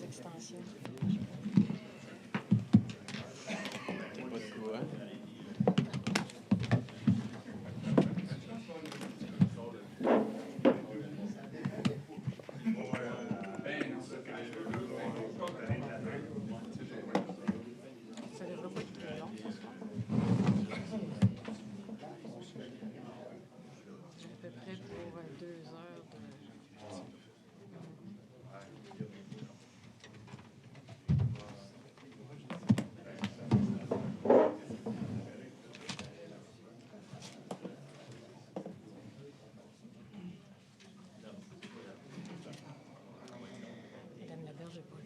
extensions. Ça devrait pas être trop long, ce soir. À peu près pour 2 heures de... Madame Laberge n'est pas là.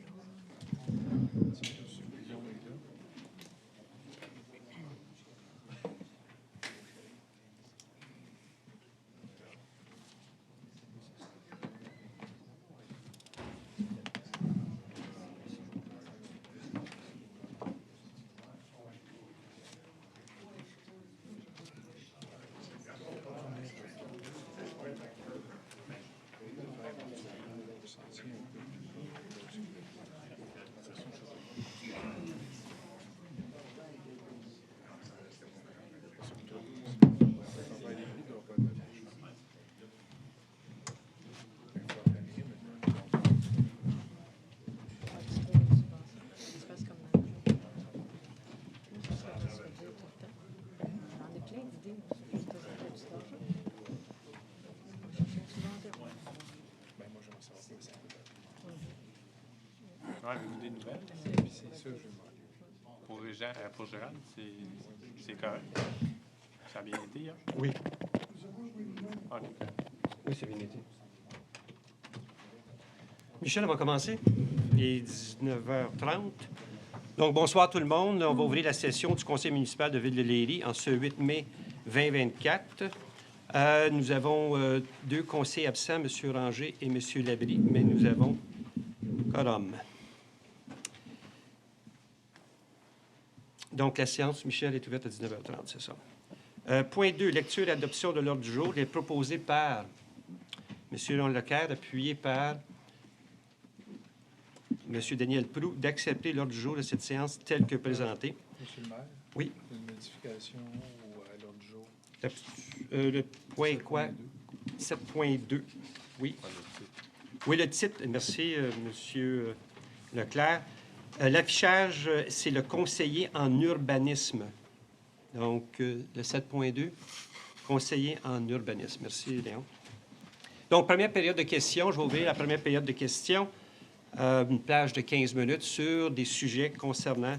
Ouais, avez-vous des nouvelles? C'est ça, je vais Pour Gérald, c'est correct. Ça a bien été hier? Oui. OK. Oui, ça a bien été. Michel, on va commencer. Il est 19h30. Donc, bonsoir tout le monde. On va ouvrir la session du conseil municipal de Ville-de-Léry en ce 8 mai 2024. Nous avons 2 conseillers absents, M. Ranger et M. Labrie, mais nous avons quorum. Donc, la séance, Michel, est ouverte à 19h30, c'est ça. Point 2, lecture et adoption de l'ordre du jour. Il est proposé par M. Leclerc, appuyé par M. Daniel Proulx, d'accepter l'ordre du jour de cette séance telle que présentée. Monsieur le maire? Oui. Une modification à l'ordre du jour? Le point quoi? 7.2. Oui. Oui, le titre. Merci, M. Leclerc. L'affichage, c'est le conseiller en urbanisme. Donc, le 7.2, conseiller en urbanisme. Merci, Léon. Donc, première période de questions. Je vais ouvrir la première période de questions. Une plage de 15 minutes sur des sujets concernant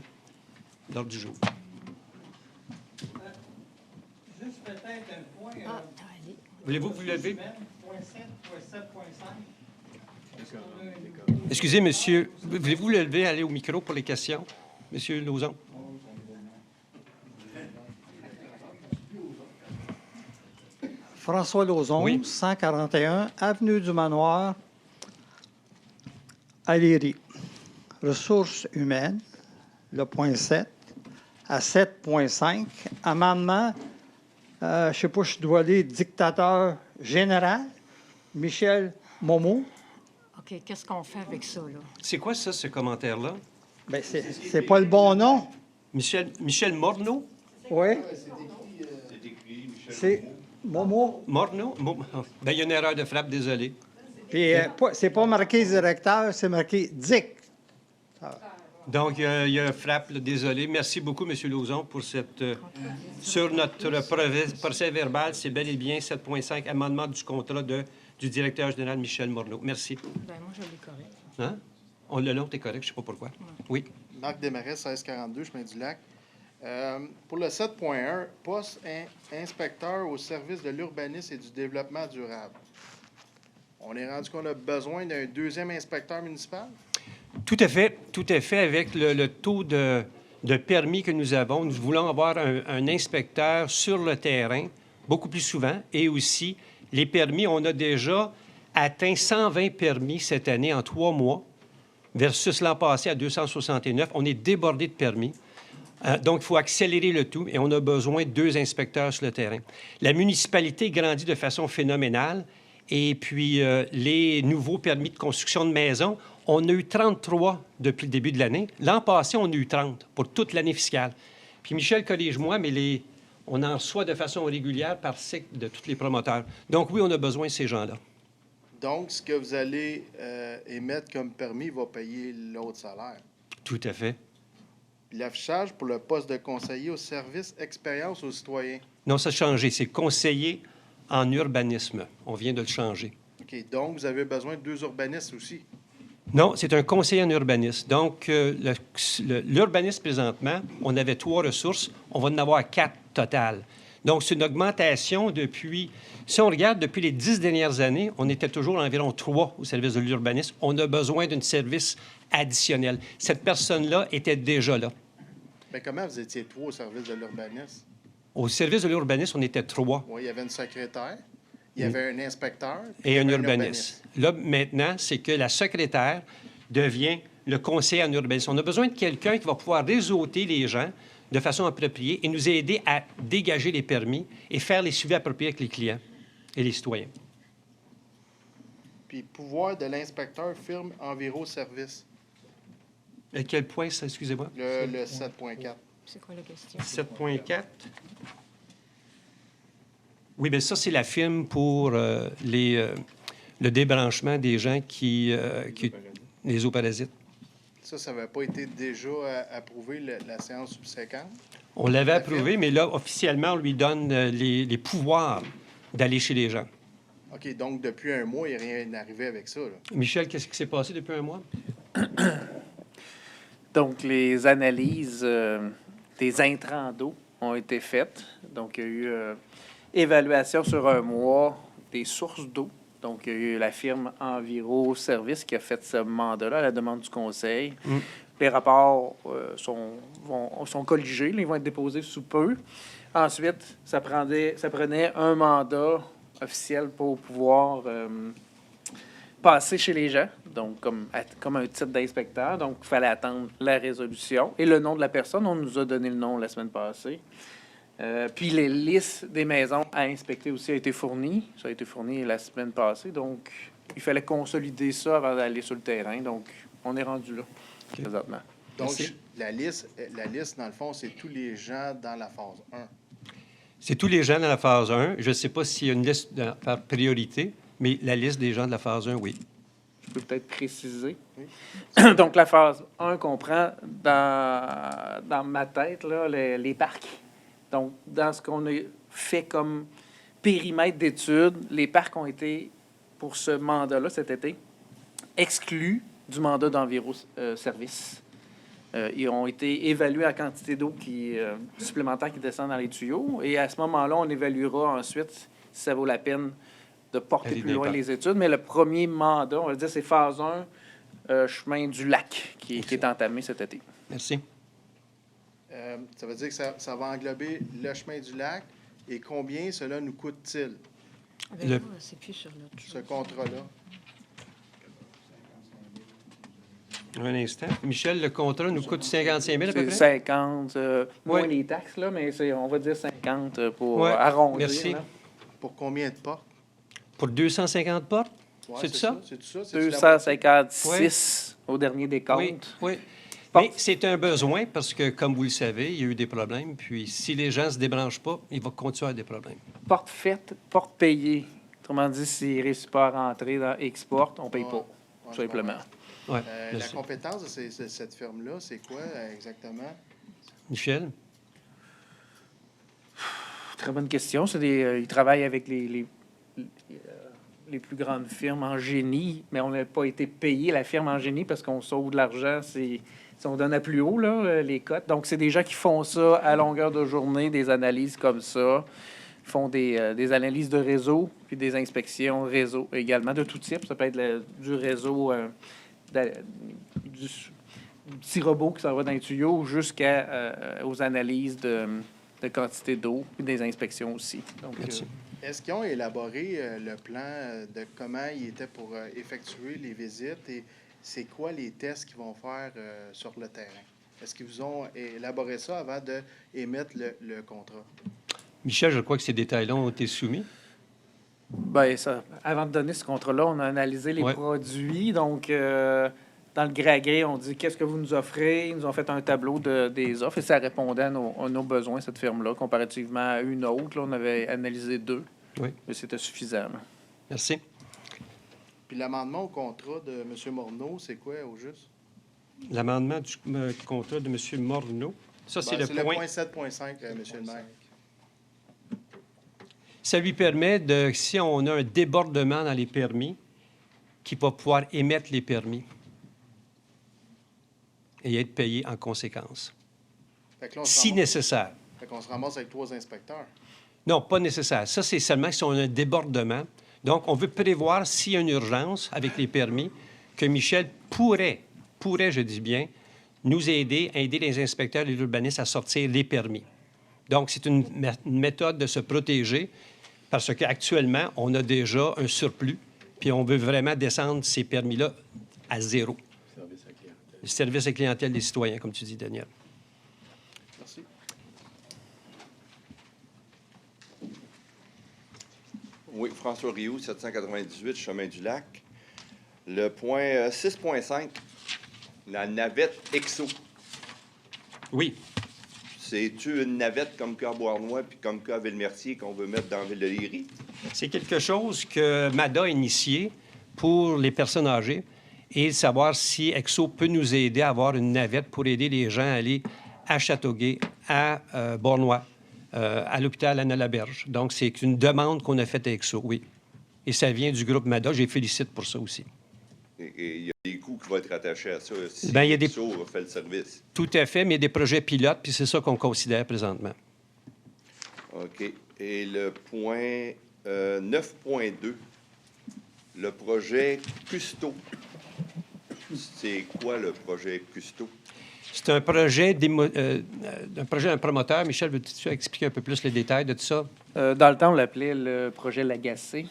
l'ordre du jour. Juste peut-être un point. allez. Voulez-vous vous lever? Point 7, point 7, point 5. Excusez, monsieur, voulez-vous le lever, aller au micro pour les questions? Monsieur Lauzon. François Lauzon, Oui. 141, Avenue du Manoir, à Léry. Ressources humaines, le point 7, à 7.5. Amendement, je ne sais pas si je dois aller dictateur général, Michel Momo. OK, qu'est-ce qu'on fait avec ça, là? C'est quoi ça, ce commentaire-là? Bien, c'est pas le bon nom. Michel Morneau? Oui. C'est Momo. Morneau? Ben, il y a une erreur de frappe, désolé. Puis, c'est pas marqué directeur, c'est marqué Dick. Donc, il y a frappe, là, désolé. Merci beaucoup, M. Lauzon, pour cette... sur notre procès verbal, c'est bel et bien 7.5, amendement du contrat du directeur général Michel Morneau. Merci. Ben moi, je l'ai correct. Hein? Le long, t'es correct, je ne sais pas pourquoi. Oui. Marc Desmarais, 1642, chemin du Lac. Pour le 7.1, poste inspecteur au service de l'urbanisme et du développement durable. On est rendu qu'on a besoin d'un deuxième inspecteur municipal? Tout à fait, avec le taux de permis que nous avons. Nous voulons avoir un inspecteur sur le terrain beaucoup plus souvent et aussi les permis. On a déjà atteint 120 permis cette année en 3 mois versus l'an passé à 269. On est débordé de permis. Donc, il faut accélérer le tout et on a besoin de 2 inspecteurs sur le terrain. La municipalité grandit de façon phénoménale et puis les nouveaux permis de construction de maisons, On a eu 33 depuis le début de l'année. L'an passé, on a eu 30 pour toute l'année fiscale. Puis Michel, corrige-moi, mais on en reçoit de façon régulière par cycle de tous les promoteurs. Donc oui, on a besoin de ces gens-là. Donc, ce que vous allez émettre comme permis va payer l'autre salaire. Tout à fait. L'affichage pour le poste de conseiller au service expérience aux citoyens. Non, ça a changé. C'est conseiller en urbanisme. On vient de le changer. OK. Donc, vous avez besoin de 2 urbanistes aussi. Non, c'est un conseiller en urbanisme. Donc, l'urbanisme, présentement, on avait 3 ressources. On va en avoir 4 total. Donc, c'est une augmentation depuis... Si on regarde, depuis les 10 dernières années, on était toujours environ 3 au service de l'urbanisme. On a besoin d'un service additionnel. Cette personne-là était déjà là. Mais comment vous étiez 3 au service de l'urbanisme? Au service de l'urbanisme, on était 3. Oui, il y avait une secrétaire, il y avait un inspecteur Et il y un avait urbaniste. Là, maintenant, c'est que la secrétaire devient le conseiller en urbanisme. On a besoin de quelqu'un qui va pouvoir réseauter les gens de façon appropriée et nous aider à dégager les permis et faire les suivis appropriés avec les clients et les citoyens. Puis, pouvoir de l'inspecteur firme Enviro Service, À quel point, ça, excusez-moi? le 7.4. C'est quoi la question? 7.4. Oui, bien ça, c'est la firme pour le débranchement des gens qui les eaux-parasites. Ça n'avait pas été déjà approuvé la séance subséquente? On l'avait La approuvé, firme? mais là, officiellement, on lui donne les pouvoirs d'aller chez les gens. OK, donc depuis un mois, il n'y a rien arrivé avec ça, là. Michel, qu'est-ce qui s'est passé depuis un mois? Donc, les analyses des intrants d'eau ont été faites. Donc, il y a eu évaluation sur un mois des sources d'eau. Donc, il y a eu la firme Enviro Service qui a fait ce mandat-là à la demande du conseil. Mm. Les rapports sont colligés, là, ils vont être déposés sous peu. Ensuite, ça prenait un mandat officiel pour pouvoir passer chez les gens, donc comme un titre d'inspecteur. Donc, il fallait attendre la résolution. Et le nom de la personne, on nous a donné le nom la semaine passée. Puis les listes des maisons à inspecter aussi a été fournies. Ça a été fourni la semaine passée. Donc, il fallait consolider ça avant d'aller sur le terrain. Donc, on est rendu là, présentement. Donc, Merci. la liste, dans le fond, c'est tous les gens dans la phase 1. C'est tous les gens dans la phase 1. Je ne sais pas s'il y a une liste par priorité, mais la liste des gens de la phase 1, oui. Je peux peut-être préciser. Oui. Donc, la phase 1 comprend, dans ma tête, là, les parcs. Donc, dans ce qu'on a fait comme périmètre d'études, les parcs ont été, pour ce mandat-là, cet été, exclus du mandat d'Enviro Service. Ils ont été évalués à quantité d'eau supplémentaire qui descend dans les tuyaux. Et à ce moment-là, on évaluera ensuite si ça vaut la peine de porter Aller plus dans loin les les études. Mais le premier mandat, on va dire, c'est phase 1, chemin du lac, qui est entamé cet été. Merci. Ça veut dire que ça va englober le chemin du lac. Et combien cela nous coûte-t-il, Avec Le- moi, c'est plus sur l'autre ce chose. contrat-là? Un instant. Michel, le contrat nous coûte 55 000 à peu C'est près? 50, moins Ouais. les taxes, là, mais on va dire 50 pour Ouais, arrondir. merci. là. Pour combien de portes? Pour 250 portes? Ouais, C'est ça? C'est ça? C'est-tu la- 256 au dernier des comptes. Oui, oui. Bon. Mais c'est un besoin parce que, comme vous le savez, il y a eu des problèmes. Puis, si les gens ne se débranchent pas, il va continuer à avoir des problèmes. Porte faite, porte payée. Autrement dit, s'ils ne réussissent pas à rentrer dans Export, on ne paye Ouais. pas, Ouais, tout je simplement. comprends. Ouais, La merci. compétence de cette firme-là, c'est quoi exactement? Michel? Très bonne question. Ils travaillent avec les plus grandes firmes en génie, mais on n'a pas été payé la firme en génie parce qu'on sauve de l'argent. Si on donne à plus haut, là, les cotes. Donc, c'est des gens qui font ça à longueur de journée, des analyses comme ça. Ils font des analyses de réseau, puis des inspections réseau également, de tout type. Ça peut être du réseau, du petit robot qui s'en va dans les tuyaux, aux analyses de quantité d'eau, puis des inspections aussi. Donc, Merci. Est-ce qu'ils ont élaboré le plan de comment ils étaient pour effectuer les visites et c'est quoi les tests qu'ils vont faire sur le terrain? Est-ce qu'ils vous ont élaboré ça avant d'émettre le contrat? Michel, je crois que ces détails-là ont été soumis. ben, avant de donner ce contrat-là, on a analysé les Ouais. produits. Donc, dans le gré à gré, on dit qu'est-ce que vous nous offrez. Ils nous ont fait un tableau des offres et ça répondait à nos besoins, cette firme-là, comparativement à une autre. Là, on avait analysé 2, Oui. mais c'était suffisant. Là. Merci. Puis l'amendement au contrat de M. Morneau, c'est quoi au juste? L'amendement du contrat de M. Morneau. Ça, c'est Ben, le point. point 7.5, M. le maire. Ça lui permet de, si on a un débordement dans les permis, qu'il va pouvoir émettre les permis et être payé en conséquence, Fait que là, si nécessaire. Fait qu'on se ramasse avec 3 inspecteurs. Non, pas nécessaire. Ça, c'est seulement si on a un débordement. Donc, on veut prévoir, s'il y a une urgence avec les permis, que Michel pourrait, je dis bien, nous aider les inspecteurs et les urbanistes à sortir les permis. Donc, c'est une méthode de se protéger parce qu'actuellement, on a déjà un surplus, puis on veut vraiment descendre ces permis-là à 0. Le service à la clientèle des citoyens, comme tu dis, Daniel. Merci. Oui, François Rioux, 798, Chemin du Lac. Le point 6.5, la navette EXO. Oui. C'est-tu une navette comme cas à Beauharnois puis comme cas à Ville-Mercier qu'on veut mettre dans la ville de Léry? C'est quelque chose que MADA a initié pour les personnes âgées et de savoir si EXO peut nous aider à avoir une navette pour aider les gens à aller à Châteauguay, à Beauharnois, à l'hôpital Anna-Laberge. Donc, c'est une demande qu'on a faite à EXO, oui. Et ça vient du groupe MADA. Je les félicite pour ça aussi. Et il y a des coûts qui vont être attachés à ça si Bien, il y a des... EXO fait le service. Tout à fait, mais il y a des projets pilotes, puis c'est ça qu'on considère présentement. OK. Et le point 9.2, le projet Custo. C'est quoi le projet Custo? C'est un projet, un promoteur. Michel, veux-tu expliquer un peu plus les détails de tout ça? Dans le temps, on l'appelait le projet Lagacé.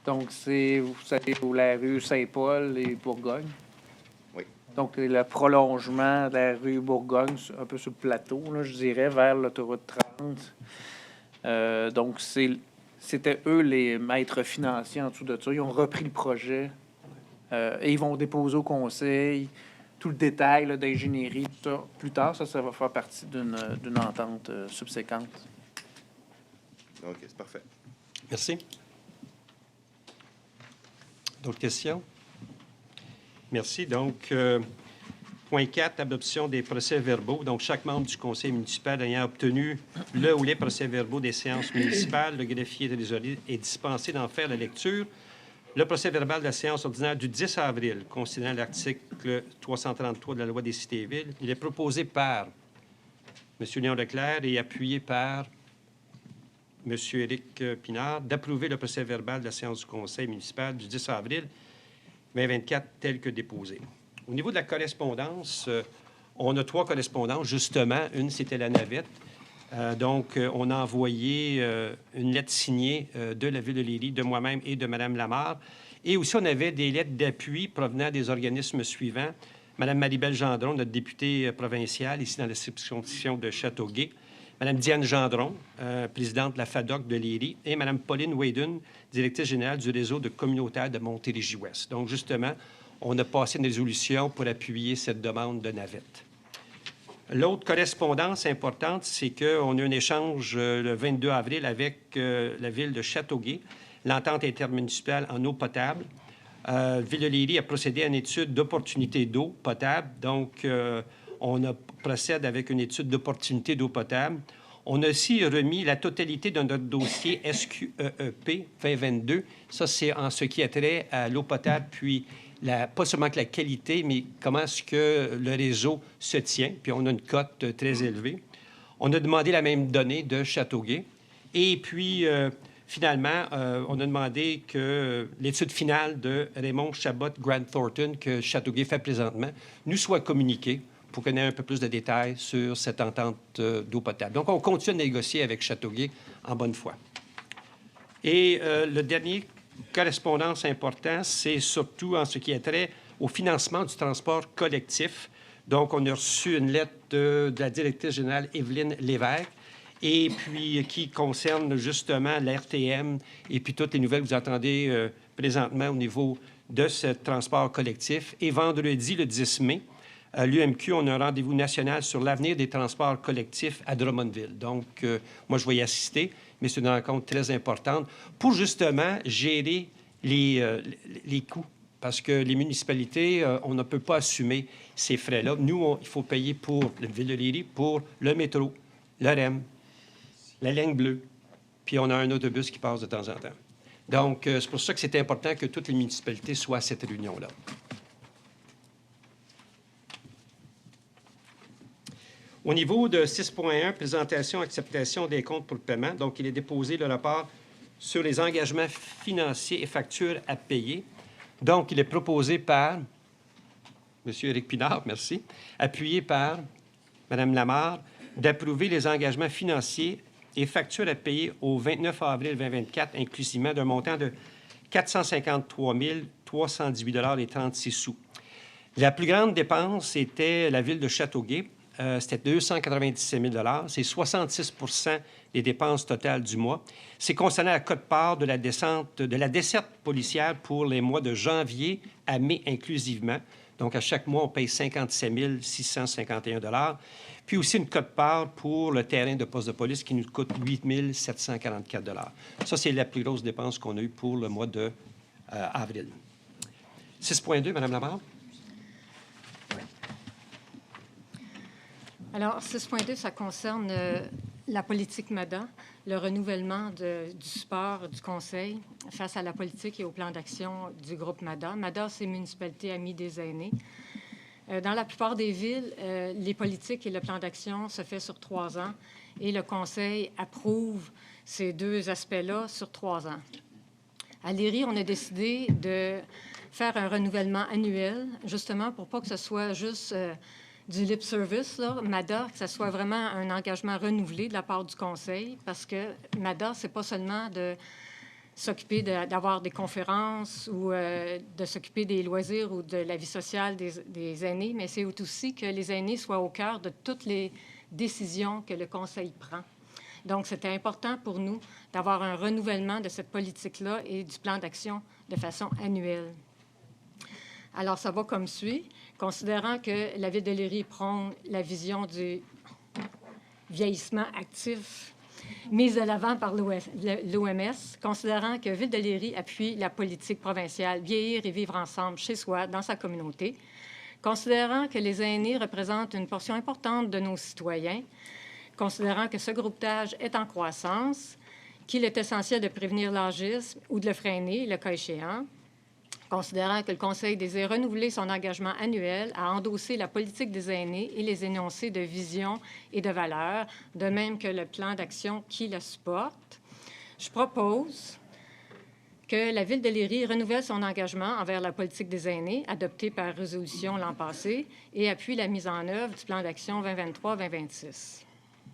Donc, c'est, vous savez, la rue Saint-Paul et Bourgogne. Oui. Donc, le prolongement de la rue Bourgogne, un peu sur le plateau, là, je dirais, vers l'autoroute 30. Donc, c'était eux les maîtres financiers en dessous de ça. Ils ont repris le projet et ils vont déposer au conseil tout le détail là, d'ingénierie, tout ça. Plus tard, ça va faire partie d'une entente subséquente. OK, c'est parfait. Merci. D'autres questions? Merci. Donc, point 4, adoption des procès-verbaux. Donc, chaque membre du conseil municipal ayant obtenu le ou les procès-verbaux des séances municipales, le greffier et le trésorier est dispensé d'en faire la lecture. Le procès-verbal de la séance ordinaire du 10 avril, considérant l'article 333 de la Loi des cités et villes, il est proposé par M. Léon Leclerc et appuyé par M. Éric Pinard d'approuver le procès-verbal de la séance du conseil municipal du 10 avril 2024 tel que déposé. Au niveau de la correspondance, on a 3 correspondances, justement. Une, c'était la navette. Donc, on a envoyé une lettre signée de la Ville de Léry, de moi-même et de Mme Lamarre. Et aussi, on avait des lettres d'appui provenant des organismes suivants. Mme Maribel Gendron, notre députée provinciale, ici dans la circonscription de Châteauguay. Mme Diane Gendron, présidente de la FADOC de Léry. Et Mme Pauline Whedon, directrice générale du réseau de communautaire de Montérégie-Ouest. Donc, justement, on a passé une résolution pour appuyer cette demande de navette. L'autre correspondance importante, c'est qu'on a eu un échange le 22 avril avec la Ville de Châteauguay, l'entente intermunicipale en eau potable. Ville de Léry a procédé à une étude d'opportunité d'eau potable. Donc, on procède avec une étude d'opportunité d'eau potable. On a aussi remis la totalité de notre dossier SQEEP 2022. Ça, c'est en ce qui a trait à l'eau potable, puis pas seulement que la qualité, mais comment est-ce que le réseau se tient. Puis on a une cote très élevée. On a demandé la même donnée de Châteauguay. Et puis, finalement, on a demandé que l'étude finale de Raymond Chabot Grant Thornton, que Châteauguay fait présentement, nous soit communiquée pour qu'on ait un peu plus de détails sur cette entente d'eau potable. Donc, on continue à négocier avec Châteauguay en bonne foi. Et le dernier correspondance importante, c'est surtout en ce qui a trait au financement du transport collectif. Donc, on a reçu une lettre de la directrice générale Evelyne Lévesque, et puis qui concerne justement l'RTM et puis toutes les nouvelles que vous entendez présentement au niveau de ce transport collectif. Et vendredi, le 10 mai, à l'UMQ, on a un rendez-vous national sur l'avenir des transports collectifs à Drummondville. Donc, moi, je vais y assister, mais c'est une rencontre très importante pour justement gérer les coûts. Parce que les municipalités, on ne peut pas assumer ces frais-là. Nous, il faut payer pour la Ville de Léry, pour le métro, le REM, la ligne bleue, puis on a un autobus qui passe de temps en temps. Donc, c'est pour ça que c'est important que toutes les municipalités soient à cette réunion-là. Au niveau de 6.1, présentation, acceptation des comptes pour le paiement, donc il est déposé le rapport sur les engagements financiers et factures à payer. Donc, il est proposé par M. Éric Pinard, merci, appuyé par Mme Lamarre, d'approuver les engagements financiers et factures à payer au 29 avril 2024, inclusivement d'un montant de 453 318,36 $. La plus grande dépense était la ville de Châteauguay. C'était 297 000 $. C'est 66 des dépenses totales du mois. C'est concernant la quote-part de la desserte policière pour les mois de janvier à mai inclusivement. Donc, à chaque mois, on paye 57 651 $. Puis aussi une quote-part pour le terrain de poste de police qui nous coûte 8 744 $. Ça, c'est la plus grosse dépense qu'on a eue pour le mois de avril. 6.2, Mme Lamarre. Alors, 6.2, ça concerne la politique MADA, le renouvellement du support du Conseil face à la politique et au plan d'action du groupe MADA. MADA, c'est Municipalité Amie des aînés. Dans la plupart des villes, les politiques et le plan d'action se fait sur 3 ans et le Conseil approuve ces 2 aspects-là sur 3 ans. À Léry, on a décidé de faire un renouvellement annuel, justement pour pas que ce soit juste du lip service, là, MADA, que ce soit vraiment un engagement renouvelé de la part du Conseil, parce que MADA, c'est pas seulement de s'occuper d'avoir des conférences ou de s'occuper des loisirs ou de la vie sociale des aînés, mais c'est aussi que les aînés soient au cœur de toutes les décisions que le Conseil prend. Donc, c'était important pour nous d'avoir un renouvellement de cette politique-là et du plan d'action de façon annuelle. Alors, ça va comme suit. Considérant que la Ville de Léry prône la vision du vieillissement actif mise de l'avant par l'OMS, considérant que Ville de Léry appuie la politique provinciale Vieillir et vivre ensemble chez soi, dans sa communauté, considérant que les aînés représentent une portion importante de nos citoyens, considérant que ce groupe d'âge est en croissance, qu'il est essentiel de prévenir l'âgisme ou de le freiner, le cas échéant, considérant que le Conseil désire renouveler son engagement annuel à endosser la politique des aînés et les énoncés de vision et de valeurs, de même que le plan d'action qui le supporte, je propose que la Ville de Léry renouvelle son engagement envers la politique des aînés, adoptée par résolution l'an passé, et appuie la mise en œuvre du plan d'action 2023-2026.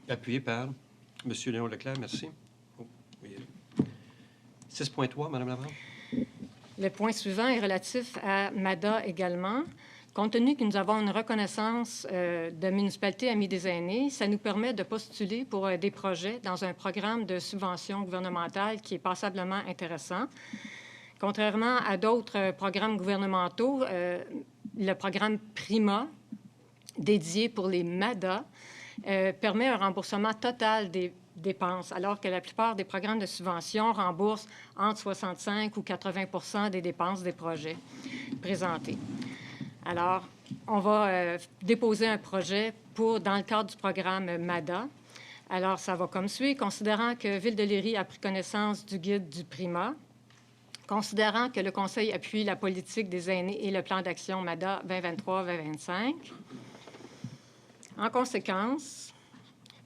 Appuyé par M. Léon Leclerc, merci. Oh, oui. 6.3, Mme Lamarre. Le point suivant est relatif à MADA également. Compte tenu que nous avons une reconnaissance de municipalité amie des aînés, ça nous permet de postuler pour des projets dans un programme de subvention gouvernementale qui est passablement intéressant. Contrairement à d'autres programmes gouvernementaux, le programme PRIMA, dédié pour les MADA, permet un remboursement total des dépenses, alors que la plupart des programmes de subvention remboursent entre 65 ou 80 des dépenses des projets présentés. Alors, on va déposer un projet dans le cadre du programme MADA. Alors, ça va comme suit. Considérant que Ville de Léry a pris connaissance du guide du PRIMA, considérant que le Conseil appuie la politique des aînés et le plan d'action MADA 2023-2025, en conséquence,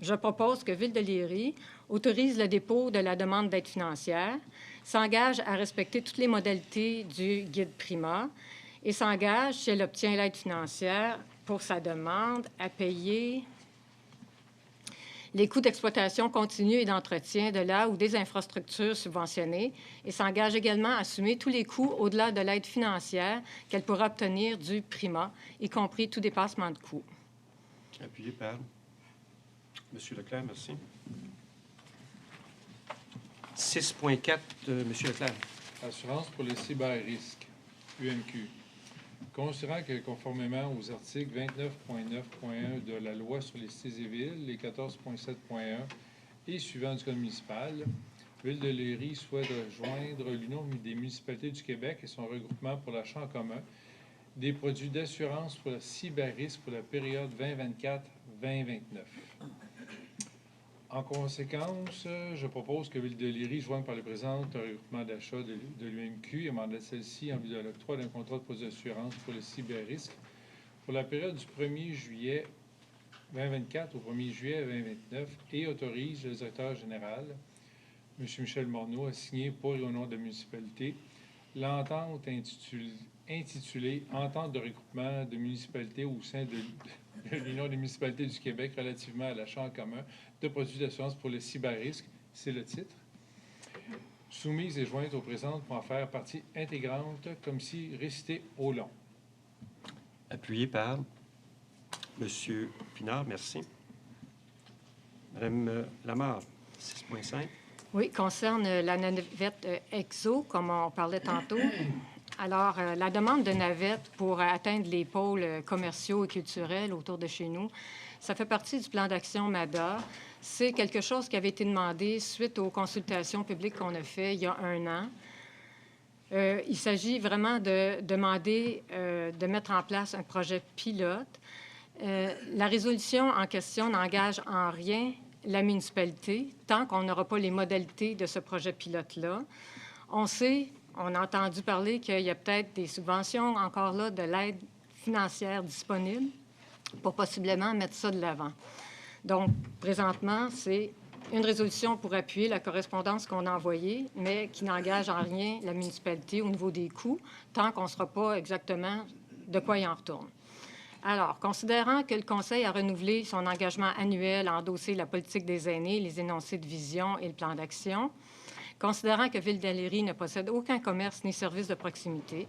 je propose que Ville de Léry autorise le dépôt de la demande d'aide financière, s'engage à respecter toutes les modalités du guide PRIMA et s'engage, si elle obtient l'aide financière pour sa demande, à payer les coûts d'exploitation continue et d'entretien de la ou des infrastructures subventionnées et s'engage également à assumer tous les coûts au-delà de l'aide financière qu'elle pourra obtenir du PRIMA, y compris tout dépassement de coûts. Appuyé par M. Leclerc, merci. 6.4, M. Leclerc. Assurance pour les cyber-risques. UMQ. Considérant que, conformément aux articles 29.9.1 de la Loi sur les cités et villes, et 14.7.1 et suivant du Code municipal, Ville de Léry souhaite rejoindre l'Union des municipalités du Québec et son regroupement pour l'achat en commun des produits d'assurance pour le cyberrisque pour la période 2024-2029. En conséquence, je propose que Ville de Léry, jointe par le président, un regroupement d'achat de l'UMQ et mandate celle-ci en vue de l'octroi d'un contrat de produits d'assurance pour le cyberrisque pour la période du 1er juillet 2024 au 1er juillet 2029 et autorise le directeur général, M. Michel Morneau, à signer pour et au nom de la municipalité l'entente intitulée « Entente de regroupement de municipalités au sein de l'Union des municipalités du Québec relativement à l'achat en commun de produits d'assurance pour le cyberrisque », c'est le titre, soumise et jointe au présent pour en faire partie intégrante, comme si récité au long. Appuyé par M. Pinard, merci. Madame Lamarre, 6.5. Oui, concerne la navette EXO, comme on parlait tantôt. Alors, la demande de navette pour atteindre les pôles commerciaux et culturels autour de chez nous, ça fait partie du plan d'action MADA. C'est quelque chose qui avait été demandé suite aux consultations publiques qu'on a fait il y a 1 an. Il s'agit vraiment de demander de mettre en place un projet pilote. La résolution en question n'engage en rien la municipalité tant qu'on n'aura pas les modalités de ce projet pilote-là. On a entendu parler qu'il y a peut-être des subventions encore là, de l'aide financière disponible pour possiblement mettre ça de l'avant. Donc, présentement, c'est une résolution pour appuyer la correspondance qu'on a envoyée, mais qui n'engage en rien la municipalité au niveau des coûts, tant qu'on ne saura pas exactement de quoi il en retourne. Alors, considérant que le Conseil a renouvelé son engagement annuel à endosser la politique des aînés, les énoncés de vision et le plan d'action, considérant que Ville de Léry ne possède aucun commerce ni service de proximité,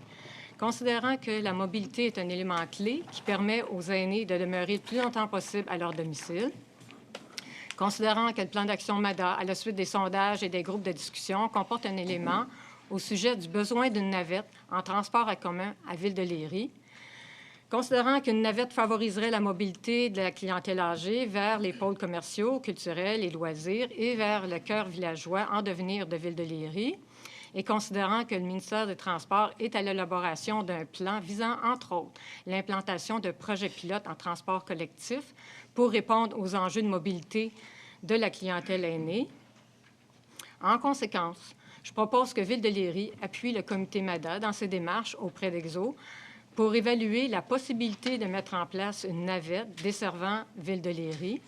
considérant que la mobilité est un élément clé qui permet aux aînés de demeurer le plus longtemps possible à leur domicile, considérant que le plan d'action MADA, à la suite des sondages et des groupes de discussion, comporte un élément au sujet du besoin d'une navette en transport en commun à Ville de Léry, considérant qu'une navette favoriserait la mobilité de la clientèle âgée vers les pôles commerciaux, culturels et loisirs et vers le cœur villageois en devenir de Ville de Léry, et considérant que le ministère des Transports est à l'élaboration d'un plan visant, entre autres, l'implantation de projets pilotes en transport collectif pour répondre aux enjeux de mobilité de la clientèle aînée. En conséquence, je propose que Ville de Léry appuie le comité MADA dans ses démarches auprès d'Exo pour évaluer la possibilité de mettre en place une navette desservant Ville de Léry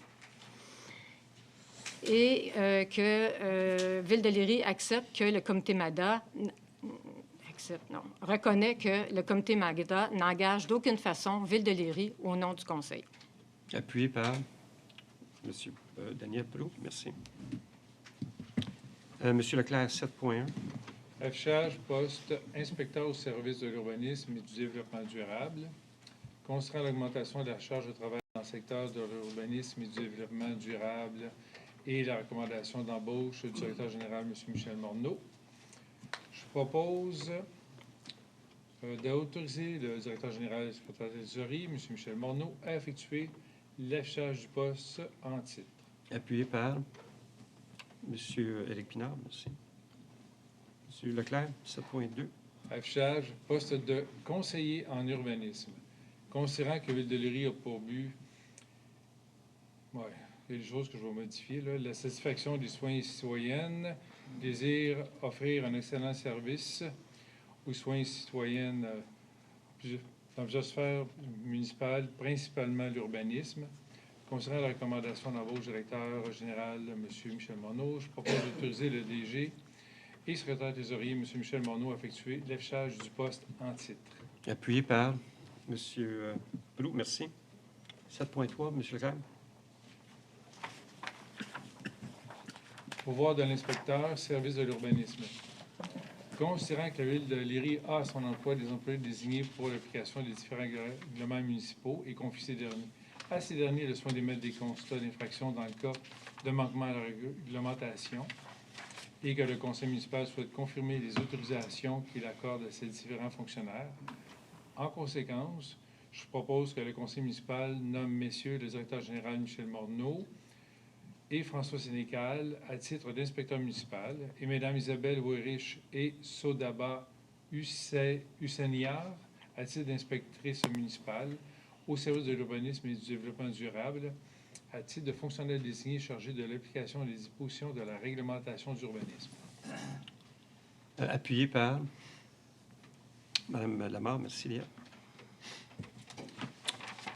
et que Ville de Léry accepte que le comité MADA reconnaît que le comité MADA n'engage d'aucune façon Ville de Léry au nom du Conseil. Appuyé par M. Daniel Prou, merci. M. Leclerc, 7.1. Affichage, poste, inspecteur au service de l'urbanisme et du développement durable. Concernant l'augmentation de la charge de travail dans le secteur de l'urbanisme et du développement durable et la recommandation d'embauche du directeur général, M. Michel Morneau, je propose d'autoriser le directeur général et le secrétaire de la trésorerie, M. Michel Morneau, à effectuer l'affichage du poste en titre. Appuyé par M. Éric Pinard, merci. M. Leclerc, 7.2. Affichage, poste de conseiller en urbanisme. Considérant que Ville de Léry a pour but, il y a des choses que je vais modifier, là. La satisfaction des citoyens et citoyennes, désire offrir un excellent service aux citoyens et citoyennes dans plusieurs sphères municipales, principalement l'urbanisme. Concernant la recommandation d'embauche du directeur général, M. Michel Morneau, je propose d'autoriser le DG et secrétaire trésorier, M. Michel Morneau, à effectuer l'affichage du poste en titre. Appuyé par M. Prou, merci. 7.3, M. Leclerc. Pouvoir de l'inspecteur, service de l'urbanisme. Considérant que la Ville de Léry a à son emploi des employés désignés pour l'application des différents règlements municipaux et confie à ces derniers le soin d'émettre des constats d'infraction dans le cas de manquement à la réglementation. et que le conseil municipal souhaite confirmer les autorisations qu'il accorde à ces différents fonctionnaires. En conséquence, je propose que le conseil municipal nomme messieurs le directeur général Michel Morneau et François Sénécal à titre d'inspecteur municipal et mesdames Isabelle Wouérich et Sodaba Husseniar à titre d'inspectrice municipale au service de l'urbanisme et du développement durable à titre de fonctionnaire désigné chargé de l'application des dispositions de la réglementation d'urbanisme. Appuyé par Mme Lamarre. Merci, Léa.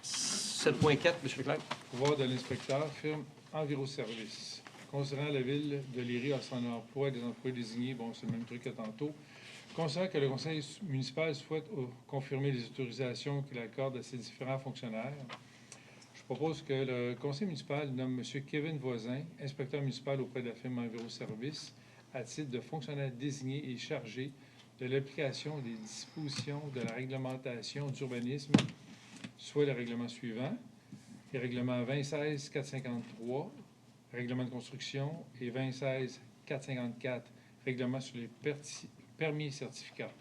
7.4, M. Leclerc. Pouvoir de l'inspecteur, firme Enviroservice. Considérant la ville de Léry à son emploi des employés désignés, bon, c'est le même truc que tantôt. Considérant que le conseil municipal souhaite confirmer les autorisations qu'il accorde à ses différents fonctionnaires, je propose que le conseil municipal nomme M. Kevin Voisin, inspecteur municipal auprès de la firme Enviroservice, à titre de fonctionnaire désigné et chargé de l'application des dispositions de la réglementation d'urbanisme, soit le règlement suivant, les règlements 2016-453, règlement de construction, et 2016-454, règlement sur les permis et certificats.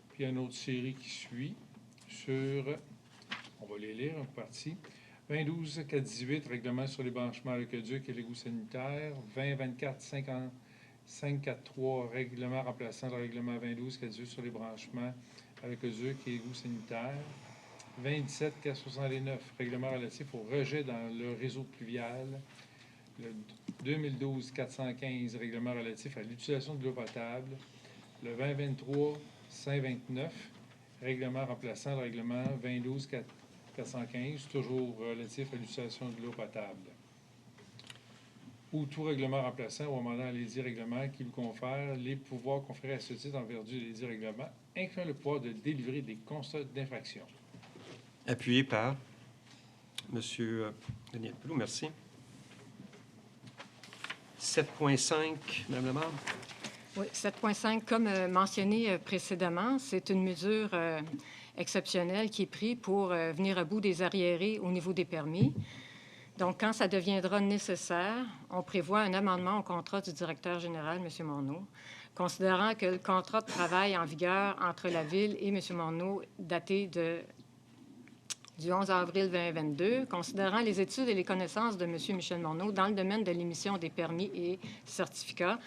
Puis il y a une autre série qui suit sur, on va les lire en partie, 2012-418, règlement sur les branchements à l'aqueduc et l'égout sanitaire, 2024-543, règlement remplaçant le règlement 2012-418 sur les branchements à l'aqueduc et l'égout sanitaire, 27-469, règlement relatif au rejet dans le réseau pluvial, le 2012-415, règlement relatif à l'utilisation de l'eau potable, le 2023-529, règlement remplaçant le règlement 2012-415, toujours relatif à l'utilisation de l'eau potable, ou tout règlement remplaçant ou amendant les dits règlements qui lui confèrent les pouvoirs conférés à ce titre en vertu des dits règlements, incluant le pouvoir de délivrer des constats d'infraction. Appuyé par M. Daniel Pelloux. Merci. 7.5, Mme Lamarre. Oui, 7.5, comme mentionné précédemment, c'est une mesure exceptionnelle qui est prise pour venir à bout des arriérés au niveau des permis. Donc, quand ça deviendra nécessaire, on prévoit un amendement au contrat du directeur général, M. Morneau, considérant que le contrat de travail en vigueur entre la Ville et M. Morneau, daté du 11 avril 2022, considérant les études et les connaissances de M. Michel Morneau dans le domaine de l'émission des permis et certificats,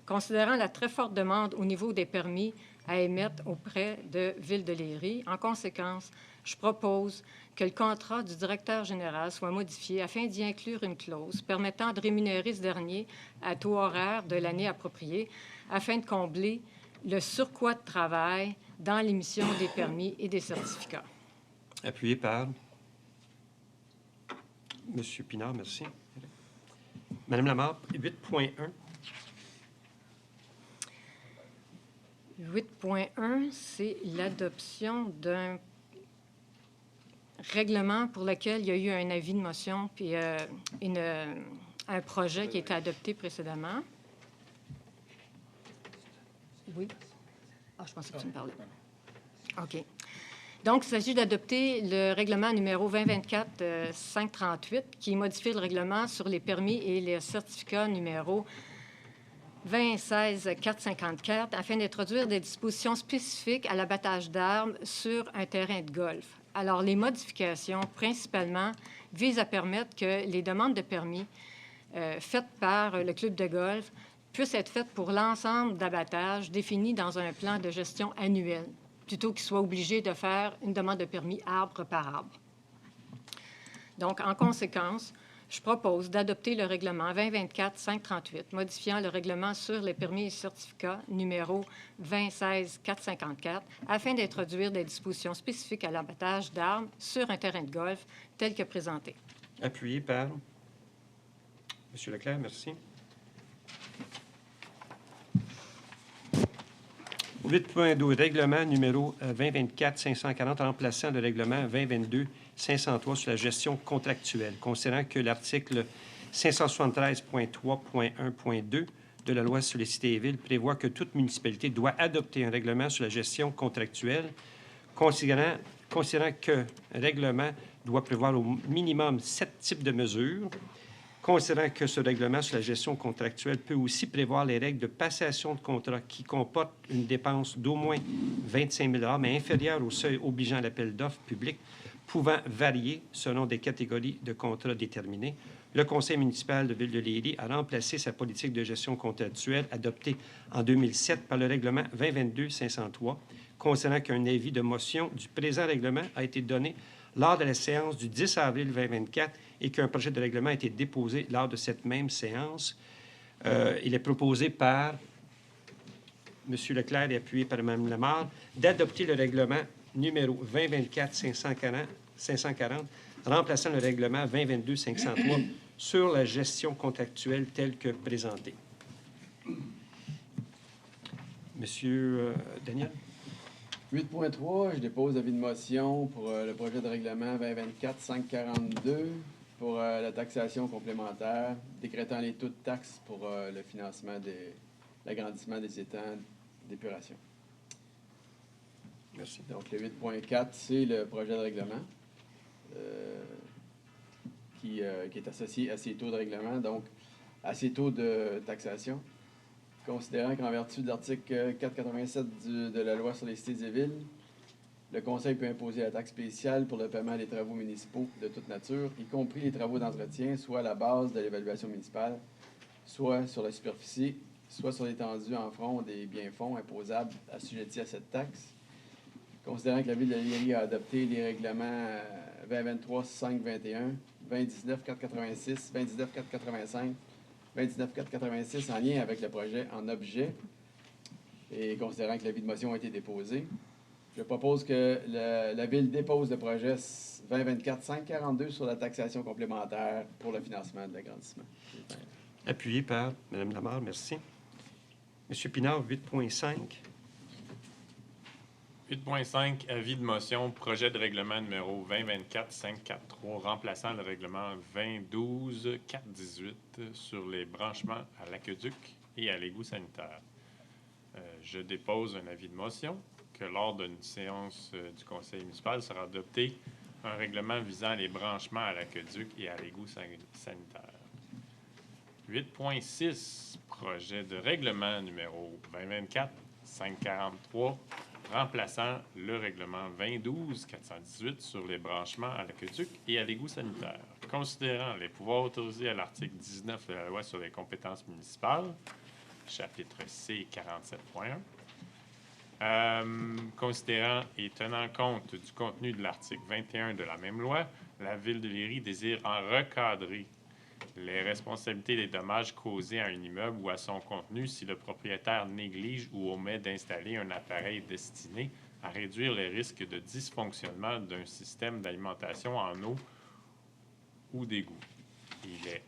considérant la très forte demande au niveau des permis à émettre auprès de Ville de Léry. En conséquence, je propose que le contrat du directeur général soit modifié afin d'y inclure une clause permettant de rémunérer ce dernier à taux horaire de l'année appropriée afin de combler le surcroît de travail dans l'émission des permis et des certificats. Appuyé par M. Pinard. Merci. Mme Lamarre, 8.1. 8.1, c'est l'adoption d'un règlement pour lequel il y a eu un avis de motion puis un projet qui a été adopté précédemment. Oui. Ah, je pensais que tu me parlais. OK. Donc, il s'agit d'adopter le règlement numéro 2024-538 qui modifie le règlement sur les permis et les certificats numéro 2016-454 afin d'introduire des dispositions spécifiques à l'abattage d'arbres sur un terrain de golf. Alors, les modifications, principalement, visent à permettre que les demandes de permis faites par le club de golf puissent être faites pour l'ensemble d'abattages définis dans un plan de gestion annuel, plutôt qu'ils soient obligés de faire une demande de permis arbre par arbre. Donc, en conséquence, je propose d'adopter le règlement 2024-538, modifiant le règlement sur les permis et certificats numéro 2016-454, afin d'introduire des dispositions spécifiques à l'abattage d'arbres sur un terrain de golf tel que présenté. Appuyé par M. Leclerc. Merci. 8.12, règlement numéro 2024-540 remplaçant le règlement 2022-503 sur la gestion contractuelle, considérant que l'article 573.3.1.2 de la loi sur les cités et villes prévoit que toute municipalité doit adopter un règlement sur la gestion contractuelle, considérant qu'un règlement doit prévoir au minimum 7 types de mesures Considérant que ce règlement sur la gestion contractuelle peut aussi prévoir les règles de passation de contrat qui comportent une dépense d'au moins 25 000 mais inférieure au seuil obligeant l'appel d'offres public, pouvant varier selon des catégories de contrats déterminées, le Conseil municipal de Ville-de-Léry a remplacé sa politique de gestion contractuelle adoptée en 2007 par le règlement 2022-503, considérant qu'un avis de motion du présent règlement a été donné lors de la séance du 10 avril 2024 et qu'un projet de règlement a été déposé lors de cette même séance. Il est proposé par M. Leclerc et appuyé par Mme Lamarre d'adopter le règlement numéro 2024-540, remplaçant le règlement 2022-503 sur la gestion contractuelle tel que présenté. Monsieur Daniel? 8.3, je dépose avis de motion pour le projet de règlement 2024-542 pour la taxation complémentaire, décrétant les taux de taxes pour le financement de l'agrandissement des étangs d'épuration. Merci. Donc, le 8.4, c'est le projet de règlement qui est associé à ces taux de règlement, donc à ces taux de taxation. Considérant qu'en vertu de l'article 487 de la loi sur les cités et villes, le Conseil peut imposer la taxe spéciale pour le paiement des travaux municipaux de toute nature, y compris les travaux d'entretien, soit à la base de l'évaluation municipale, soit sur la superficie, soit sur l'étendue en front des biens-fonds imposables assujettis à cette taxe. Considérant que la Ville de Léry a adopté les règlements 2023-521, 2019-486, 2019-485, 29.486 en lien avec le projet en objet et considérant que l'avis de motion a été déposé, je propose que la Ville dépose le projet 2024-542 sur la taxation complémentaire pour le financement de l'agrandissement. Appuyé par Mme Lamarre, merci. M. Pinard, 8.5. 8.5, avis de motion, projet de règlement numéro 2024-543, remplaçant le règlement 2012-418 sur les branchements à l'aqueduc et à l'égout sanitaire. Je dépose un avis de motion que lors d'une séance du Conseil municipal sera adopté un règlement visant les branchements à l'aqueduc et à l'égout sanitaire. 8.6, projet de règlement numéro 2024-543, remplaçant le règlement 2012-418 sur les branchemms à l'aqueduc et à l'égout sanitaire. Considérant les pouvoirs autorisés à l'article 19 de la loi sur les compétences municipales, chapitre C 47.1, considérant et tenant compte du contenu de l'article 21 de la même loi, la Ville de Léry désire en recadrer les responsabilités des dommages causés à un immeuble ou à son contenu si le propriétaire néglige ou omet d'installer un appareil destiné à réduire les risques de dysfonctionnement d'un système d'alimentation en eau ou d'égout. Il est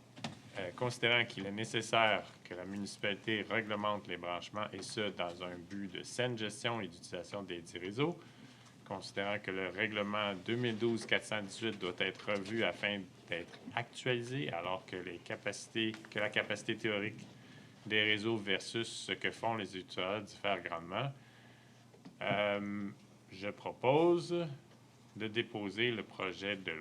considérant qu'il est nécessaire que la municipalité réglemente les branchements et ce, dans un but de saine gestion et d'utilisation des dits réseaux, considérant que le règlement 2012-418 doit être revu afin d'être actualisé alors que la capacité théorique des réseaux versus ce que font les utilisateurs diffèrent grandement, je propose de déposer le projet de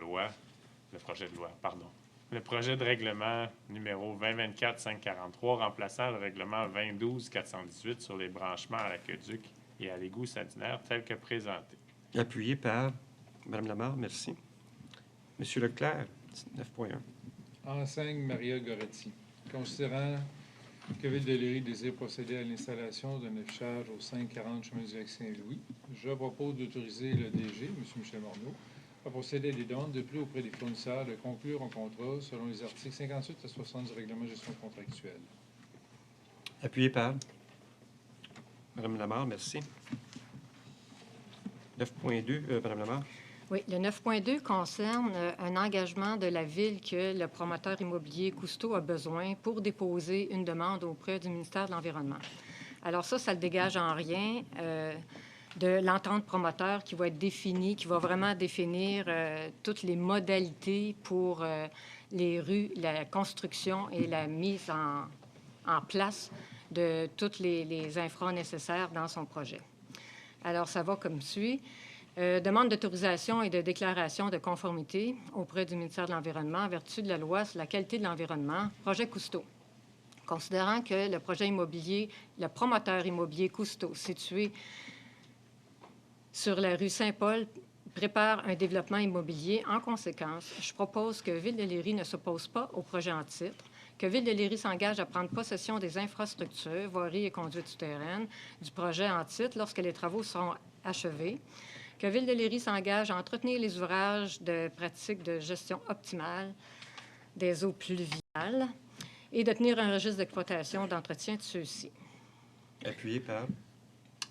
règlement numéro 2024-543 remplaçant le règlement 2012-418 sur les branchements à l'aqueduc et à l'égout sanitaire tel que présenté. Appuyé par Mme Lamarre, merci. M. Leclerc, 9.1. Enseigne Maria Goretti. Considérant que Ville de Léry désire procéder à l'installation d'un affichage au 540 chemin du Lac-Saint-Louis, je propose d'autoriser le DG, M. Michel Morneau, à procéder à des demandes de prix auprès des fournisseurs de conclure un contrat selon les articles 58 à 60 du règlement de gestion contractuelle. Appuyé par Mme Lamarre, merci. 9.2, Mme Lamarre. Oui, le 9.2 concerne un engagement de la Ville que le promoteur immobilier Cousteau a besoin pour déposer une demande auprès du ministère de l'Environnement. Alors ça le dégage en rien de l'entente promoteur qui va être définie, qui va vraiment définir toutes les modalités pour les rues, la construction et la mise en place de toutes les infras nécessaires dans son projet. Alors, ça va comme suit. Demande d'autorisation et de déclaration de conformité auprès du ministère de l'Environnement en vertu de la loi sur la qualité de l'environnement, projet Cousteau. Considérant que le projet immobilier, le promoteur immobilier Cousteau, situé sur la rue Saint-Paul, prépare un développement immobilier. En conséquence, je propose que Ville de Léry ne s'oppose pas au projet en titre, que Ville de Léry s'engage à prendre possession des infrastructures, voiries et conduites souterraines du projet en titre lorsque les travaux seront achevés, que Ville de Léry s'engage à entretenir les ouvrages de pratique de gestion optimale des eaux pluviales et de tenir un registre d'exploitation d'entretien de ceux-ci. Appuyé par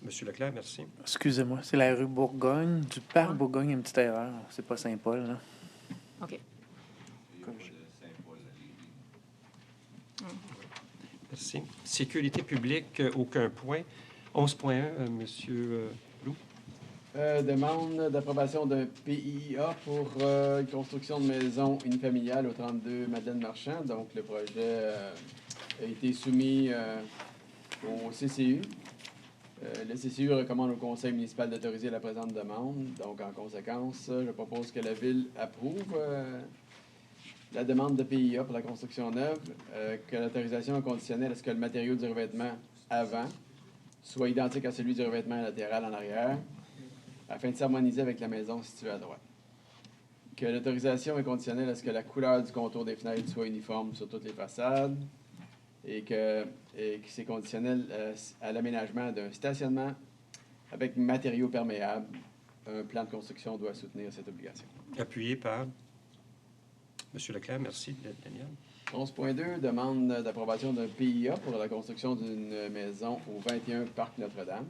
M. Leclerc, merci. Excusez-moi, c'est la rue Bourgogne. Du parc Bourgogne, il y a une petite erreur. C'est pas Saint-Paul, là. OK. Merci. Sécurité publique, aucun point. 11.1, M. Lou. Demande d'approbation d'un PIA pour une construction de maison unifamiliale au 32 Madeleine Marchand. Donc, le projet a été soumis au CCU. Le CCU recommande au conseil municipal d'autoriser la présente demande. Donc, en conséquence, je propose que la Ville approuve la demande de PIA pour la construction neuve, que l'autorisation est conditionnelle à ce que le matériau du revêtement avant soit identique à celui du revêtement latéral en arrière, afin de s'harmoniser avec la maison située à droite. Que l'autorisation est conditionnelle à ce que la couleur du contour des fenêtres soit uniforme sur toutes les façades et que c'est conditionnel à l'aménagement d'un stationnement avec matériaux perméables. Un plan de construction doit soutenir cette obligation. Appuyé par M. Leclerc, merci. Daniel. 11.2, demande d'approbation d'un PIA pour la construction d'une maison au 21 Parc Notre-Dame.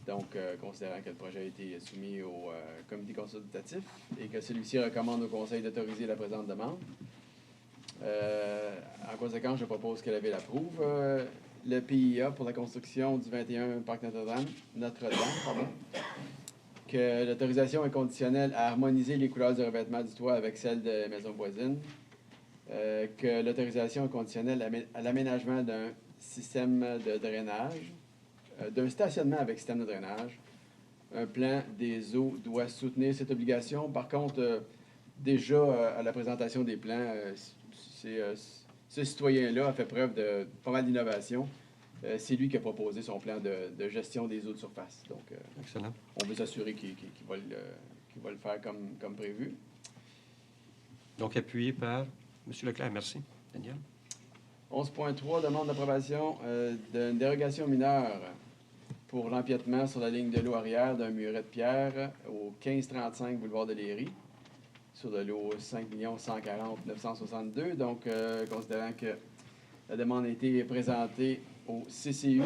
Donc, considérant que le projet a été soumis au comité consultatif et que celui-ci recommande au conseil d'autoriser la présente demande. En conséquence, je propose que la Ville approuve le PIA pour la construction du 21 Parc Notre-Dame, que l'autorisation est conditionnelle à harmoniser les couleurs du revêtement du toit avec celles des maisons voisines, que l'autorisation est conditionnelle à l'aménagement d'un système de drainage, d'un stationnement avec système de drainage. Un plan des eaux doit soutenir cette obligation. Par contre, déjà à la présentation des plans, ce citoyen-là a fait preuve de pas mal d'innovation. C'est lui qui a proposé son plan de gestion des eaux de surface. Donc, excellent. On veut s'assurer qu'il va le faire comme prévu. Donc, appuyé par M. Leclerc, merci. Daniel. 11.3, demande d'approbation d'une dérogation mineure pour l'empiètement sur la ligne de l'eau arrière d'un muret de pierre au 1535 boulevard de Léry, sur de l'eau 5 140 962. Donc, considérant que la demande a été présentée au CCU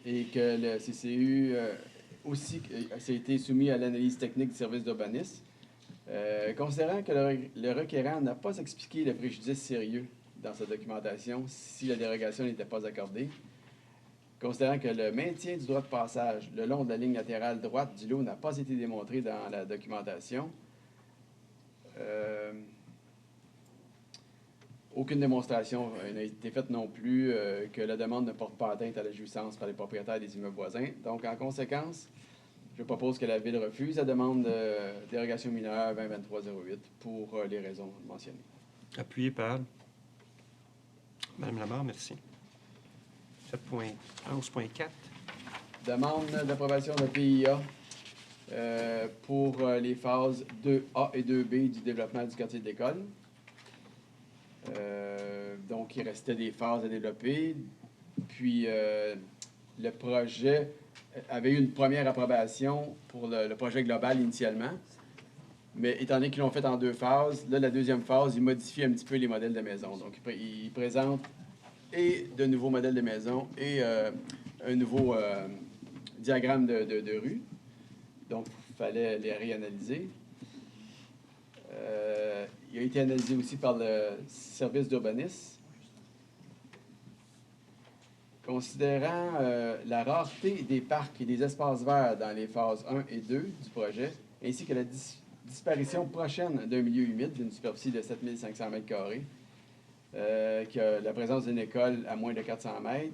et que le CCU aussi a été soumis à l'analyse technique du service d'urbanisme, considérant que le requérant n'a pas expliqué le préjudice sérieux dans sa documentation si la dérogation n'était pas accordée, considérant que le maintien du droit de passage le long de la ligne latérale droite du lot n'a pas été démontré dans la documentation, aucune démonstration n'a été faite non plus que la demande ne porte pas atteinte à la jouissance par les propriétaires des immeubles voisins. Donc, en conséquence, je propose que la Ville refuse la demande de dérogation mineure 2023-08 pour les raisons mentionnées. Appuyé par Mme Lamarre, merci. 11.4. Demande d'approbation de PIA pour les phases 2A et 2B du développement du quartier de l'école. Donc, il restait des phases à développer. Puis, le projet avait eu une première approbation pour le projet global initialement. Mais étant donné qu'ils l'ont fait en deux phases, là, la deuxième phase, il modifie un petit peu les modèles de maison. Donc, il présente et de nouveaux modèles de maison et un nouveau diagramme de rue. Donc, il fallait les réanalyser. Il a été analysé aussi par le service d'urbanisme. Considérant la rareté des parcs et des espaces verts dans les phases 1 et 2 du projet, ainsi que la disparition prochaine d'un milieu humide d'une superficie de 7500 m², qui a la présence d'une école à moins de 400 mètres,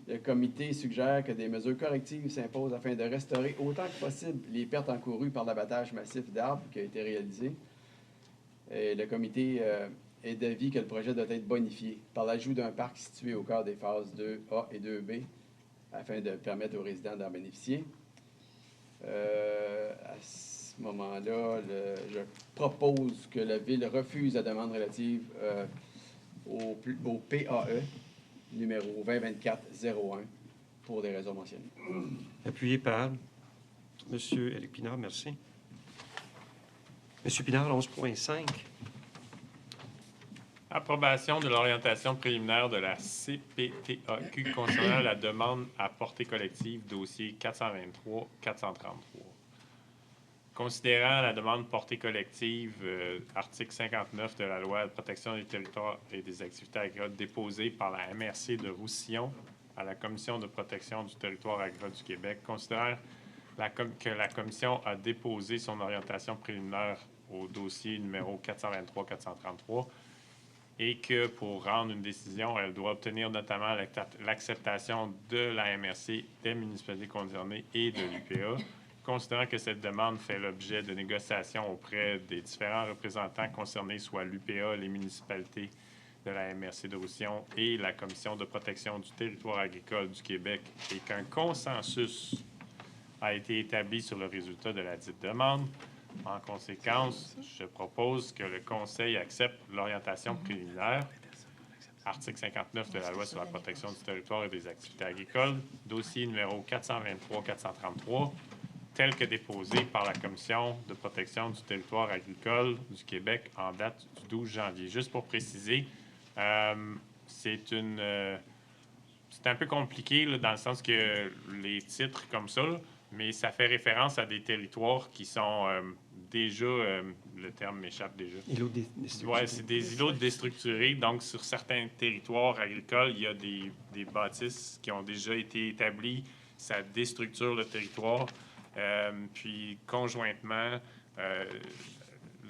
Le comité suggère que des mesures correctives s'imposent afin de restaurer autant que possible les pertes encourues par l'abattage massif d'arbres qui a été réalisé. Et le comité est d'avis que le projet doit être bonifié par l'ajout d'un parc situé au cœur des phases 2A et 2B afin de permettre aux résidents d'en bénéficier. À ce moment-là, je propose que la Ville refuse la demande relative au PAE numéro 2024-01 pour des raisons mentionnées. Appuyé par M. Éric Pinard, merci. M. Pinard, 11.5. Approbation de l'orientation préliminaire de la CPTAQ concernant la demande à portée collective, dossier 423-433. Considérant la demande portée collective, article 59 de la loi de protection des territoires et des activités agricoles déposée par la MRC de Roussillon à la Commission de protection du territoire agricole du Québec, considérant que la Commission a déposé son orientation préliminaire au dossier numéro 423-433 et que pour rendre une décision, elle doit obtenir notamment l'acceptation de la MRC, des municipalités concernées et de l'UPA, considérant que cette demande fait l'objet de négociations auprès des différents représentants concernés, soit l'UPA, les municipalités de la MRC de Roussillon et la Commission de protection du territoire agricole du Québec, et qu'un consensus a été établi sur le résultat de la dite demande. En conséquence, je propose que le Conseil accepte l'orientation préliminaire, article 59 de la loi sur la protection du territoire et des activités agricoles, dossier numéro 423-433, tel que déposé par la Commission de protection du territoire agricole du Québec en date du 12 janvier. Juste pour préciser, c'est un peu compliqué là, dans le sens que les titres comme ça, là, mais ça fait référence à des territoires qui sont déjà, le terme m'échappe déjà. Îlots déstructurés. Oui, c'est des îlots déstructurés. Donc, sur certains territoires agricoles, il y a des bâtisses qui ont déjà été établies. Ça déstructure le territoire. Puis, conjointement,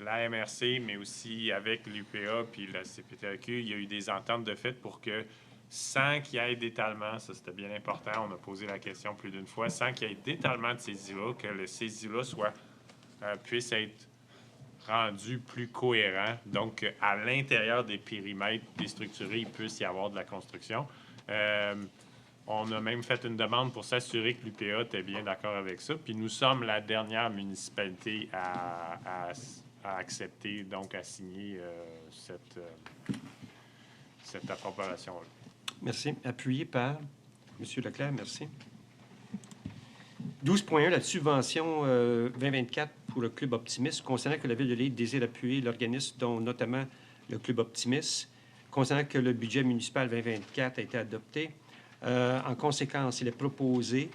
la MRC, mais aussi avec l'UPA puis la CPTAQ, il y a eu des ententes de fait pour que, sans qu'il y ait d'étalement, ça c'était bien important, on a posé la question plus d'une fois, sans qu'il y ait d'étalement de ces îlots, que ces îlots puissent être rendus plus cohérents. Donc, à l'intérieur des périmètres déstructurés, il puisse y avoir de la construction. On a même fait une demande pour s'assurer que l'UPA était bien d'accord avec ça. Puis nous sommes la dernière municipalité à accepter, donc à signer cette approbation-là. Merci. Appuyé par M. Leclerc, merci. 12.1, la subvention 2024 pour le Club Optimiste, concernant que la Ville de Lille désire appuyer l'organisme, dont notamment le Club Optimiste, concernant que le budget municipal 2024 a été adopté. En conséquence, il est proposé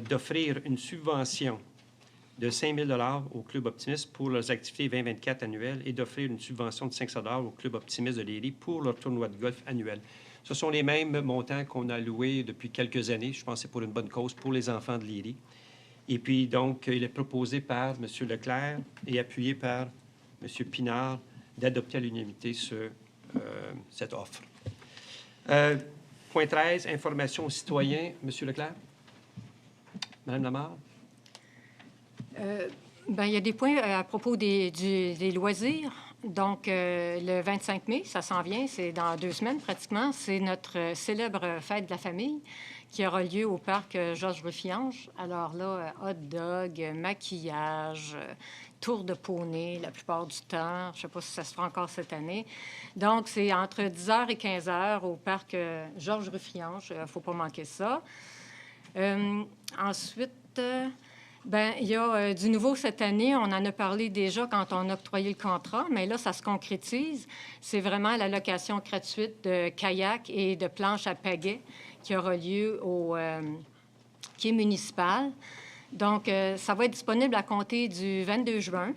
d'offrir une subvention de 5 000 $ au Club Optimiste pour leurs activités 2024 annuelles et d'offrir une subvention de 500 $ au Club Optimiste de Léry pour leur tournoi de golf annuel. Ce sont les mêmes montants qu'on a alloués depuis quelques années. Je pense que c'est pour une bonne cause, pour les enfants de Léry. Et puis, donc, il est proposé par M. Leclerc et appuyé par M. Pinard d'adopter à l'unanimité cette offre. Point 13, information aux citoyens. M. Leclerc? Mme Lamarre? Bien, il y a des points à propos des loisirs. Donc, le 25 mai, ça s'en vient, c'est dans 2 semaines pratiquement. C'est notre célèbre fête de la famille qui aura lieu au parc Georges Ruffiange. Alors là, hot dog, maquillage, tour de poney la plupart du temps. Je ne sais pas si ça se fera encore cette année. Donc, c'est entre 10h et 15h au parc Georges Ruffiange. Il ne faut pas manquer ça. Ensuite... Bien, il y a du nouveau cette année. On en a parlé déjà quand on a octroyé le contrat, mais là, ça se concrétise. C'est vraiment la location gratuite de kayak et de planches à pagaie qui aura lieu au quai municipal. Donc, ça va être disponible à compter du 22 juin.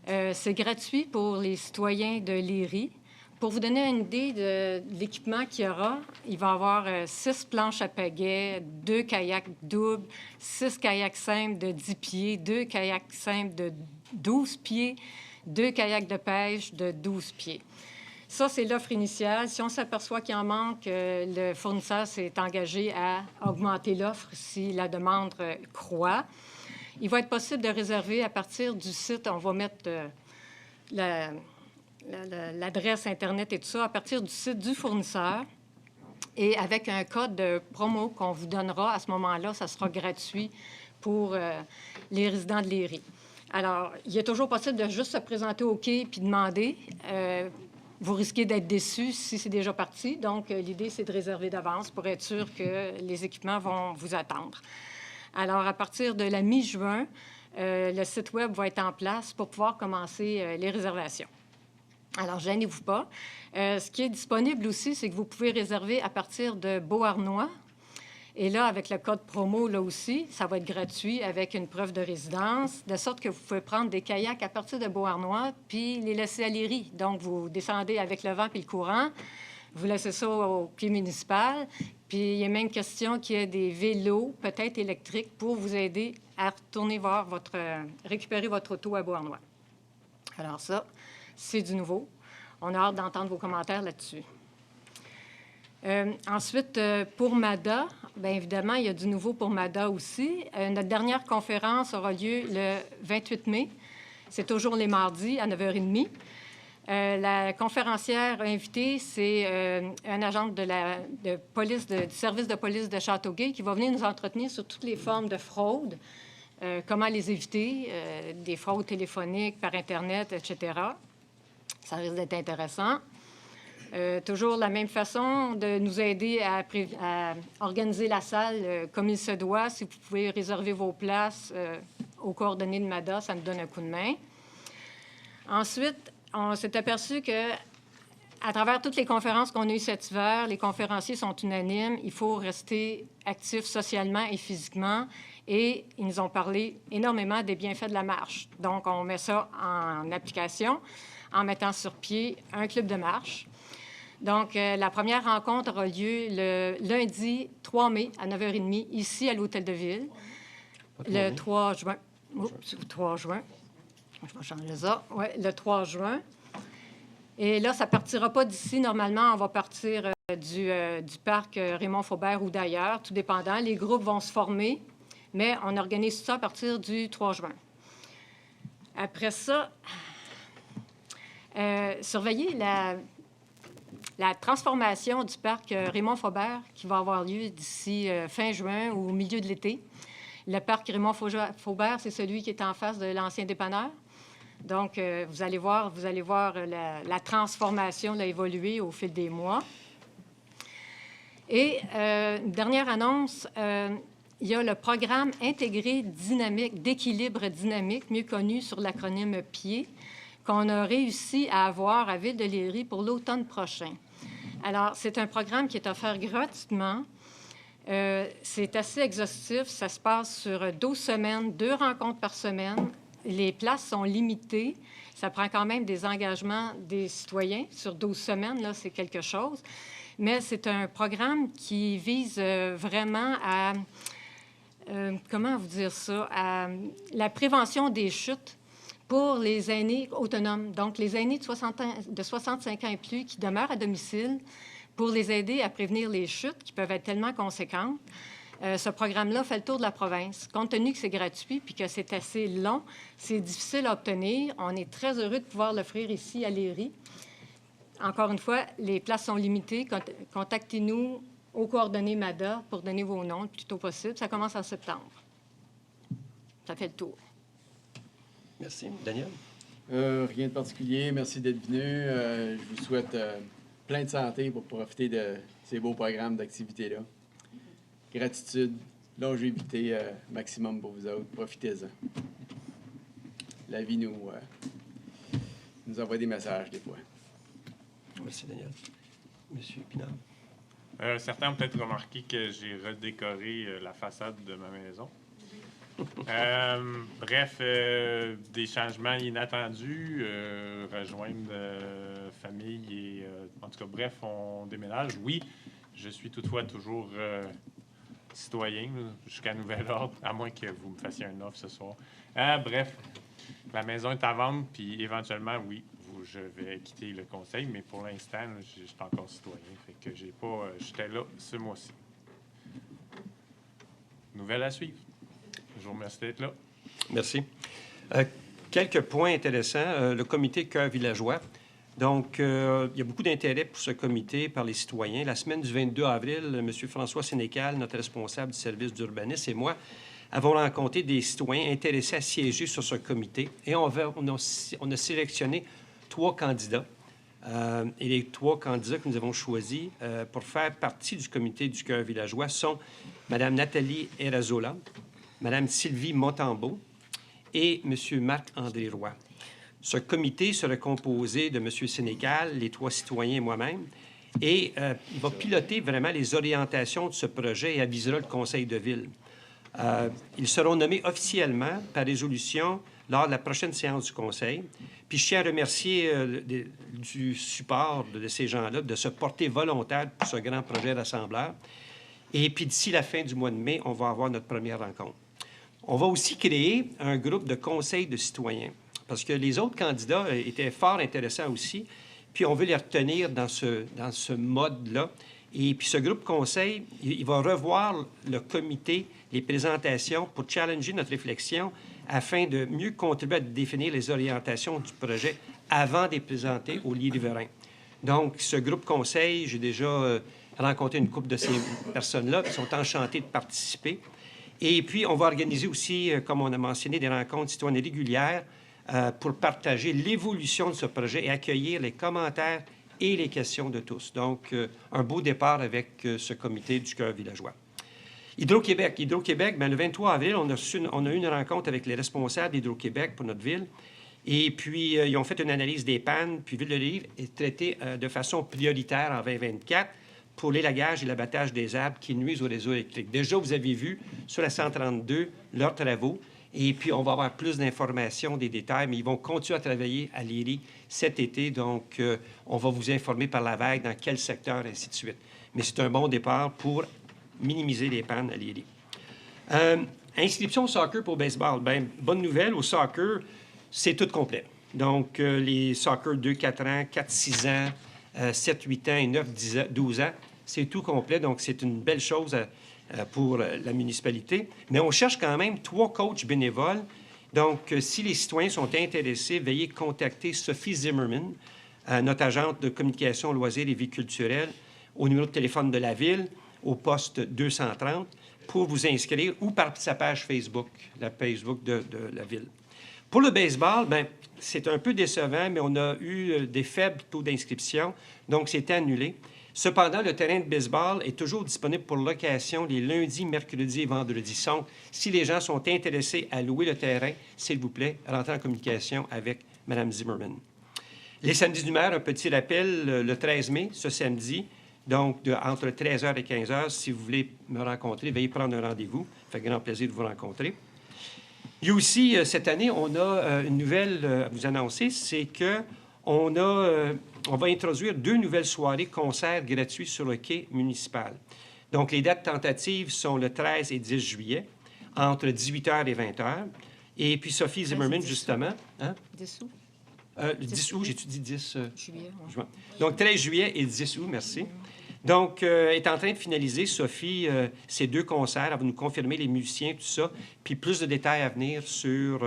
C'est gratuit pour les citoyens de Léry. Pour vous donner une idée de l'équipement qu'il y aura, il va y avoir 6 planches à pagaie, 2 kayaks doubles, 6 kayaks simples de 10 pieds, 2 kayaks simples de 12 pieds, 2 kayaks de pêche de 12 pieds. Ça, c'est l'offre initiale. Si on s'aperçoit qu'il en manque, le fournisseur s'est engagé à augmenter l'offre si la demande croît. Il va être possible de réserver à partir du site. On va mettre l'adresse Internet et tout ça à partir du site du fournisseur. Et avec un code de promo qu'on vous donnera à ce moment-là, ça sera gratuit pour les résidents de Léry. Alors, il est toujours possible de juste se présenter au quai puis demander. Vous risquez d'être déçu si c'est déjà parti. Donc, l'idée, c'est de réserver d'avance pour être sûr que les équipements vont vous attendre. Alors, à partir de la mi-juin, le site Web va être en place pour pouvoir commencer les réservations. Alors, gênez-vous pas. Ce qui est disponible aussi, c'est que vous pouvez réserver à partir de Beauharnois. Et là, avec le code promo, là aussi, ça va être gratuit avec une preuve de résidence, de sorte que vous pouvez prendre des kayaks à partir de Beauharnois puis les laisser à Léry. Donc, vous descendez avec le vent puis le courant, vous laissez ça au quai municipal, puis il y a même question qu'il y ait des vélos, peut-être électriques, pour vous aider à retourner voir récupérer votre auto à Beauharnois. Alors ça, c'est du nouveau. On a hâte d'entendre vos commentaires là-dessus. Ensuite, pour MADA, bien évidemment, il y a du nouveau pour MADA aussi. Notre dernière conférence aura lieu le 28 mai. C'est toujours les mardis à 9h30. La conférencière invitée, c'est un agent du service de police de Châteauguay qui va venir nous entretenir sur toutes les formes de fraude, comment les éviter, des fraudes téléphoniques, par Internet, etc. Ça risque d'être intéressant. Toujours la même façon de nous aider à organiser la salle comme il se doit. Si vous pouvez réserver vos places aux coordonnées de MADA, ça nous donne un coup de main. Ensuite, on s'est aperçu que à travers toutes les conférences qu'on a eues cet hiver, les conférenciers sont unanimes. Il faut rester actif socialement et physiquement. Et ils nous ont parlé énormément des bienfaits de la marche. Donc, on met ça en application en mettant sur pied un club de marche. Donc, la première rencontre aura lieu le lundi 3 mai à 9h30, ici à l'Hôtel de Ville, le 3 juin. Oups, 3 juin. Je vais changer ça. Oui, le 3 juin. Et là, ça ne partira pas d'ici. Normalement, on va partir du parc Raymond-Faubert ou d'ailleurs, tout dépendant. Les groupes vont se former, mais on organise ça à partir du 3 juin. Après ça, surveillez la transformation du parc Raymond-Faubert qui va avoir lieu d'ici fin juin ou au milieu de l'été. Le parc Raymond-Faubert, c'est celui qui est en face de l'ancien dépanneur. Donc, vous allez voir la transformation évoluer au fil des mois. Et une dernière annonce, il y a le programme intégré dynamique, d'équilibre dynamique, mieux connu sur l'acronyme PIE, qu'on a réussi à avoir à Ville de Léry pour l'automne prochain. Alors, c'est un programme qui est offert gratuitement. C'est assez exhaustif. Ça se passe sur 12 semaines, 2 rencontres par semaine. Les places sont limitées. Ça prend quand même des engagements des citoyens. Sur 12 semaines, là, c'est quelque chose. Mais c'est un programme qui vise vraiment à... comment vous dire ça? À la prévention des chutes pour les aînés autonomes. Donc, les aînés de 65 ans et plus qui demeurent à domicile pour les aider à prévenir les chutes qui peuvent être tellement conséquentes. Ce programme-là fait le tour de la province. Compte tenu que c'est gratuit puis que c'est assez long, c'est difficile à obtenir. On est très heureux de pouvoir l'offrir ici à Léry. Encore une fois, les places sont limitées. Contactez-nous aux coordonnées MADA pour donner vos noms le plus tôt possible. Ça commence en septembre. Ça fait le tour. Merci. Daniel? Rien de particulier. Merci d'être venu. Je vous souhaite plein de santé pour profiter de ces beaux programmes d'activité-là. Gratitude, longévité maximum pour vous autres. Profitez-en. La vie nous envoie des messages des fois. Merci, Daniel. Monsieur Pinard? Certains ont peut-être remarqué que j'ai redécoré la façade de ma maison. Bref, des changements inattendus, rejoindre famille et... en tout cas, bref, on déménage. Oui, je suis toutefois toujours citoyen jusqu'à nouvel ordre, à moins que vous me fassiez un offre ce soir. Bref, la maison est à vendre, puis éventuellement, oui, je vais quitter le conseil, mais pour l'instant, là, je suis encore citoyen. Fait que j'ai pas, j'étais là ce mois-ci. Nouvelle à suivre. Je vous remercie d'être là. Merci. Quelques points intéressants. Le comité Cœur villageois. Donc, il y a beaucoup d'intérêt pour ce comité par les citoyens. La semaine du 22 avril, M. François Sénécal, notre responsable du service d'urbanisme, et moi avons rencontré des citoyens intéressés à siéger sur ce comité. Et on a sélectionné 3 candidats. Et les 3 candidats que nous avons choisis pour faire partie du comité du Cœur villageois sont Mme Nathalie Erazola, Mme Sylvie Montembeau et M. Marc-André Roy. Ce comité sera composé de M. Sénécal, les 3 citoyens et moi-même, et il va piloter vraiment les orientations de ce projet et avisera le conseil de ville. Ils seront nommés officiellement par résolution lors de la prochaine séance du conseil. Puis je tiens à remercier du support de ces gens-là, de se porter volontaire pour ce grand projet rassembleur. Et puis d'ici la fin du mois de mai, on va avoir notre première rencontre. On va aussi créer un groupe de conseil de citoyens, parce que les autres candidats étaient fort intéressants aussi, puis on veut les retenir dans ce mode-là. Et puis ce groupe conseil, il va revoir le comité, les présentations pour challenger notre réflexion afin de mieux contribuer à définir les orientations du projet avant de les présenter aux riverains. Donc, ce groupe conseil, j'ai déjà rencontré une couple de ces personnes-là qui sont enchantées de participer. Et puis, on va organiser aussi, comme on a mentionné, des rencontres citoyennes régulières pour partager l'évolution de ce projet et accueillir les commentaires et les questions de tous. Donc, un beau départ avec ce comité du Cœur villageois. Hydro-Québec, bien, le 23 avril, on a eu une rencontre avec les responsables d'Hydro-Québec pour notre ville. Et puis, ils ont fait une analyse des pannes, puis Ville-de-Livre est traitée de façon prioritaire en 2024 pour l'élagage et l'abattage des arbres qui nuisent au réseau électrique. Déjà, vous avez vu sur la 132 leurs travaux. Et puis, on va avoir plus d'informations, des détails, mais ils vont continuer à travailler à Léry cet été. Donc, on va vous informer par la vague dans quel secteur, ainsi de suite. Mais c'est un bon départ pour minimiser les pannes à Léry. Inscription au soccer pour baseball. Bien, bonne nouvelle, au soccer, c'est tout complet. Donc, les soccer 2-4 ans, 4-6 ans, 7-8 ans et 9-12 ans, c'est tout complet. Donc, c'est une belle chose pour la municipalité. Mais on cherche quand même 3 coachs bénévoles. Donc, si les citoyens sont intéressés, veuillez contacter Sophie Zimmerman, notre agente de communication, loisirs et vie culturelle, au numéro de téléphone de la Ville, au poste 230, pour vous inscrire, ou par sa page Facebook, la Facebook de la Ville. Pour le baseball, bien, c'est un peu décevant, mais on a eu des faibles taux d'inscription, donc c'est annulé. Cependant, le terrain de baseball est toujours disponible pour location les lundis, mercredis et vendredis. Donc, si les gens sont intéressés à louer le terrain, s'il vous plaît, rentrez en communication avec Mme Zimmerman. Les samedis d'humeur, un petit rappel, le 13 mai, ce samedi, donc entre 13h et 15h, si vous voulez me rencontrer, veuillez prendre un rendez-vous. Ça fait grand plaisir de vous rencontrer. Il y a aussi, cette année, on a une nouvelle à vous annoncer, c'est qu'on va introduire 2 nouvelles soirées concerts gratuits sur le quai municipal. Donc, les dates tentatives sont le 13 et 10 juillet, entre 18h et 20h. Et puis, Sophie Zimmerman, justement... Hein? 10 août. 10 août, j'ai-tu dit 10 juillet? Juin. Donc, 13 juillet et 10 août, merci. Donc, est en train de finaliser, Sophie, ces 2 concerts. Elle va nous confirmer les musiciens, tout ça. Puis plus de détails à venir sur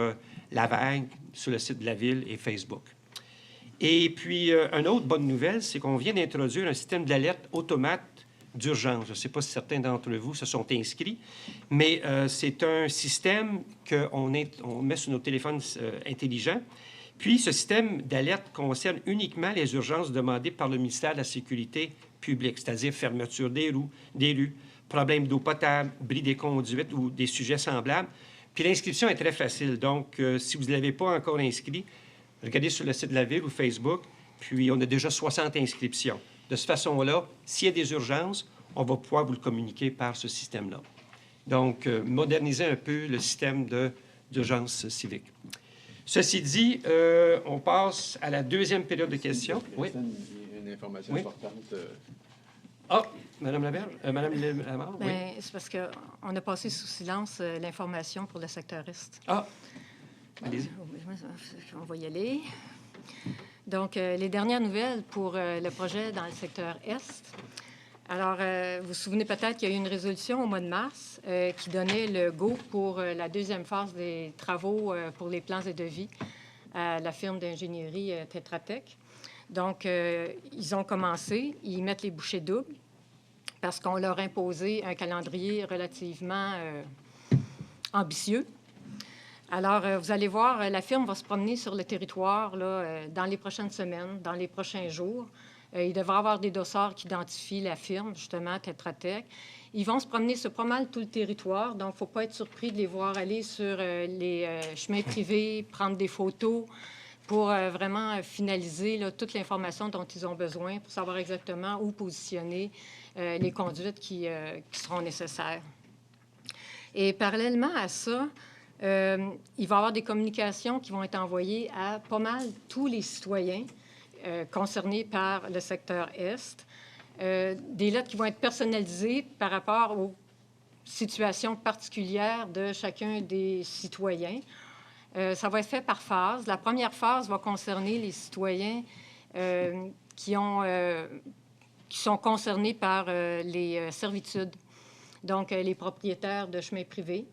la vague, sur le site de la Ville et Facebook. Et puis, une autre bonne nouvelle, c'est qu'on vient d'introduire un système d'alerte automate d'urgence. Je ne sais pas si certains d'entre vous se sont inscrits, mais c'est un système qu'on met sur nos téléphones intelligents. Puis, ce système d'alerte concerne uniquement les urgences demandées par le ministère de la Sécurité publique, c'est-à-dire fermeture des rues, problèmes d'eau potable, bris des conduites ou des sujets semblables. Puis, l'inscription est très facile. Donc, si vous ne l'avez pas encore inscrit, regardez sur le site de la Ville ou Facebook, puis on a déjà 60 inscriptions. De cette façon-là, s'il y a des urgences, on va pouvoir vous le communiquer par ce système-là. Donc, moderniser un peu le système d'urgence civique. Ceci dit, on passe à la deuxième période de questions. Oui. Une information Oui. importante. Mme Laberge? Mme Lamar? Oui. Bien, c'est parce qu'on a passé sous silence l'information pour le secteur Est. Ah! Allez-y. On va y aller. Donc, les dernières nouvelles pour le projet dans le secteur Est. Alors, vous vous souvenez peut-être qu'il y a eu une résolution au mois de mars qui donnait le go pour la deuxième phase des travaux pour les plans et devis à la firme d'ingénierie Tetra Tech. Donc, ils ont commencé, ils mettent les bouchées doubles parce qu'on leur a imposé un calendrier relativement ambitieux. Alors, vous allez voir, la firme va se promener sur le territoire là, dans les prochaines semaines, dans les prochains jours. Il devrait y avoir des dossards qui identifient la firme, justement, Tetra Tech. Ils vont se promener sur pas mal tout le territoire, donc il ne faut pas être surpris de les voir aller sur les chemins privés, prendre des photos pour vraiment finaliser là, toute l'information dont ils ont besoin pour savoir exactement où positionner les conduites qui seront nécessaires. Et parallèlement à ça, il va y avoir des communications qui vont être envoyées à pas mal tous les citoyens concernés par le secteur Est. Des lettres qui vont être personnalisées par rapport aux situations particulières de chacun des citoyens. Ça va être fait par phase. La première phase va concerner les citoyens qui sont concernés par les servitudes, donc les propriétaires de chemins privés,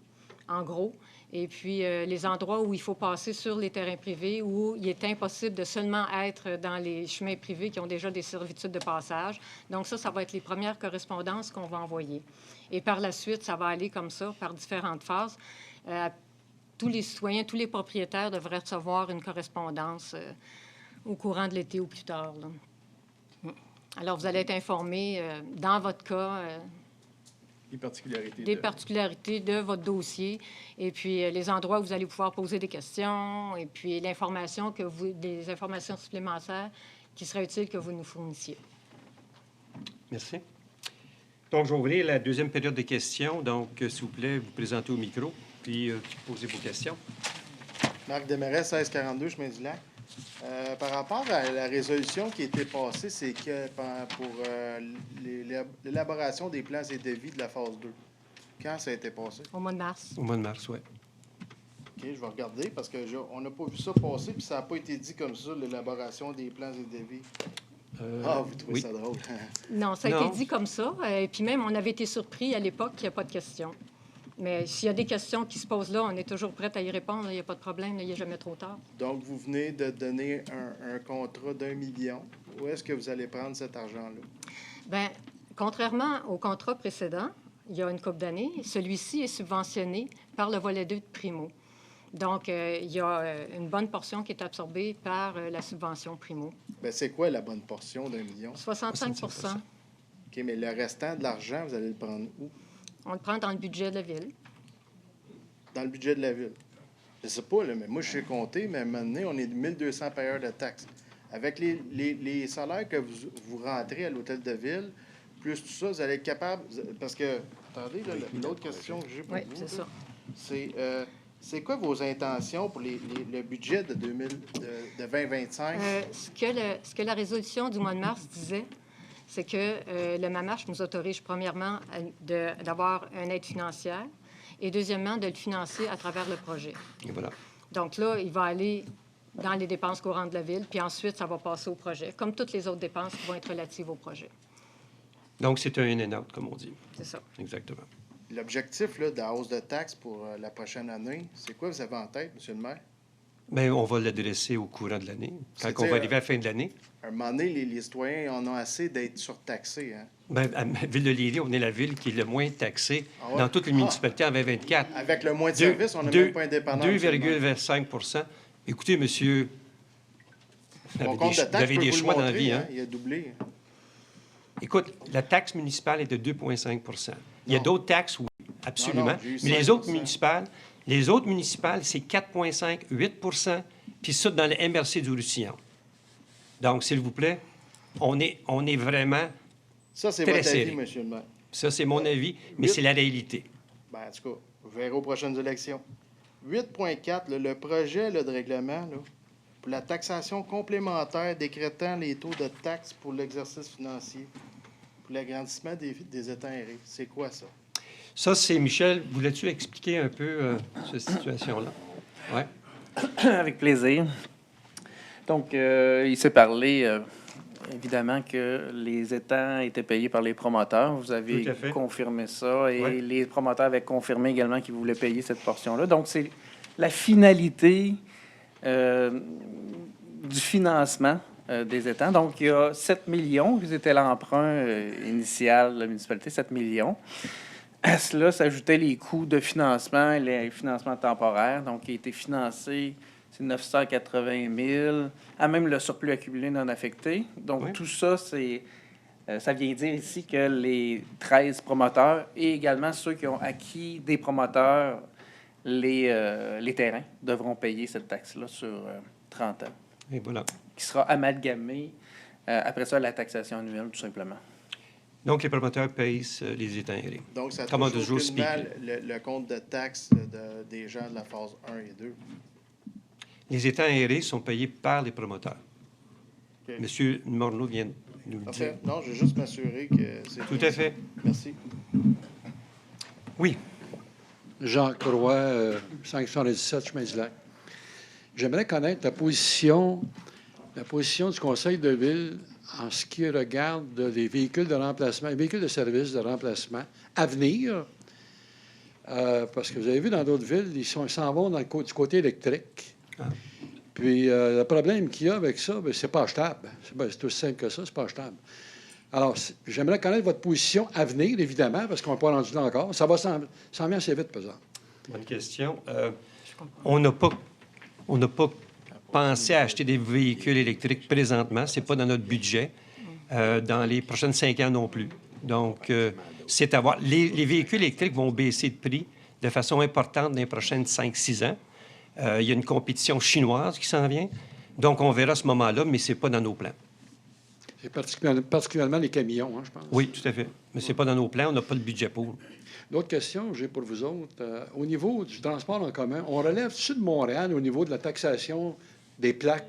en gros, et puis les endroits où il faut passer sur les terrains privés, où il est impossible de seulement être dans les chemins privés qui ont déjà des servitudes de passage. Donc ça va être les premières correspondances qu'on va envoyer. Et par la suite, ça va aller comme ça, par différentes phases. Tous les citoyens, tous les propriétaires devraient recevoir une correspondance au courant de l'été ou plus tard, là. Alors, vous allez être informés, dans votre cas, des particularités de votre dossier, et puis les endroits où vous allez pouvoir poser des questions, et puis l'information des informations supplémentaires qui seraient utiles que vous nous fournissiez. Merci. Donc, je vais ouvrir la deuxième période de questions. Donc, s'il vous plaît, vous présentez au micro, puis posez vos questions. Marc Desmarais, 1642, Chemin du Lac. Par rapport à la résolution qui a été passée, c'est que pour l'élaboration des plans et devis de la phase 2. Quand ça a été passé? Au mois de mars. Au mois de mars, oui. OK, je vais regarder parce qu'on n'a pas vu ça passer, puis ça n'a pas été dit comme ça, l'élaboration des plans et devis. Vous trouvez ça drôle? Non, ça a été dit comme ça. Et puis même, on avait été surpris à l'époque qu'il n'y a pas de questions. Mais s'il y a des questions qui se posent là, on est toujours prêt à y répondre. Il n'y a pas de problème. Il n'est jamais trop tard. Donc, vous venez de donner un contrat d'1 million. Où est-ce que vous allez prendre cet argent-là? Bien, contrairement au contrat précédent, il y a une couple d'années, celui-ci est subventionné par le volet 2 de Primo. Donc, il y a une bonne portion qui est absorbée par la subvention Primo. Bien, c'est quoi la bonne portion d'1 million? 65 OK, mais le restant de l'argent, vous allez le prendre où? On le prend dans le budget de la Ville. Dans le budget de la Ville? Je ne sais pas, là, mais moi, je sais compter, mais à un moment donné, on est 1200 payeurs de taxes. Avec les salaires que vous rentrez à l'hôtel de ville, plus tout ça, vous allez être capable... Parce que, attendez, là, l'autre question que j'ai pour vous, c'est ça. C'est quoi vos intentions pour le budget de 2025? Ce que la résolution du mois de mars disait, c'est que le MAMACH nous autorise, premièrement, d'avoir une aide financière et, deuxièmement, de le financer à travers le projet. Et voilà. Donc là, il va aller dans les dépenses courantes de la Ville, puis ensuite, ça va passer au projet, comme toutes les autres dépenses qui vont être relatives au projet. Donc, c'est un in and out, comme on dit. C'est ça. Exactement. L'objectif de la hausse de taxes pour la prochaine année, c'est quoi vous avez en tête, M. le maire? Bien, on va l'adresser au courant de l'année, quand on va arriver à la fin de l'année. À un moment donné, les citoyens en ont assez d'être surtaxés. Hein? Bien, à Ville de Léry, on est la ville qui est le moins taxée dans toutes les municipalités en 2024. Avec le moins de services, on n'a même pas indépendant. 2,25 Écoutez, monsieur, vous avez des choix dans la vie. Hein? Il a doublé. Écoute, la taxe municipale est de 2,5 Il y a d'autres taxes, oui, absolument. Non, mais les autres municipales, c'est 4,5, 8 puis ça dans le MRC du Roussillon. Donc, s'il vous plaît, on est vraiment ça, c'est très votre serré. avis, M. le maire. Ça, c'est mon avis, mais c'est la réalité. Bien, en tout cas, vous verrez aux prochaines élections. 8.4, le projet de règlement là, pour la taxation complémentaire décrétant les taux de taxes pour l'exercice financier, pour l'agrandissement des étangs aérés. C'est quoi ça? Ça, c'est Michel. Voulais-tu expliquer un peu cette situation-là? Oui. Avec plaisir. Donc, il s'est parlé, évidemment, que les étangs étaient payés par les promoteurs. Vous avez Tout à fait. confirmé ça. Et Ouais. les promoteurs avaient confirmé également qu'ils voulaient payer cette portion-là. Donc, c'est la finalité du financement des étangs. Donc, il y a 7 millions, qui était l'emprunt initial de la municipalité, 7 millions. À cela s'ajoutaient les coûts de financement et les financements temporaires. Donc, il a été financé, c'est 980 000, à même le surplus accumulé non affecté. Donc, Oui. tout ça, ça vient dire ici que les 13 promoteurs et également ceux qui ont acquis des promoteurs les terrains devront payer cette taxe-là sur 30 ans, Et voilà. qui sera amalgamée après ça à la taxation annuelle, tout simplement. Donc, les promoteurs payent les étangs aérés. Donc, ça Comment touche toujours aucunement speak. le compte de taxes des gens de la phase 1 et 2. Les étangs aérés sont payés par les promoteurs. OK. Monsieur Morneau vient de nous le dire. Parfait. Non, je veux juste m'assurer que c'est Tout bien à ça. fait. Merci. Oui. Jean Croix, 517 Chemin du Lac. J'aimerais connaître la position du conseil de ville en ce qui regarde les véhicules de remplacement, les véhicules de service de remplacement à venir. Parce que vous avez vu dans d'autres villes, ils s'en vont du côté électrique. Ah. Puis le problème qu'il y a avec ça, c'est pas achetable. C'est aussi simple que ça, c'est pas achetable. Alors, j'aimerais connaître votre position à venir, évidemment, parce qu'on n'est pas rendu là encore. Ça vient assez vite, par exemple. Bonne question. On n'a pas pensé à acheter des véhicules électriques présentement. Ce n'est pas dans notre budget. Dans les prochaines 5 ans non plus. Donc, c'est à voir. Les véhicules électriques vont baisser de prix de façon importante dans les prochaines 5-6 ans. Il y a une compétition chinoise qui s'en vient. Donc, on verra à ce moment-là, mais ce n'est pas dans nos plans. C'est particulièrement les camions, je pense. Oui, tout à fait. Mais ce n'est pas dans nos plans. On n'a pas de budget pour. L'autre question que j'ai pour vous autres, au niveau du transport en commun, on relève-tu de Montréal au niveau de la taxation des plaques?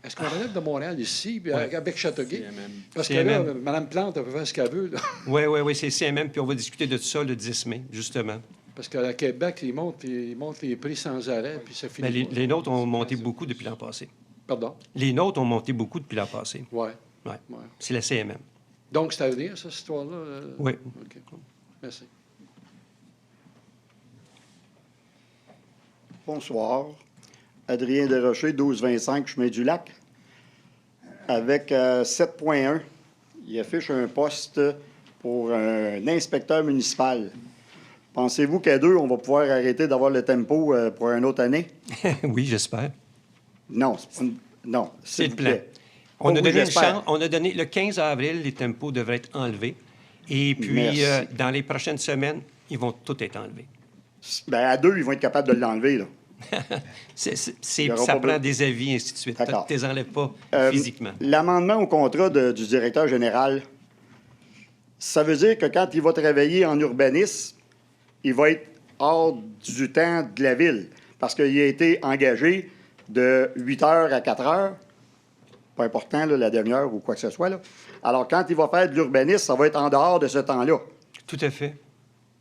Est-ce qu'on relève de Montréal ici, puis avec Châteauguay? Parce que là, Mme Plante, elle peut faire ce qu'elle veut. Oui, c'est CMM, puis on va discuter de ça le 10 mai, justement. Parce qu'à Québec, ils montent les prix sans arrêt, puis ça finit. Mais les nôtres ont monté beaucoup depuis l'an passé. Pardon? Les nôtres ont monté beaucoup depuis l'an passé. Oui. Ouais. Ouais. C'est la CMM. Donc, c'est à venir, cette histoire-là? Oui. OK. Merci. Bonsoir. Adrien Desrochers, 1225 Chemin du Lac. Avec 7.1, il affiche un poste pour un inspecteur municipal. Pensez-vous qu'à 2, on va pouvoir arrêter d'avoir le tempo pour une autre année? Oui, j'espère. Non, non, C'est s'il le vous plan. plaît. On a Oui, donné une j'espère. chance. On a donné le 15 avril, les tempos devraient être enlevés. Et puis, Merci. dans les prochaines semaines, ils vont tous être enlevés. Ben, à 2, ils vont être capables de l'enlever, là. Il y aura Ça pas prend de- des avis, ainsi de suite. D'accord. Tu ne les enlèves pas physiquement. L'amendement au contrat du directeur général, ça veut dire que quand il va travailler en urbanisme, il va être hors du temps de la ville parce qu'il a été engagé de 8 heures à 4 heures. Pas important, là, la demi-heure ou quoi que ce soit. Là. Alors, quand il va faire de l'urbanisme, ça va être en dehors de ce temps-là. Tout à fait.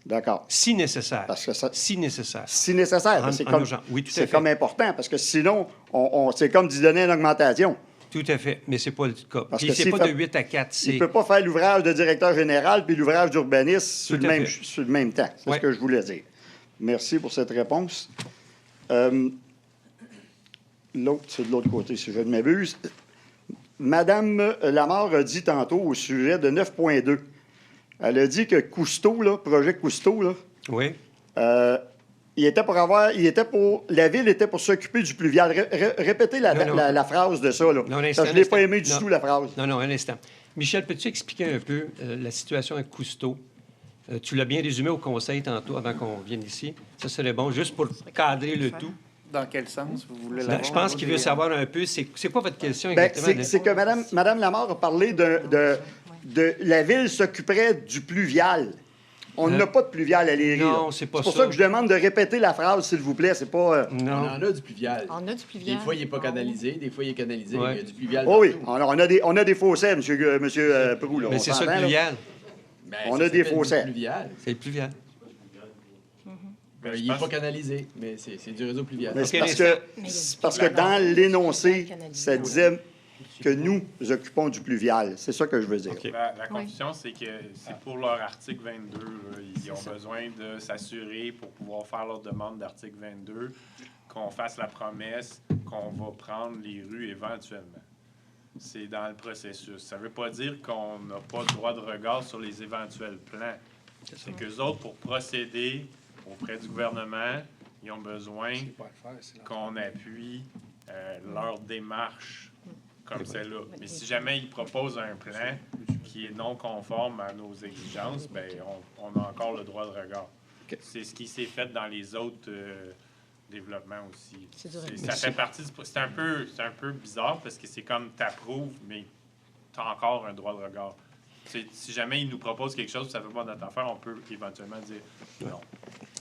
D'accord. Si nécessaire. Parce que ça, Si nécessaire. si nécessaire, En- c'est en comme, urgence. Oui, tout à c'est fait. comme important parce que sinon, c'est comme d'y donner une augmentation. Tout à fait. Mais ce n'est pas le cas. Parce Puis que c'est s'il pas fait- de 8 à 4. Il ne C'est... peut pas faire l'ouvrage de directeur général puis l'ouvrage d'urbanisme sur, Tout le à même- fait. sur le même temps. C'est Ouais. ce que je voulais dire. Merci pour cette réponse. L'autre, c'est de l'autre côté, si je ne m'abuse. Madame Lamarre a dit tantôt au sujet de 9.2. Elle a dit que Cousteau, là, projet Cousteau, là, Oui. la ville était pour s'occuper du pluvial. Répétez Non. la phrase de ça. Là. Non, un Ça, instant, je ne l'ai un pas instant. aimé du Non. tout, la phrase. Non, un instant. Michel, peux-tu expliquer un peu la situation avec Cousteau? Tu l'as bien résumé au conseil tantôt, avant qu'on vienne ici. Ça serait bon, juste pour cadrer le tout. Dans quel sens vous voulez Ben, l'avoir? je pense qu'il veut savoir un peu, c'est quoi votre question Ben, exactement? c'est que Mme Lamarre a parlé de la ville s'occuperait du pluvial. On n'a pas de pluvial à Léry. Non, là. c'est pas pour ça. ça que je demande de répéter la phrase, s'il vous plaît. C'est pas. On Non. en a du pluvial. On a du pluvial. Des fois, il n'est pas canalisé, des fois, il est canalisé. Ouais. Il y a du pluvial. Oh oui, partout. on a des fossés, M. Proulx. là. Mais On c'est ça s'entend, le là. pluvial. Ben, On ça a des s'appelle du fossés. pluvial. C'est le pluvial. Ben, je il n'est pense- pas canalisé, mais c'est du réseau pluvial. Mais c'est OK, parce que dans l'énoncé, ça disait que nous occupons du pluvial. C'est ça que je veux dire. OK. La confusion, c'est que c'est pour leur article 22. Là. Ils ont besoin de s'assurer, pour pouvoir faire leur demande d'article 22, qu'on fasse la promesse qu'on va prendre les rues éventuellement. C'est dans le processus. Ça ne veut pas dire qu'on n'a pas de droit de regard sur les éventuels plans. C'est qu'eux autres, pour procéder auprès du gouvernement, ils ont besoin C'est pas à faire, c'est qu'on appuie leur démarche comme celle-là. Mais si jamais ils proposent un plan qui est non conforme à nos exigences, ben on a encore le droit de regard. C'est ce qui s'est fait dans les autres développements aussi. C'est du règlement. Ça fait partie du... C'est un peu bizarre parce que c'est comme t'approuves, mais t'as encore un droit de regard. Si jamais ils nous proposent quelque chose, ça ne fait pas notre affaire, on peut éventuellement dire non.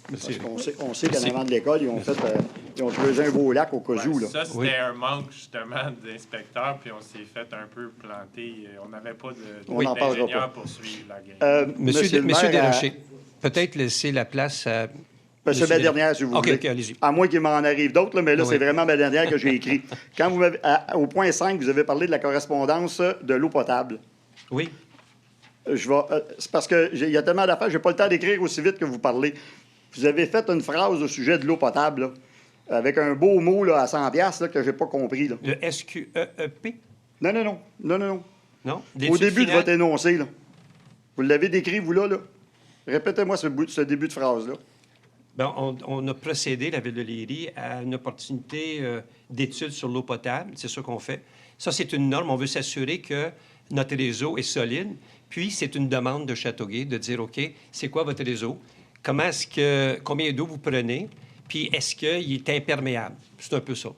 Parce qu'on sait qu'en avant de l'école, ils ont creusé un beau lac au cas où. Là. Ça, c'était Oui. un manque justement d'inspecteurs, puis on s'est fait un peu planter. On n'avait pas On n'en parlera d'ingénieurs pas. pour suivre la game. Monsieur le maire, Desrochers, peut-être laisser la place à... C'est ma dernière, si vous OK, voulez. OK, allez-y. À moins qu'il m'en arrive d'autres, là, mais là, Oui. c'est vraiment ma dernière que j'ai écrite. Quand vous m'avez, au point 5, vous avez parlé de la correspondance de l'eau potable. Oui. C'est parce qu'il y a tellement d'affaires, je n'ai pas le temps d'écrire aussi vite que vous parlez. Vous avez fait une phrase au sujet de l'eau potable, là, avec un beau mot là, à 100$ là, que je n'ai pas compris. Là. Le SQEEP? Non. Non? Au L'étude début de finale? votre énoncé, là. Vous l'avez décrit, vous, là. Répétez-moi ce début de phrase-là. Ben, on a procédé, la Ville de Léry, à une opportunité d'étude sur l'eau potable. C'est ça qu'on fait. Ça, c'est une norme. On veut s'assurer que notre réseau est solide. Puis, c'est une demande de Châteauguay de dire, OK, c'est quoi votre réseau? Combien d'eau vous prenez? Puis, est-ce qu'il est imperméable? C'est un peu ça.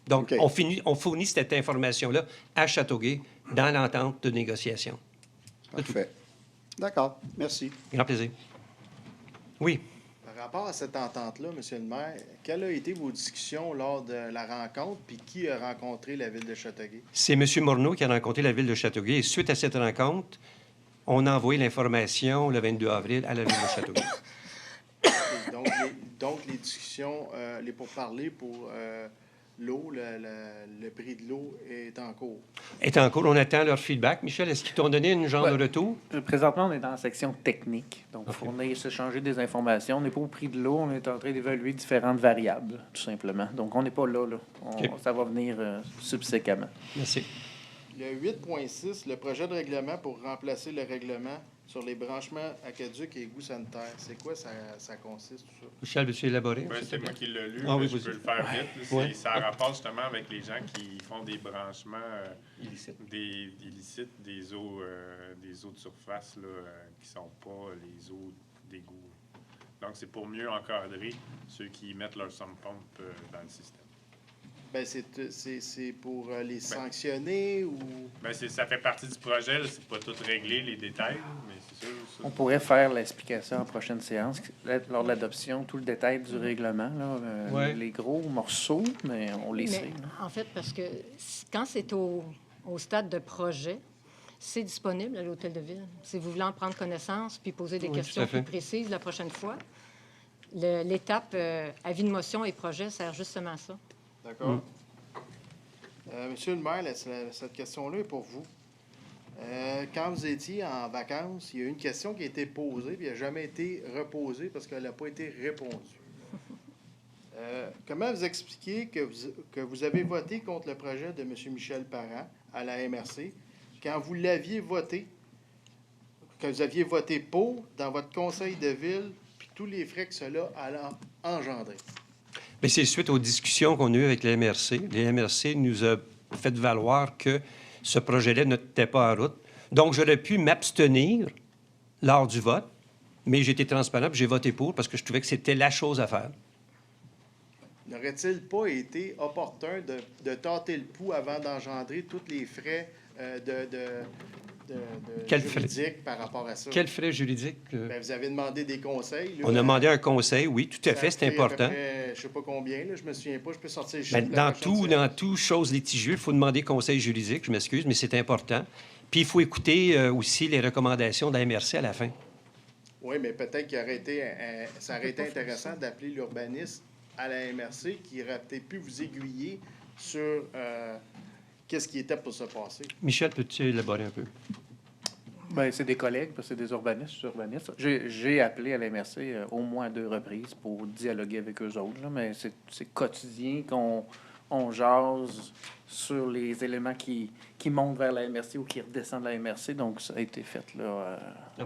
Donc, OK. on fournit cette information-là à Châteauguay dans l'entente de négociation. Parfait. D'accord. Merci. Grand plaisir. Oui. Par rapport à cette entente-là, M. le maire, quelles ont été vos discussions lors de la rencontre, puis qui a rencontré la Ville de Châteauguay? C'est M. Morneau qui a rencontré la Ville de Châteauguay. Et suite à cette rencontre, on a envoyé l'information le 22 avril à la Ville de Châteauguay. Donc, les discussions, les pourparlers pour l'eau, le prix de l'eau est en cours. Est en cours, on attend leur feedback. Michel, est-ce qu'ils t'ont donné une genre de retour? Présentement, on est dans la section technique. Donc, fournir, s'échanger des informations. On n'est pas au prix de l'eau, on est en train d'évaluer différentes variables, tout simplement. Donc, on n'est pas là. OK. Ça va venir subséquemment. Merci. Le 8.6, le projet de règlement pour remplacer le règlement sur les branchements aqueducs et égouts sanitaires. C'est quoi ça consiste, tout ça? Michel, veux-tu élaborer? Ouais, c'est moi qui l'ai lu, Ah mais oui, je vas-y. peux le faire vite. là. Ouais. Ça a rapport justement avec les gens qui font des branchements Illicite. illicites des eaux de surface là, qui ne sont pas les eaux d'égout. Donc, c'est pour mieux encadrer ceux qui mettent leur sump pump dans le système. Ben, c'est pour les sanctionner ou... Ben, ça fait partie du projet. Là. C'est pas tout réglé, les détails, mais c'est sûr. Ça. On pourrait faire l'explication en prochaine séance, lors de l'adoption, tout le détail du règlement, là, Ouais. les gros morceaux, mais on les sait. là. En fait, parce que quand c'est au stade de projet, c'est disponible à l'Hôtel de Ville. Si vous voulez en prendre connaissance puis poser des Oui, questions tout à fait. plus précises la prochaine fois, l'étape avis de motion et projet sert justement à ça. D'accord. Monsieur le maire, cette question-là est pour vous. Quand vous étiez en vacances, il y a eu une question qui a été posée, puis elle n'a jamais été reposée parce qu'elle n'a pas été répondue. Comment vous expliquez que vous avez voté contre le projet de M. Michel Parent à la MRC quand vous l'aviez voté, que vous aviez voté pour dans votre conseil de ville, puis tous les frais que cela allait engendrer? Bien, c'est suite aux discussions qu'on a eues avec les MRC. Les MRC nous a fait valoir que ce projet-là ne tenait pas en route. Donc, j'aurais pu m'abstenir lors du vote, mais j'ai été transparent et j'ai voté pour parce que je trouvais que c'était la chose à faire. N'aurait-il pas été opportun de tâter le pouls avant d'engendrer tous les frais Quel frais? juridiques par rapport à ça? Quels frais juridiques? Ben, vous avez demandé des conseils. Là, On a demandé un conseil, oui, tout à fait, c'est important. Je ne sais pas combien, là, je me souviens pas, je peux sortir le Ben, chiffre. dans tout chose litigieux, il faut demander conseil juridique, je m'excuse, mais c'est important. Puis il faut écouter aussi les recommandations de la MRC à la fin. Oui, mais peut-être qu'il aurait été, ça aurait été intéressant d'appeler l'urbaniste à la MRC qui aurait peut-être pu vous aiguiller sur qu'est-ce qui était pour se passer. Michel, peux-tu élaborer un peu? Ben, c'est des collègues, parce que c'est des urbanistes. J'ai appelé à la MRC au moins 2 reprises pour dialoguer avec eux autres, là, mais c'est quotidien qu'on jase sur les éléments qui montent vers la MRC ou qui redescendent de la MRC, donc ça a été fait là,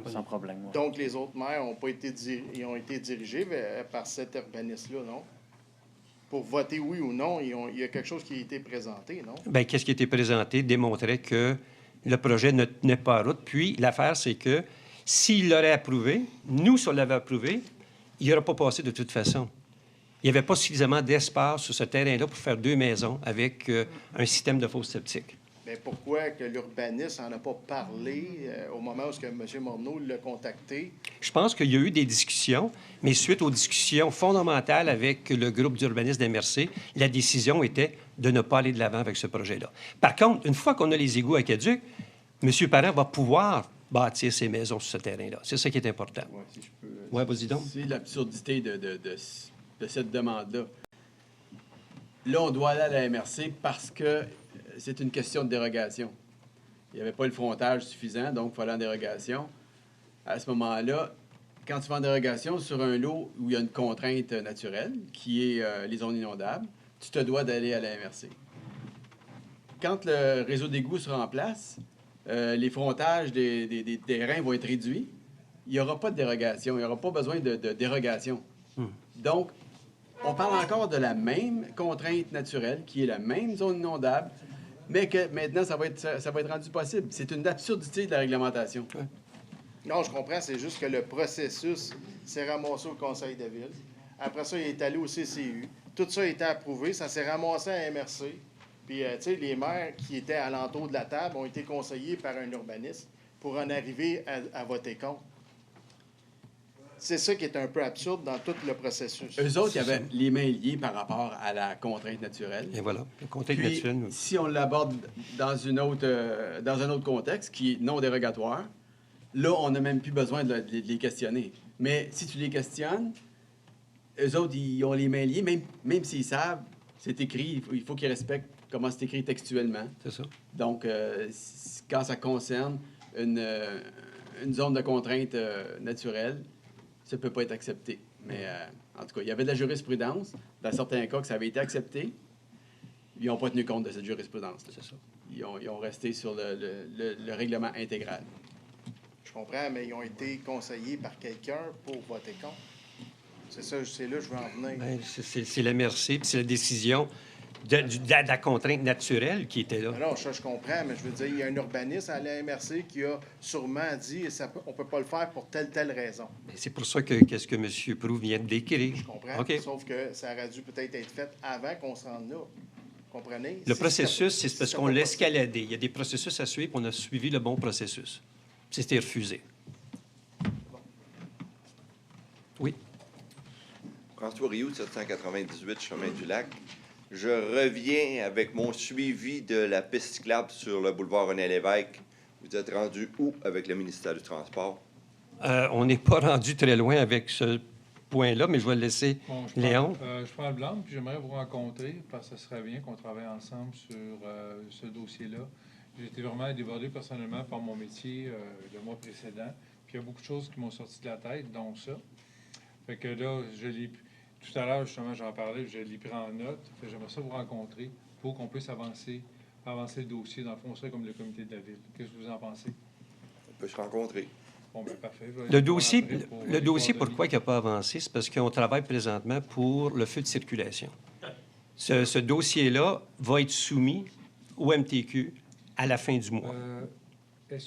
sans problème. Ouais. Donc, les autres maires ont pas été ils ont été dirigés par cet urbaniste-là, non? Pour voter oui ou non, il y a quelque chose qui a été présenté, non? Bien, qu'est-ce qui a été présenté démontrait que le projet ne tenait pas à route. Puis, l'affaire, c'est que s'il l'aurait approuvé, nous, si on l'avait approuvé, il n'aurait pas passé de toute façon. Il n'y avait pas suffisamment d'espace sur ce terrain-là pour faire 2 maisons avec un système de fosse septique. Bien, pourquoi que l'urbaniste n'en a pas parlé au moment où M. Morneau l'a contacté? Je pense qu'il y a eu des discussions, mais suite aux discussions fondamentales avec le groupe d'urbanistes d'MRC, la décision était de ne pas aller de l'avant avec ce projet-là. Par contre, une fois qu'on a les égouts à Caduc, M. Parent va pouvoir bâtir ses maisons sur ce terrain-là. C'est ça qui est important. Ouais, si je peux, Oui, vas-y donc. c'est l'absurdité de cette demande-là. Là, on doit aller à la MRC parce que c'est une question de dérogation. Il n'y avait pas le frontage suffisant, donc il fallait en dérogation. À ce moment-là, quand tu fais en dérogation sur un lot où il y a une contrainte naturelle, qui est les zones inondables, tu te dois d'aller à la MRC. Quand le réseau d'égouts sera en place, les frontages des terrains vont être réduits. Il n'y aura pas de dérogation. Il n'y aura pas besoin de dérogation. Donc, on parle encore de la même contrainte naturelle, qui est la même zone inondable, mais que maintenant, ça va être rendu possible. C'est une absurdité de la réglementation. Non, je comprends. C'est juste que le processus s'est ramassé au Conseil de ville. Après ça, il est allé au CCU. Tout ça a été approuvé. Ça s'est ramassé à MRC. Puis, tu sais, les maires qui étaient alentour de la table ont été conseillés par un urbaniste pour en arriver à voter contre. C'est ça qui est un peu absurde dans tout le processus. Eux autres, ils avaient les mains liées par rapport à la contrainte naturelle. Et voilà, la contrainte Puis, naturelle. si on l'aborde dans un autre contexte qui est non dérogatoire, là, on n'a même plus besoin de les questionner. Mais si tu les questionnes, eux autres, ils ont les mains liées, même s'ils savent, c'est écrit, il faut qu'ils respectent comment c'est écrit textuellement. C'est ça. Donc, quand ça concerne une zone de contrainte naturelle, ça ne peut pas être accepté. Mais en tout cas, il y avait de la jurisprudence. Dans certains cas, que ça avait été accepté. Ils n'ont pas tenu compte de cette jurisprudence. C'est ça. Ils ont resté sur le règlement intégral. Je comprends, mais ils ont été conseillés par quelqu'un pour voter contre. C'est ça, c'est là que je veux en venir. Bien, c'est la MRC, puis c'est la décision de la contrainte naturelle qui était là. Non, je comprends, mais je veux dire, il y a un urbaniste à la MRC qui a sûrement dit on ne peut pas le faire pour telle raison. C'est pour ça qu'est-ce que M. Proulx vient de décrire. Je comprends. OK. Sauf que ça aurait dû peut-être être fait avant qu'on se rende là. Vous comprenez? Le processus, c'est parce qu'on l'a escaladé. Il y a des processus à suivre, on a suivi le bon processus. C'était refusé. Oui. François Rioux, 798 Chemin du Lac. Je reviens avec mon suivi de la piste cyclable sur le boulevard René-Lévesque. Vous êtes rendu où avec le ministère du Transport? On n'est pas rendu très loin avec ce point-là, mais je vais le laisser Léon. Je prends le blanc, puis j'aimerais vous rencontrer, parce que ce serait bien qu'on travaille ensemble sur ce dossier-là. J'ai été vraiment débordé personnellement par mon métier le mois précédent, puis il y a beaucoup de choses qui m'ont sorti de la tête, dont ça. Fait que là, tout à l'heure, justement, j'en parlais, je l'ai pris en note. J'aimerais ça vous rencontrer pour qu'on puisse avancer le dossier. Dans le fond, ça comme le comité de la ville. Qu'est-ce que vous en pensez? On peut se rencontrer. Bon, bien, parfait. Le dossier, pourquoi il n'a pas avancé? C'est parce qu'on travaille présentement pour le feu de circulation. Ce dossier-là va être soumis au MTQ à la fin du mois.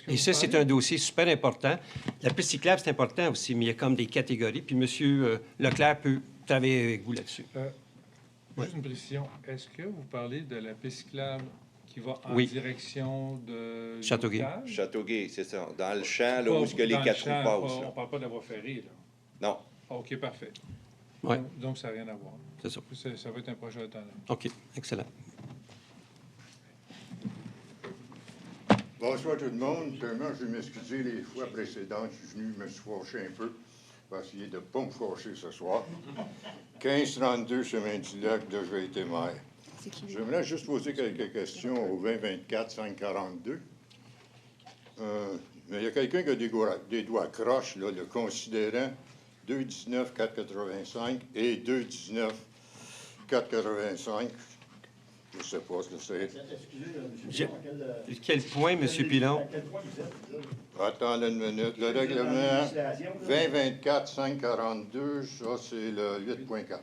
Et ça, c'est un dossier super important. La piste cyclable, c'est important aussi, mais il y a comme des catégories. Puis M. Leclerc peut travailler avec vous là-dessus. Juste une précision. Est-ce que vous parlez de la piste cyclable qui va en Oui. direction de Châteauguay. Châteauguay, c'est ça. Dans le champ, là où les 4 roues passent. On ne parle pas de la voie ferrée, là. Non. OK, parfait. Ouais. Donc, ça n'a rien à voir. C'est ça. Ça va être un projet autonome. OK, excellent. Bonsoir tout le monde. Premièrement, je vais m'excuser les fois précédentes. Je suis venu me fâcher un peu. Je vais essayer de ne pas me fâcher ce soir. 1532 chemin du Lac, là, j'ai été maire. J'aimerais juste poser quelques questions au 2024-542. Mais il y a quelqu'un qui a des doigts croches, là, le considérant 219-485 et 219-485. Je ne sais pas ce que c'est. Quel point, M. Pilon? Attends une minute. Le règlement 2024-542, ça, c'est le 8.4.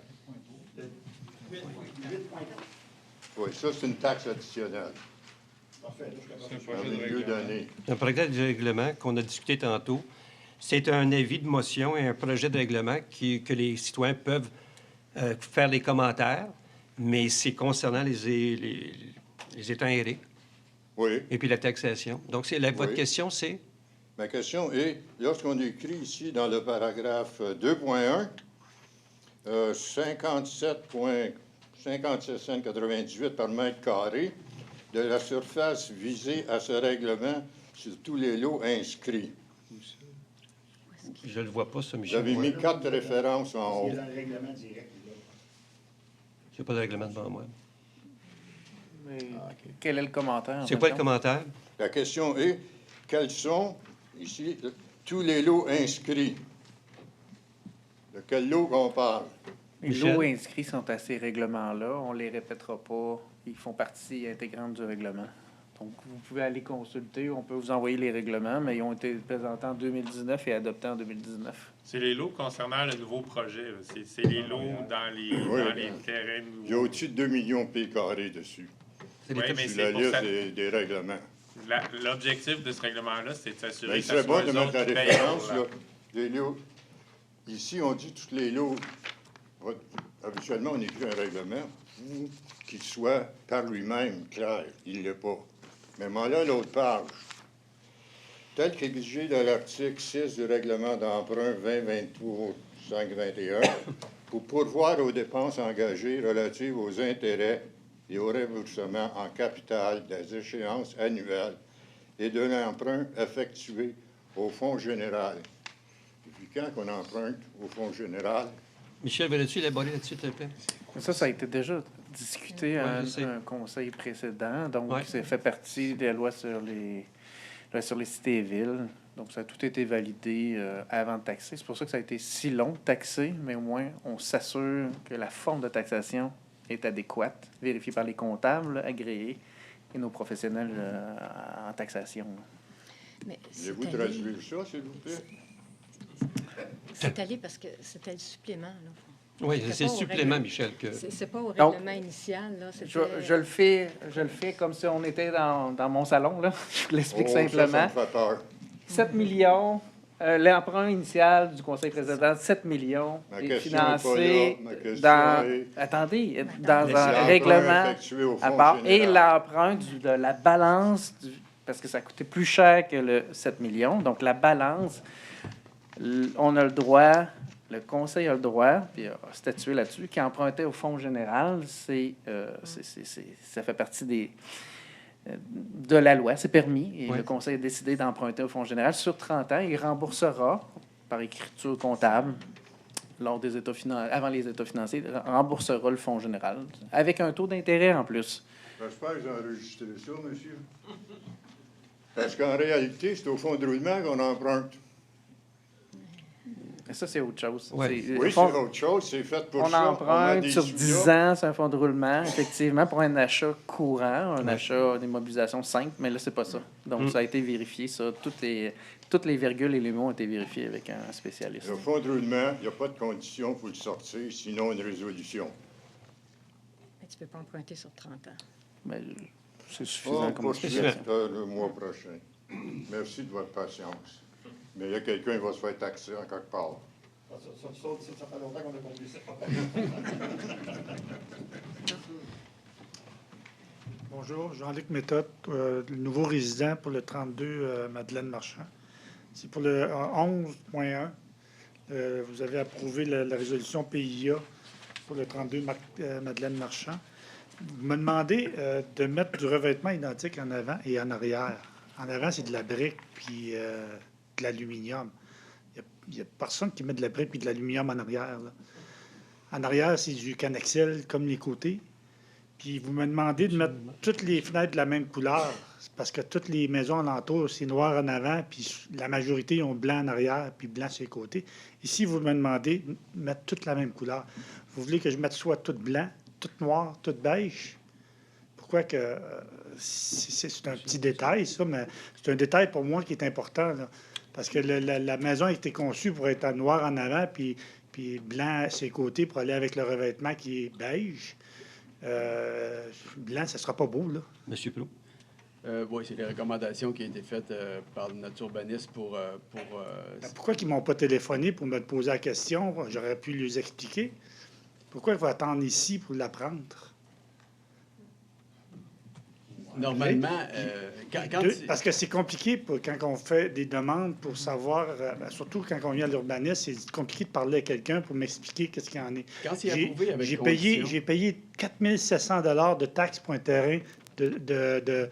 Oui, ça, c'est une taxe additionnelle. Un milieu d'année. Un projet de règlement qu'on a discuté tantôt, c'est un avis de motion et un projet de règlement que les citoyens peuvent faire des commentaires, mais c'est concernant les étangs aérés. Oui. Et puis la taxation. Donc, votre question, c'est? Ma question est, lorsqu'on écrit ici dans le paragraphe 2.1, 57,98 cents par mètre carré de la surface visée à ce règlement sur tous les lots inscrits. Je ne le vois pas, ça, Vous Michel. avez mis 4 références en haut. Je n'ai pas de règlement devant moi. Mais quel est le commentaire? C'est quoi le commentaire? La question est, quels sont, ici, tous les lots inscrits? De quel lot qu'on parle? Les lots inscrits sont à ces règlements-là. On ne les répétera pas. Ils font partie intégrante du règlement. Donc, vous pouvez aller consulter. On peut vous envoyer les règlements, mais ils ont été présentés en 2019 et adoptés en 2019. C'est les lots concernant le nouveau projet. Là. C'est les lots dans les terrains nouveaux. Il y a au-dessus de 2 millions de pieds carrés dessus. Oui, mais sur la c'est pour liste ça. des règlements. L'objectif de ce règlement-là, c'est de s'assurer Mais il que ça serait soit bon de eux mettre autres la qui payent référence, pour là, des lots. Ici, on dit tous les lots. Habituellement, on écrit un règlement qui soit par lui-même clair. Il ne l'est pas. Mais moi, là, l'autre page. Tel qu'exigé dans l'article 6 du règlement d'emprunt 2023-521, pour pourvoir aux dépenses engagées relatives aux intérêts et au remboursement en capital des échéances annuelles et de l'emprunt effectué au Fonds général. Depuis quand qu'on emprunte au Fonds général? Michel, veux-tu élaborer là-dessus, s'il te plaît? Ça a été déjà discuté à un conseil précédent. Donc, ça fait partie des lois sur les cités et villes. Donc, ça a tout été validé avant de taxer. C'est pour ça que ça a été si long de taxer, mais au moins, on s'assure que la forme de taxation est adéquate, vérifiée par les comptables agréés et nos professionnels en taxation. Voulez-vous traduire ça, s'il vous plaît? C'est allé parce que c'était le supplément. Là. Oui, c'est le supplément, Michel. C'est pas au Donc, règlement initial. Là, je le fais comme si on était dans mon salon. Là. Je vous l'explique simplement. Ça me fait peur. 7 millions, l'emprunt initial du conseil précédent, 7 millions, est financé dans un règlement à part. Et l'emprunt de la balance, parce que ça coûtait plus cher que le 7 millions. Donc, la balance, on a le droit... Le conseil a le droit, puis a statué là-dessus, qui empruntait au Fonds général, ça fait partie de la loi, c'est permis, et le conseil a décidé d'emprunter au Fonds général sur 30 ans. Il remboursera, par écriture comptable, avant les états financiers, remboursera le Fonds général, avec un taux d'intérêt en plus. J'espère que vous enregistrez ça, monsieur. Parce qu'en réalité, c'est au fonds de roulement qu'on emprunte. Mais ça, c'est autre chose. Oui, c'est autre chose. C'est fait pour ça. On emprunte sur 10 ans, c'est un fonds de roulement, effectivement, pour un achat courant, un achat d'immobilisation simple, mais là, c'est pas ça. Donc, ça a été vérifié, ça. Toutes les virgules et les mots ont été vérifiés avec un spécialiste. Le fonds de roulement, il n'y a pas de condition pour le sortir, sinon une résolution. Mais tu ne peux pas emprunter sur 30 ans. Mais c'est suffisant comme explication. Le mois prochain. Merci de votre patience. Mais il y a quelqu'un qui va se faire taxer en quelque part. Ça fait longtemps qu'on a compris ça. Bonjour, Jean-Luc Méthode, le nouveau résident pour le 32 Madeleine Marchand. C'est pour le 11.1. Vous avez approuvé la résolution PIA pour le 32 Madeleine Marchand. Vous me demandez de mettre du revêtement identique en avant et en arrière. En avant, c'est de la brique puis de l'aluminium. Il n'y a personne qui met de la brique puis de l'aluminium en arrière, là. En arrière, c'est du Canaxel comme les côtés. Puis vous me demandez de mettre toutes les fenêtres de la même couleur. C'est parce que toutes les maisons alentours, c'est noir en avant, puis la majorité ont blanc en arrière, puis blanc sur les côtés. Ici, vous me demandez de mettre toute la même couleur. Vous voulez que je mette soit tout blanc, tout noir, tout beige? Pourquoi que... c'est un petit détail, ça, mais c'est un détail pour moi qui est important, là. Parce que la maison a été conçue pour être noir en avant, puis blanc à ses côtés pour aller avec le revêtement qui est beige. Blanc, ça ne sera pas beau, là. Monsieur Plot. Oui, c'est les recommandations qui ont été faites par notre urbaniste pour Pourquoi ils ne m'ont pas téléphoné pour me poser la question? J'aurais pu les expliquer. Pourquoi il faut attendre ici pour l'apprendre? Normalement, Parce que c'est compliqué quand on fait des demandes pour savoir, surtout quand on vient à l'urbanisme, c'est compliqué de parler à quelqu'un pour m'expliquer qu'est-ce qu'il y en est. Quand c'est approuvé avec J'ai condition. payé 4 700 $ de taxes pour un terrain de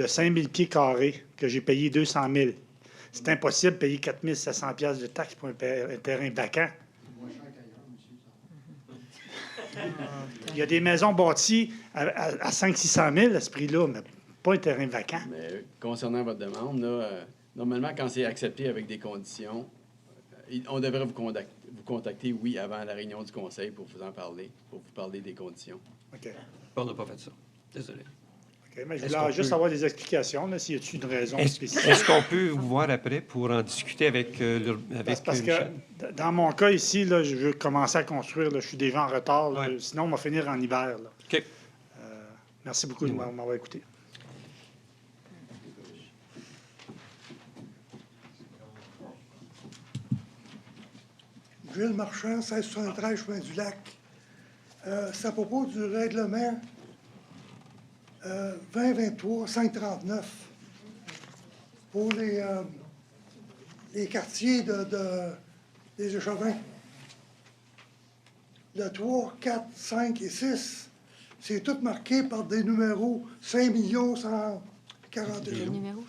5 000 pieds carrés, que j'ai payé 200 000. C'est impossible de payer 4 700 $ de taxes pour un terrain vacant. Il y a des maisons bâties à 500 000 à ce prix-là, mais pas un terrain vacant. Mais concernant votre demande, là, normalement, quand c'est accepté avec des conditions, on devrait vous contacter, oui, avant la réunion du conseil pour vous en parler, pour vous parler des conditions. OK. On n'a pas fait ça. Désolé. OK, mais je voulais juste avoir des explications, là, s'il y a une raison spécifique. Est-ce qu'on peut vous voir après pour en discuter avec Parce que Michel? dans mon cas ici, là, je veux commencer à construire. Là, je suis déjà en retard. Là, sinon, on va finir en hiver. Là. OK. Merci beaucoup de m'avoir écouté. Gilles Marchand, 1673, chemin du Lac. C'est à propos du règlement 2023-539 pour les quartiers des échevins. Le 3, 4, 5 et 6, c'est tout marqué par des numéros 5 141 Les 000. numéros,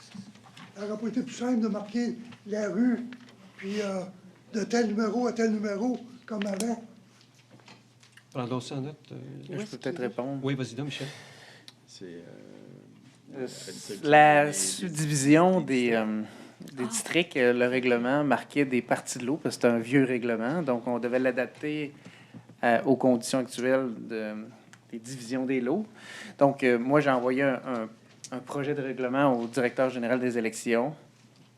Ça n'aurait pas été plus simple de marquer la rue, puis de tel numéro à tel numéro, comme avant. Prendons ça en note. Je peux peut-être répondre. Oui, vas-y donc, Michel. La subdivision des districts, le règlement marquait des parties de l'eau, parce que c'est un vieux règlement, donc on devait l'adapter aux conditions actuelles des divisions des lots. Donc, moi, j'ai envoyé un projet de règlement au directeur général des élections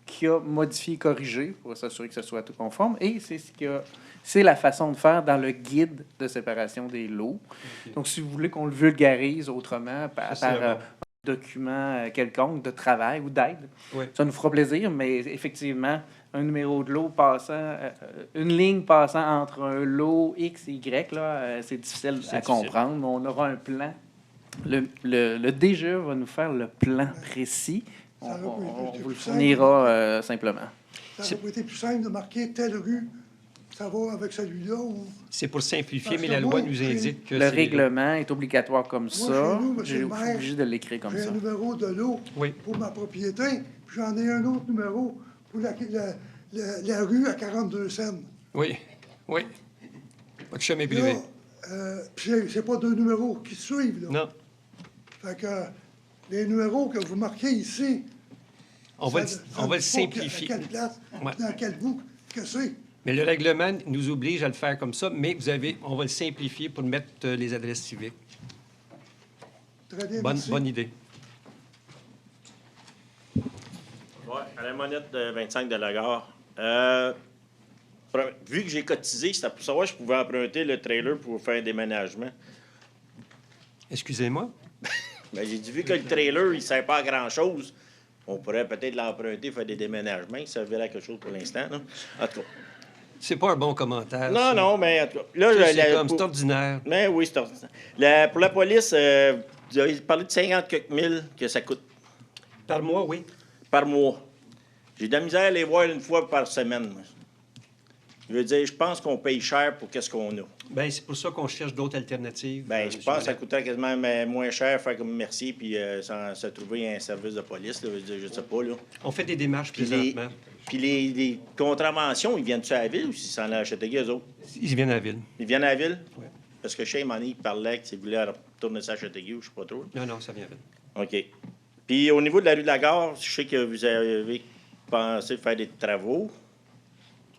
qui a modifié, corrigé pour s'assurer que ce soit tout conforme, et c'est la façon de faire dans le guide de séparation des lots. Okay. Donc, si vous voulez qu'on le vulgarise autrement, par un document quelconque de travail ou d'aide, ça nous fera plaisir, mais effectivement, un numéro de lot passant, une ligne passant entre un lot X et Y, là, c'est difficile à comprendre, mais on aura un plan. Le DGE va nous faire le plan précis. On vous le fournira simplement. Ça aurait été plus simple de marquer telle rue. Ça va avec celui-là? Ou... C'est pour simplifier, mais la loi nous indique que... Le règlement est obligatoire comme ça. Nous, j'ai obligé de l'écrire comme ça. J'ai un numéro de l'eau pour ma propriété, puis j'en ai un autre numéro pour la rue à 42 cents. Oui, oui. Pas de chemin privé. Puis c'est pas deux numéros qui suivent, là. Non. Fait que les numéros que vous marquez ici... On va le simplifier. À quelle place, dans quel bout que c'est. Mais le règlement nous oblige à le faire comme ça, mais on va le simplifier pour mettre les adresses civiques. Très bien, bonne idée. Oui, à la monette de 25 de la gare. Vu que j'ai cotisé, c'était pour savoir si je pouvais emprunter le trailer pour faire un déménagement. Excusez-moi? Bien, j'ai dit, vu que le trailer, il ne sert pas à grand-chose, on pourrait peut-être l'emprunter, faire des déménagements. Ça servirait à quelque chose pour l'instant. En tout cas. C'est pas un bon commentaire. Non, ça. Non, mais en tout cas. Là, c'est ordinaire. Mais oui, c'est ordinaire. Pour la police, vous avez parlé de 50 quelques mille que ça coûte. Par mois, oui. Par mois. J'ai de la misère à les voir une fois par semaine. Moi. Je veux dire, je pense qu'on paye cher pour qu'est-ce qu'on a. Bien, c'est pour ça qu'on cherche d'autres alternatives. Ben, je pense que ça coûterait quasiment moins cher faire comme Mercier puis se trouver un service de police. Là, je sais pas. Là. On fait des démarches Puis présentement. Puis les contraventions, ils viennent-tu à la ville ou s'ils s'en à Châteauguay, eux autres? Ils viennent à la ville. Ils viennent à la ville? Oui. Parce que chez Manny, il parlait qu'il voulait retourner ça à Châteauguay ou je sais pas trop. Non, non, ça vient à la ville. OK. Puis au niveau de la rue de la Gare, je sais que vous avez pensé faire des travaux.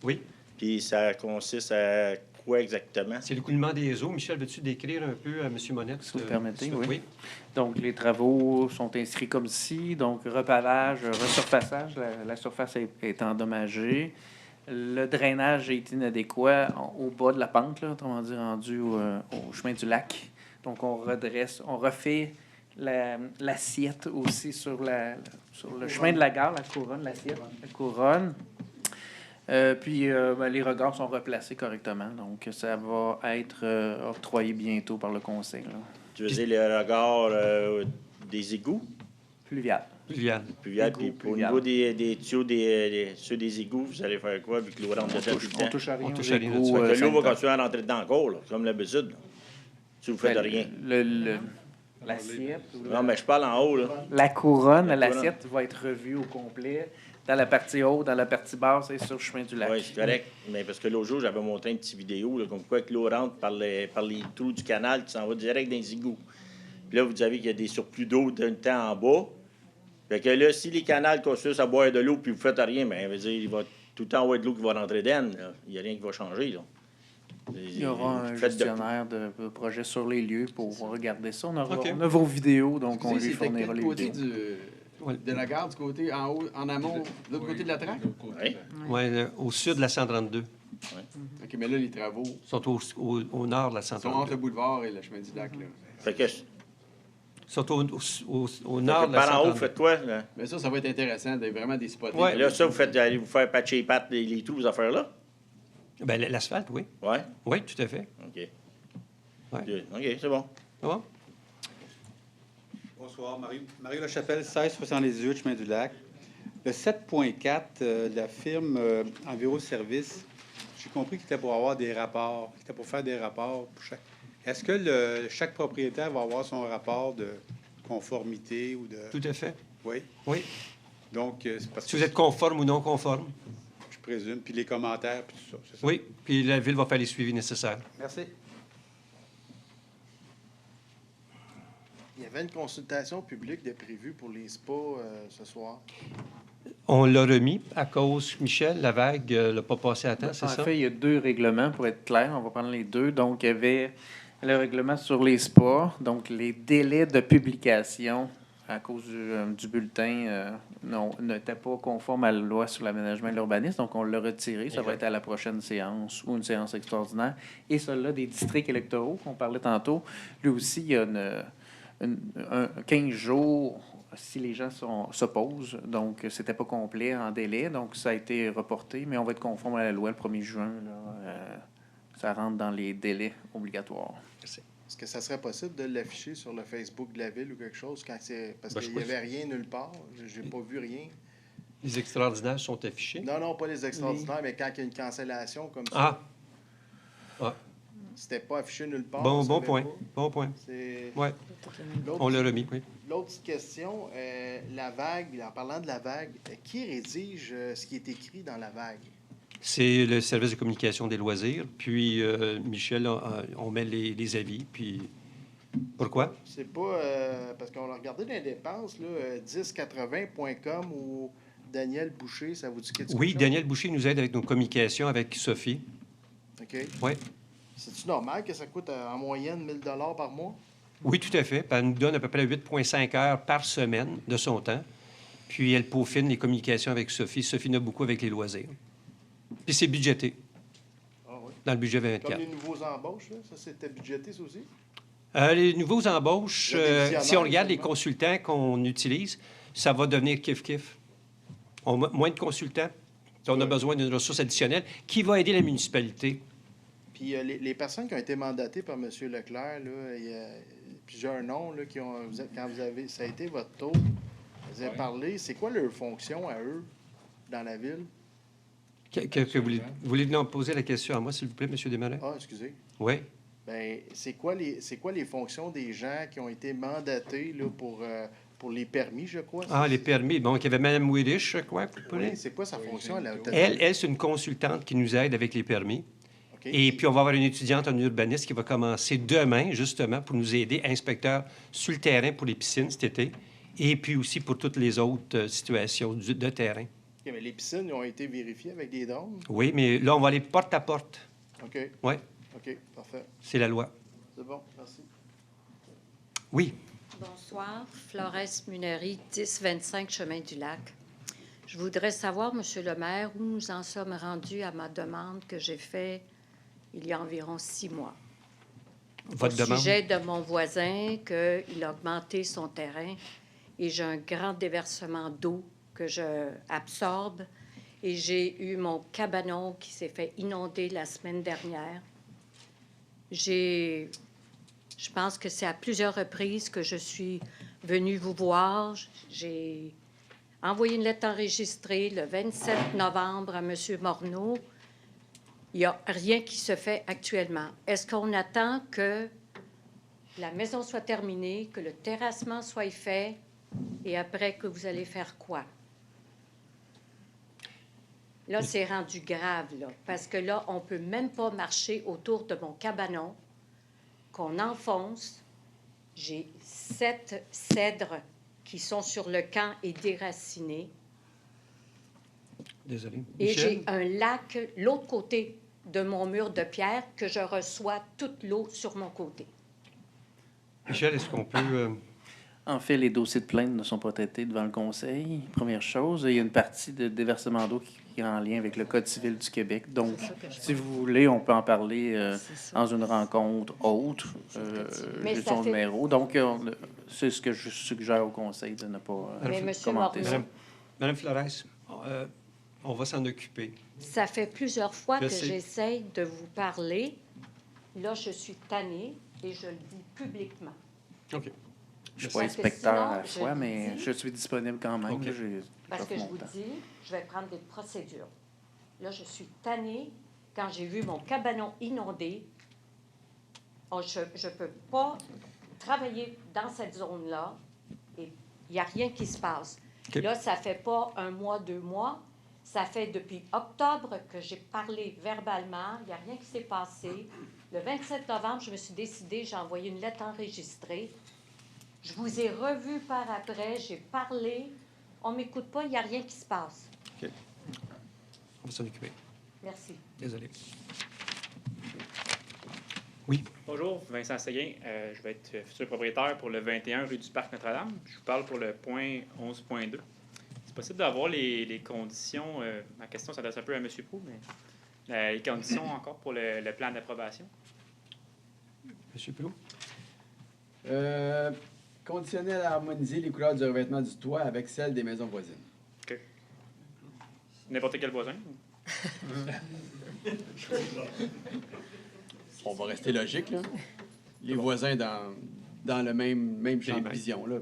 Oui. Puis ça consiste à quoi exactement? C'est l'écoulement des eaux. Michel, veux-tu décrire un peu à M. Monette? Si vous permettez, oui. Donc, les travaux sont inscrits comme ci. Donc, repavage, resurfaçage. La surface est endommagée. Le drainage est inadéquat au bas de la pente, là, autrement dit, rendu au chemin du lac. Donc, on redresse, on refait l'assiette aussi sur le chemin de la gare, la couronne, l'assiette, la couronne. Puis les regards sont replacés correctement. Donc, ça va être octroyé bientôt par le conseil. Là. Tu veux dire les regards des égouts? Pluvial. Pluvial. Puis au pluvial. niveau des tuyaux ceux des égouts, vous allez faire quoi? Vu que l'eau rentre dedans tout le temps? On touche à rien. On touche à rien. L'eau va continuer à rentrer dedans encore, là, comme l'habitude. Si vous faites rien. L'assiette. Non, mais je parle en haut, là. La couronne, l'assiette va être revue au complet. Dans la partie haute, dans la partie basse et sur le chemin du lac. Oui, c'est correct. Mais parce que l'autre jour, j'avais montré une petite vidéo, là, comme quoi que l'eau rentre par les trous du canal qui s'en va direct dans les égouts. Puis là, vous savez qu'il y a des surplus d'eau d'un temps en bas. Fait que là, si les canals consistent à boire de l'eau puis vous faites rien, bien, veut dire, il va tout le temps avoir de l'eau qui va rentrer dedans. Là. Il n'y a rien qui va changer, là. Il y aura un gestionnaire de projet sur les lieux pour regarder ça. On a vos vidéos, donc on lui fournira les vidéos. De la gare, du côté en haut, en amont, de l'autre côté de la traque? Oui. Oui, au sud de la 132. Ouais. OK, mais là, les travaux Sont au nord de la 132. sont entre le boulevard et le chemin du lac. Là. Fait que... Sont au nord de la par en 132. haut, faites quoi, là? Mais ça va être intéressant, vraiment des spots. Ouais. Là, ça, allez vous faire patcher les pattes, les trous, vos affaires-là? Ben, l'asphalte, oui. Oui? Oui, tout à fait. OK. Ouais. OK, c'est bon. C'est bon? Bonsoir, Mario Lachapelle, 1678, chemin du lac. Le 7.4, la firme Enviroservice, j'ai compris qu'il était pour avoir des rapports, qu'il était pour faire des rapports pour chaque. Est-ce que chaque propriétaire va avoir son rapport de conformité ou de. Tout à fait. Oui. Oui. Donc, c'est parce Si vous êtes conforme ou non conforme. Je présume. Puis les commentaires, puis tout ça, c'est ça? Oui. Puis la ville va faire les suivis nécessaires. Merci. Il y avait une consultation publique de prévue pour les spas ce soir. On l'a remis à cause, Michel, la vague l'a pas passé à temps, c'est ça? En fait, il y a 2 règlements, pour être clair. On va prendre les 2. Donc, il y avait le règlement sur les spas. Donc, les délais de publication à cause du bulletin n'étaient pas conformes à la loi sur l'aménagement et l'urbanisme. Donc, on l'a retiré. Ça va être à la prochaine séance ou une séance extraordinaire. Et celui-là des districts électoraux qu'on parlait tantôt, lui aussi, il y a 15 jours si les gens s'opposent. Donc, c'était pas complet en délai. Donc, ça a été reporté, mais on va être conforme à la loi le 1er juin. Là, ça rentre dans les délais obligatoires. Est-ce que ça serait possible de l'afficher sur le Facebook de la ville ou quelque chose quand c'est. Parce qu'il n'y avait rien nulle part. J'ai pas vu rien. Les extraordinaires sont affichés? Non, pas les extraordinaires, mais quand il y a une cancellation comme ça. Ah! Ah. C'était pas affiché nulle part. Bon point. Bon point. Oui. On l'a remis, oui. L'autre petite question, la vague, en parlant de la vague, qui rédige ce qui est écrit dans la vague? C'est le service de communication des loisirs. Puis, Michel, on met les avis. Puis, pourquoi? C'est pas... parce qu'on a regardé dans les dépenses, là, 1080.com ou Daniel Boucher, ça vous dit quelque chose? Oui, Daniel Boucher nous aide avec nos communications avec Sophie. OK. Oui. C'est-tu normal que ça coûte en moyenne 1 000 par mois? Oui, tout à fait. Puis elle nous donne à peu près 8,5 heures par semaine de son temps. Puis elle peaufine les communications avec Sophie. Sophie n'a beaucoup avec les loisirs. Puis c'est budgété. Ah oui. Dans le budget 24. Comme les nouveaux embauches, là, ça c'était budgété, ça aussi? Les nouveaux embauches, si on regarde les seulement. consultants qu'on utilise, ça va devenir kiff-kiff. Moins de consultants. On a besoin d'une ressource additionnelle qui va aider la municipalité. Puis les personnes qui ont été mandatées par M. Leclerc, là, il y a plusieurs noms là, qui ont. Quand vous avez. Ça a été votre tour. Vous avez parlé. C'est quoi leur fonction à eux dans la ville? Voulez-vous poser la question à moi, s'il vous plaît, M. Desmarais? Ah, excusez. Oui. Ben, c'est quoi les fonctions des gens qui ont été mandatés là, pour les permis, je crois? Ah, les permis. Bon, il y avait Mme Widish, je crois. Oui, c'est quoi sa fonction? Elle, c'est une consultante qui nous aide avec les permis. OK. Et puis, on va avoir une étudiante en urbanisme qui va commencer demain, justement, pour nous aider, inspecteur sur le terrain pour les piscines cet été, et puis aussi pour toutes les autres situations de terrain. OK, mais les piscines ont été vérifiées avec des drones? Oui, mais là, on va aller porte à porte. OK. Oui. OK, parfait. C'est la loi. C'est bon, merci. Oui. Bonsoir, Florence Munery, 1025 Chemin du Lac. Je voudrais savoir, Monsieur le maire, où nous en sommes rendus à ma demande que j'ai faite il y a environ 6 mois. Votre Au demande? sujet de mon voisin, qu'il a augmenté son terrain et j'ai un grand déversement d'eau que je absorbe. Et j'ai eu mon cabanon qui s'est fait inonder la semaine dernière. Je pense que c'est à plusieurs reprises que je suis venue vous voir. J'ai envoyé une lettre enregistrée le 27 novembre à M. Morneau. Il n'y a rien qui se fait actuellement. Est-ce qu'on attend que la maison soit terminée, que le terrassement soit fait, et après que vous allez faire quoi? Là, c'est rendu grave, là, parce que là, on ne peut même pas marcher autour de mon cabanon qu'on enfonce. J'ai 7 cèdres qui sont sur le camp et déracinés. Désolé. Et Michel? j'ai un lac, l'autre côté de mon mur de pierre, que je reçois toute l'eau sur mon côté. Michel, est-ce qu'on peut... En fait, les dossiers de plainte ne sont pas traités devant le Conseil, première chose. Il y a une partie de déversement d'eau qui est en lien avec le Code civil du Québec. Donc, si vous voulez, on peut en parler dans une rencontre autre. J'ai son numéro. Donc, c'est ce que je suggère au Conseil de ne pas commenter ça. Madame Flores, on va s'en occuper. Ça fait plusieurs fois Je que sais. j'essaye de vous parler. Là, je suis tannée et je le dis publiquement. OK. Je ne suis pas inspecteur à la fois, mais je suis disponible quand même. OK. Parce que je vous dis, je vais prendre des procédures. Là, je suis tannée. Quand j'ai vu mon cabanon inondé, je ne peux pas travailler dans cette zone-là et il n'y a rien qui se passe. OK. Là, ça ne fait pas 1 mois, 2 mois. Ça fait depuis octobre que j'ai parlé verbalement. Il n'y a rien qui s'est passé. Le 27 novembre, je me suis décidée, j'ai envoyé une lettre enregistrée. Je vous ai revu par après, j'ai parlé. On ne m'écoute pas, il n'y a rien qui se passe. OK. On va s'en occuper. Merci. Désolé. Oui. Bonjour, Vincent Séguin. Je vais être futur propriétaire pour le 21 rue du Parc Notre-Dame. Je vous parle pour le point 11.2. C'est possible d'avoir les conditions, ma question s'adresse un peu à M. Proulx, mais les conditions encore pour le plan d'approbation? M. Proulx? Conditionnel à harmoniser les couleurs du revêtement du toit avec celles des maisons voisines. OK. N'importe quel voisin? On va rester logique, là. Les voisins dans le même champ de vision, là.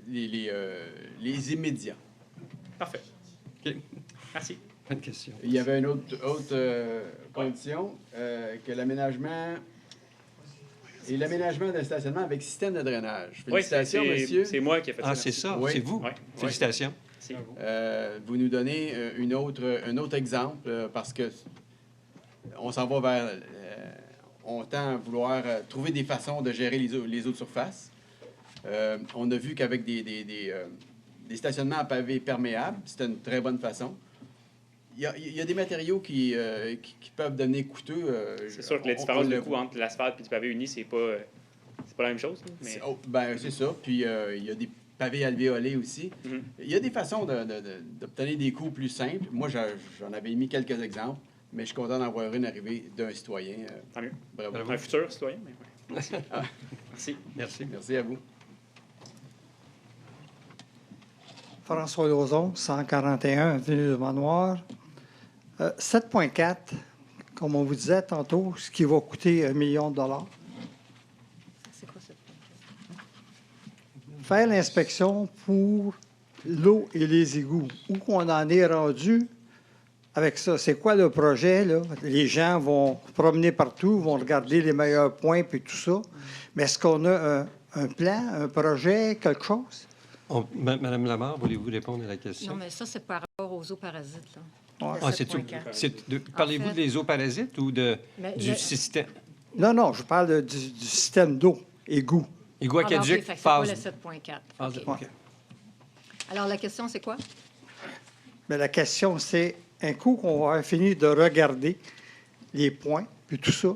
Les immédiats. Parfait. OK. Merci. Pas de question. Il y avait une autre condition, que l'aménagement... Et l'aménagement d'un stationnement avec système de drainage. Félicitations, monsieur. C'est moi qui ai fait ça. Ah, c'est ça, Oui. c'est vous. Oui. Félicitations. Vous nous donnez un autre exemple parce que on s'en va vers... on tend à vouloir trouver des façons de gérer les eaux de surface. On a vu qu'avec des stationnements à pavés perméables, c'était une très bonne façon. Il y a des matériaux qui peuvent devenir coûteux. C'est sûr que la différence de coût entre l'asphalte et du pavé uni, c'est pas la même chose. Mais... C'est ça. Puis il y a des pavés alvéolés aussi. Mm-hmm. Il y a des façons d'obtenir des coûts plus simples. Moi, j'en avais mis quelques exemples, mais je suis content d'en voir une arrivée d'un citoyen. Tant mieux. Bravo. Un futur citoyen. Mais ouais. Merci. Merci. Merci. Merci à vous. François Lauzon, 141 avenue du Manoir. 7,4, comme on vous disait tantôt, ce qui va coûter $1 million. C'est quoi ça? Faire l'inspection pour l'eau et les égouts. Où qu'on en est rendu, avec ça? C'est quoi le projet, là? Les gens vont se promener partout, vont regarder les meilleurs points puis tout ça. Mais est-ce qu'on a un plan, un projet, quelque chose? Madame Lamar, voulez-vous répondre à la question? Non, mais ça, c'est par rapport aux zooparasites, là. Ouais. Le Ah, 7.4. Parlez-vous En fait- des zooparasites ou du le- système? Non, je parle du système d'eau, égout. Égout Ah, ben, OK, aquaduc, fait que c'est pas le phase. 7.4. phase OK. OK. Alors, la question, c'est quoi? Mais la question, c'est, un coup qu'on va avoir fini de regarder les points, puis tout ça,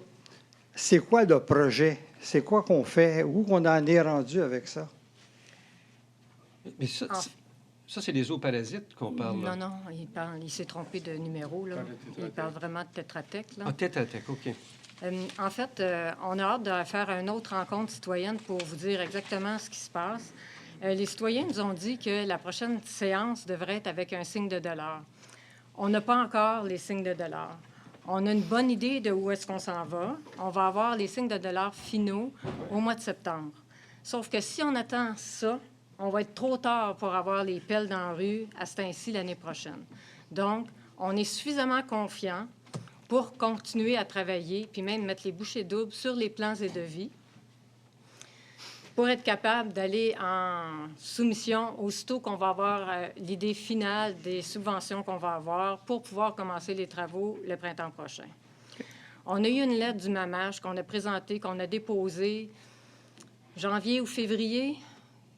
c'est quoi le projet? C'est quoi qu'on fait? Où qu'on en est rendu avec ça? Mais ça, En- ça c'est des zooparasites qu'on parle. là. Non, il s'est trompé de numéro, là. Il parle vraiment de Tétratec, là. Ah, tête à tête, OK. En fait, on a hâte de faire une autre rencontre citoyenne pour vous dire exactement ce qui se passe. Les citoyens nous ont dit que la prochaine séance devrait être avec un signe de dollar. On n'a pas encore les signes de dollar. On a une bonne idée de où est-ce qu'on s'en va. On va avoir les signes de dollar finaux au mois de septembre. Sauf que si on attend ça, on va être trop tard pour avoir les pelles dans la rue à ce temps-ci l'année prochaine. Donc, on est suffisamment confiant pour continuer à travailler, puis même mettre les bouchées doubles sur les plans et devis, pour être capable d'aller en soumission aussitôt qu'on va avoir l'idée finale des subventions qu'on va avoir pour pouvoir commencer les travaux le printemps prochain. On a eu une lettre du MAMAGE qu'on a présentée, qu'on a déposée janvier ou février,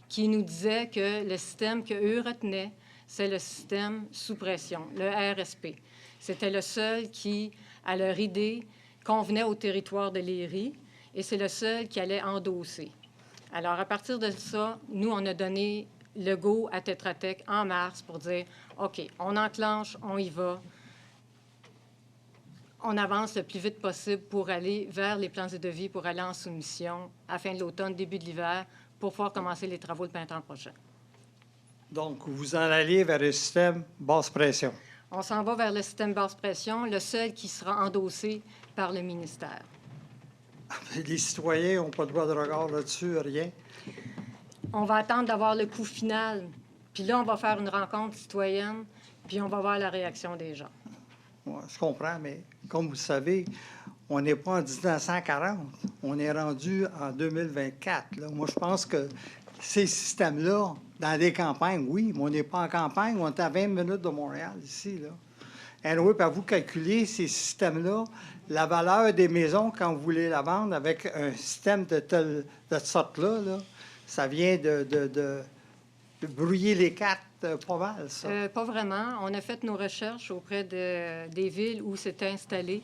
qui nous disait que le système qu'eux retenaient, c'est le système sous pression, le RSP. C'était le seul qui, à leur idée, convenait au territoire de Léry et c'est le seul qui allait endosser. Alors, à partir de ça, nous, on a donné le go à Tétratec en mars pour dire, OK, on enclenche, on y va. On avance le plus vite possible pour aller vers les plans et devis, pour aller en soumission à la fin de l'automne, début de l'hiver, pour pouvoir commencer les travaux le printemps prochain. Donc, vous en allez vers un système basse pression. On s'en va vers le système basse pression, le seul qui sera endossé par le ministère. Les citoyens n'ont pas de droit de regard là-dessus, rien. On va attendre d'avoir le coup final. Puis là, on va faire une rencontre citoyenne, puis on va voir la réaction des gens. Ouais, je comprends, mais comme vous le savez, on n'est pas en 1940. On est rendu en 2024. Là. Moi, je pense que ces systèmes-là, dans des campagnes, oui, mais on n'est pas en campagne. On est à 20 minutes de Montréal, ici. Là. Anyway, puis à vous calculer ces systèmes-là, la valeur des maisons, quand vous voulez la vendre avec un système de cette sorte-là, là, ça vient de brouiller les cartes pas mal, ça. Pas vraiment. On a fait nos recherches auprès des villes où c'était installé.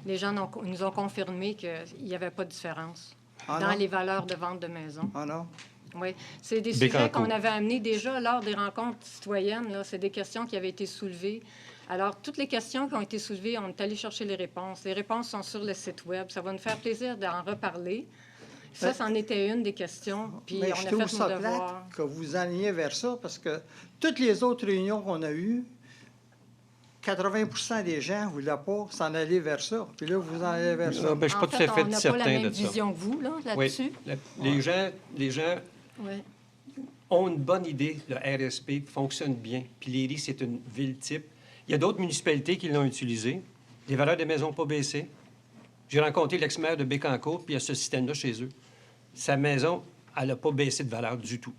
Les gens nous ont confirmé qu'il n'y avait pas de différence dans les valeurs de vente de maisons. Ah non? Oui. C'est des sujets qu'on avait amenés déjà lors des rencontres citoyennes. Là. C'est des questions qui avaient été soulevées. Alors, toutes les questions qui ont été soulevées, on est allé chercher les réponses. Les réponses sont sur le site Web. Ça va nous faire plaisir d'en reparler. Ça, c'en était une des questions. Puis Mais on a je fait trouve nos ça devoirs. plate que vous alliez vers ça, parce que toutes les autres réunions qu'on a eues, 80 des gens ne voulaient pas s'en aller vers ça. Puis là, vous en allez vers ça. Non, ben, je ne suis pas tout à fait certain de ça. On n'a pas la même vision que vous, là-dessus. Oui. Les gens Oui. ont une bonne idée. Le RSP fonctionne bien. Puis Léry, c'est une ville type. Il y a d'autres municipalités qui l'ont utilisé. Les valeurs des maisons n'ont pas baissé. J'ai rencontré l'ex-maire de Bécancour, puis il y a ce système-là chez eux. Sa maison, elle n'a pas baissé de valeur du tout.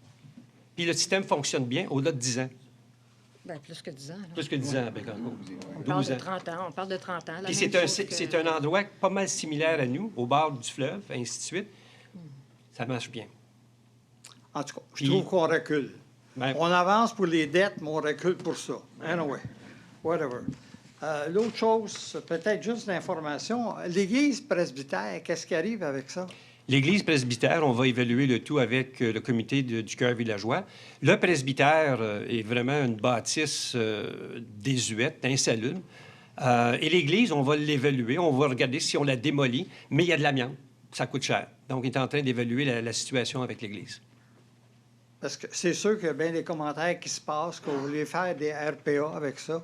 Puis le système fonctionne bien au-delà de 10 ans. Bien, plus que 10 ans. Là. Plus que 10 ans à Bécancour. On parle 12 de ans. 30 ans. On parle de 30 ans. La Puis même chose que- c'est un endroit pas mal similaire à nous, au bord du fleuve, ainsi de suite. Ça marche bien. En tout cas, je Puis- trouve qu'on recule. Ben- On avance pour les dettes, mais on recule pour ça. Anyway, whatever. L'autre chose, peut-être juste l'information, l'Église presbytère, qu'est-ce qui arrive avec ça? L'Église presbytère, on va évaluer le tout avec le comité du cœur villageois. Le presbytère est vraiment une bâtisse désuète, insalubre. Et l'Église, on va l'évaluer, on va regarder si on la démolit, mais il y a de l'amiante, ça coûte cher. Donc, on est en train d'évaluer la situation avec l'Église. Parce que c'est sûr qu'il y a bien des commentaires qui se passent, qu'on voulait faire des RPA avec ça.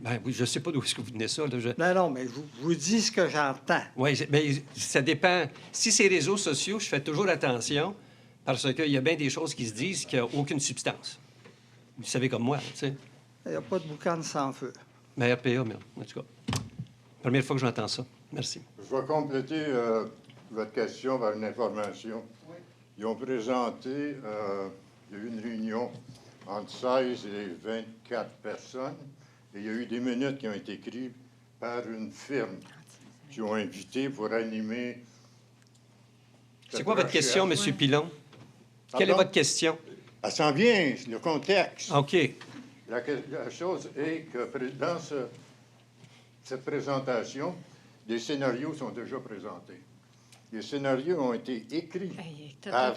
Ben oui, je ne sais pas d'où est-ce que vous venez ça. Là. Non, non, mais je vous dis ce que j'entends. Oui, mais ça dépend. Si c'est réseaux sociaux, je fais toujours attention parce qu'il y a bien des choses qui se disent qui n'ont aucune substance. Vous savez comme moi, tu sais. Il n'y a pas de boucan sans feu. Mais RPA, mais en tout cas, première fois que j'entends ça. Merci. Je vais compléter votre question par une information. Ils ont présenté, il y a eu une réunion entre 16 et 24 personnes, et il y a eu des minutes qui ont été écrites par une firme qui ont invité pour animer. C'est quoi votre question, M. Pilon? Quelle est votre question? Elle s'en vient, le contexte. OK. La chose est que dans cette présentation, des scénarios sont déjà présentés. Les scénarios ont été écrits avant.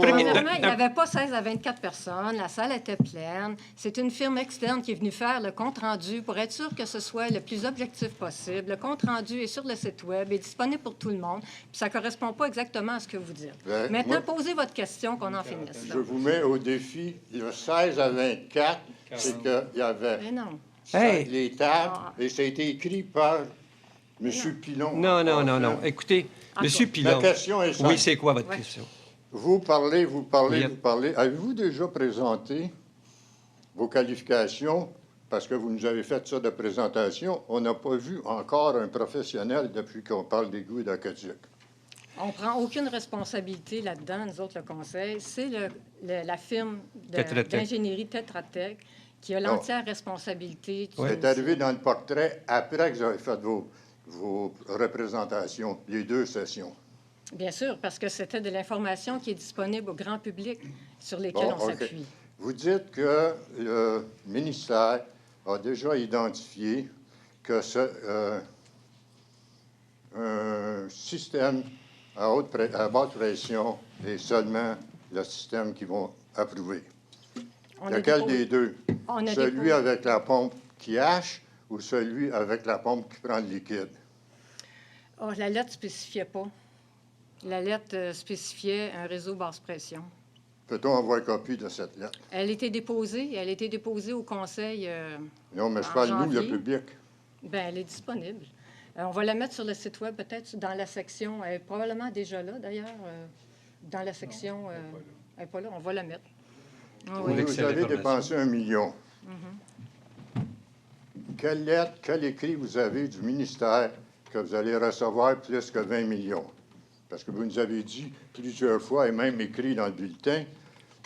Premièrement, il n'y avait pas 16 à 24 personnes. La salle était pleine. C'est une firme externe qui est venue faire le compte-rendu pour être sûr que ce soit le plus objectif possible. Le compte-rendu est sur le site Web, est disponible pour tout le monde. Puis ça ne correspond pas exactement à ce que vous dites. Maintenant, posez votre question, qu'on en finisse. Je vous mets au défi. Le 16 à 24, c'est qu'il y avait les tables, et ça a été écrit par M. Pilon. Non. Écoutez, M. Pilon. La question est simple. Oui, c'est quoi votre question? Vous parlez. Avez-vous déjà présenté vos qualifications? Parce que vous nous avez fait ça de présentation. On n'a pas vu encore un professionnel depuis qu'on parle d'égout et d'aqueduc. On ne prend aucune responsabilité là-dedans, nous autres, le Conseil. C'est la firme d'ingénierie Tetra Tech qui a l'entière responsabilité. C'est arrivé dans le portrait après que vous avez fait vos représentations, les 2 sessions. Bien sûr, parce que c'était de l'information qui est disponible au grand public sur lesquelles on s'appuie. Vous dites que le ministère a déjà identifié que un système à basse pression est seulement le système qu'ils vont approuver. Lequel des deux? Celui avec la pompe qui hache ou celui avec la pompe qui prend le liquide? Oh, la lettre ne spécifiait pas. La lettre spécifiait un réseau basse pression. Peut-on avoir copie de cette lettre? Elle a été déposée au Conseil. Non, mais je parle nous, le public. Bien, elle est disponible. On va la mettre sur le site Web, peut-être dans la section. Elle est probablement déjà là, d'ailleurs. Dans la section. Elle n'est pas là, on va la mettre. Vous avez dépensé 1 million. Quelle lettre, quel écrit vous avez du ministère que vous allez recevoir plus que 20 millions? Parce que vous nous avez dit plusieurs fois, et même écrit dans le bulletin,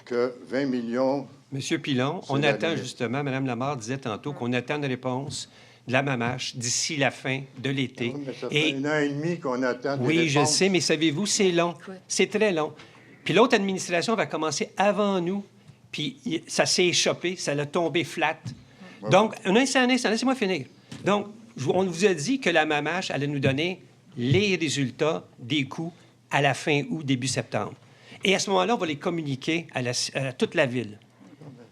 que 20 millions... Monsieur Pilon, on attend justement, Mme Lamarre disait tantôt qu'on attend une réponse de la MAMACH d'ici la fin de l'été. Oui, mais ça fait 1 an et demi qu'on attend des Oui, réponses. je sais, mais savez-vous, c'est long. C'est très long. Puis l'autre administration va commencer avant nous, puis ça s'est échappé, ça l'a tombé flat. Ouais. Donc, un instant, laissez-moi finir. Donc, on vous a dit que la MAMACH allait nous donner les résultats des coûts à la fin août, début septembre. Et à ce moment-là, on va les communiquer à toute la ville.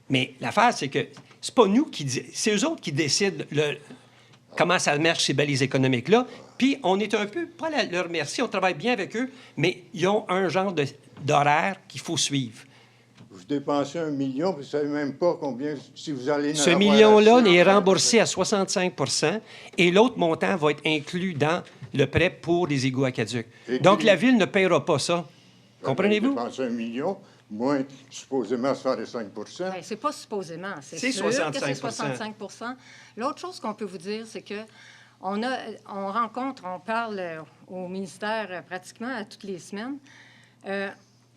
Mais l'affaire, c'est que c'est pas nous c'est eux autres qui décident comment ça marche, ces balises économiques-là. Puis on est un peu, pas leur remercier, on travaille bien avec eux, mais ils ont un genre d'horaire qu'il faut suivre. Vous dépensez 1 million, vous ne savez même pas combien, si vous allez... Ce million-là est remboursé à 65 % et l'autre montant va être inclus dans le prêt pour les égouts aqueducs. Donc, la Ville ne paiera pas ça. Comprenez-vous? Vous dépensez 1 million, moins supposément 65 Bien, c'est pas supposément, c'est sûr 65 que c'est 65 L'autre chose qu'on peut vous dire, c'est que on parle au ministère pratiquement à toutes les semaines.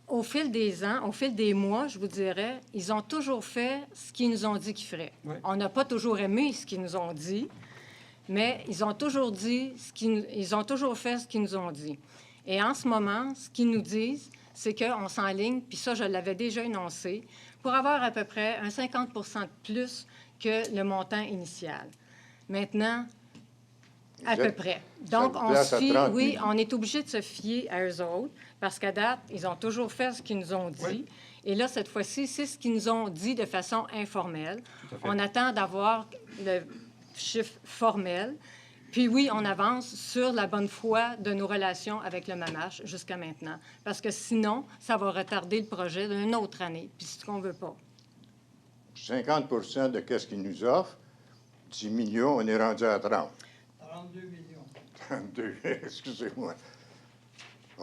Au fil des ans, au fil des mois, je vous dirais, ils ont toujours fait ce qu'ils nous ont dit qu'ils feraient. Oui. On n'a pas toujours aimé ce qu'ils nous ont dit, mais ils ont toujours fait ce qu'ils nous ont dit. Et en ce moment, ce qu'ils nous disent, c'est qu'on s'enligne, puis ça, je l'avais déjà énoncé, pour avoir à peu près un 50 de plus que le montant initial. Maintenant, à peu près. Donc, on se fie, oui, on est obligé de se fier à eux autres, parce qu'à date, ils ont toujours fait ce qu'ils nous ont dit. Oui. Et là, cette fois-ci, c'est ce qu'ils nous ont dit de façon informelle. On attend d'avoir le chiffre formel. Puis oui, on avance sur la bonne foi de nos relations avec le MAMACH jusqu'à maintenant. Parce que sinon, ça va retarder le projet d'une autre année. Puis c'est ce qu'on ne veut pas. 50 de ce qu'ils nous offrent, 10 millions, on est rendu à 30. 32 millions. 32, excusez-moi.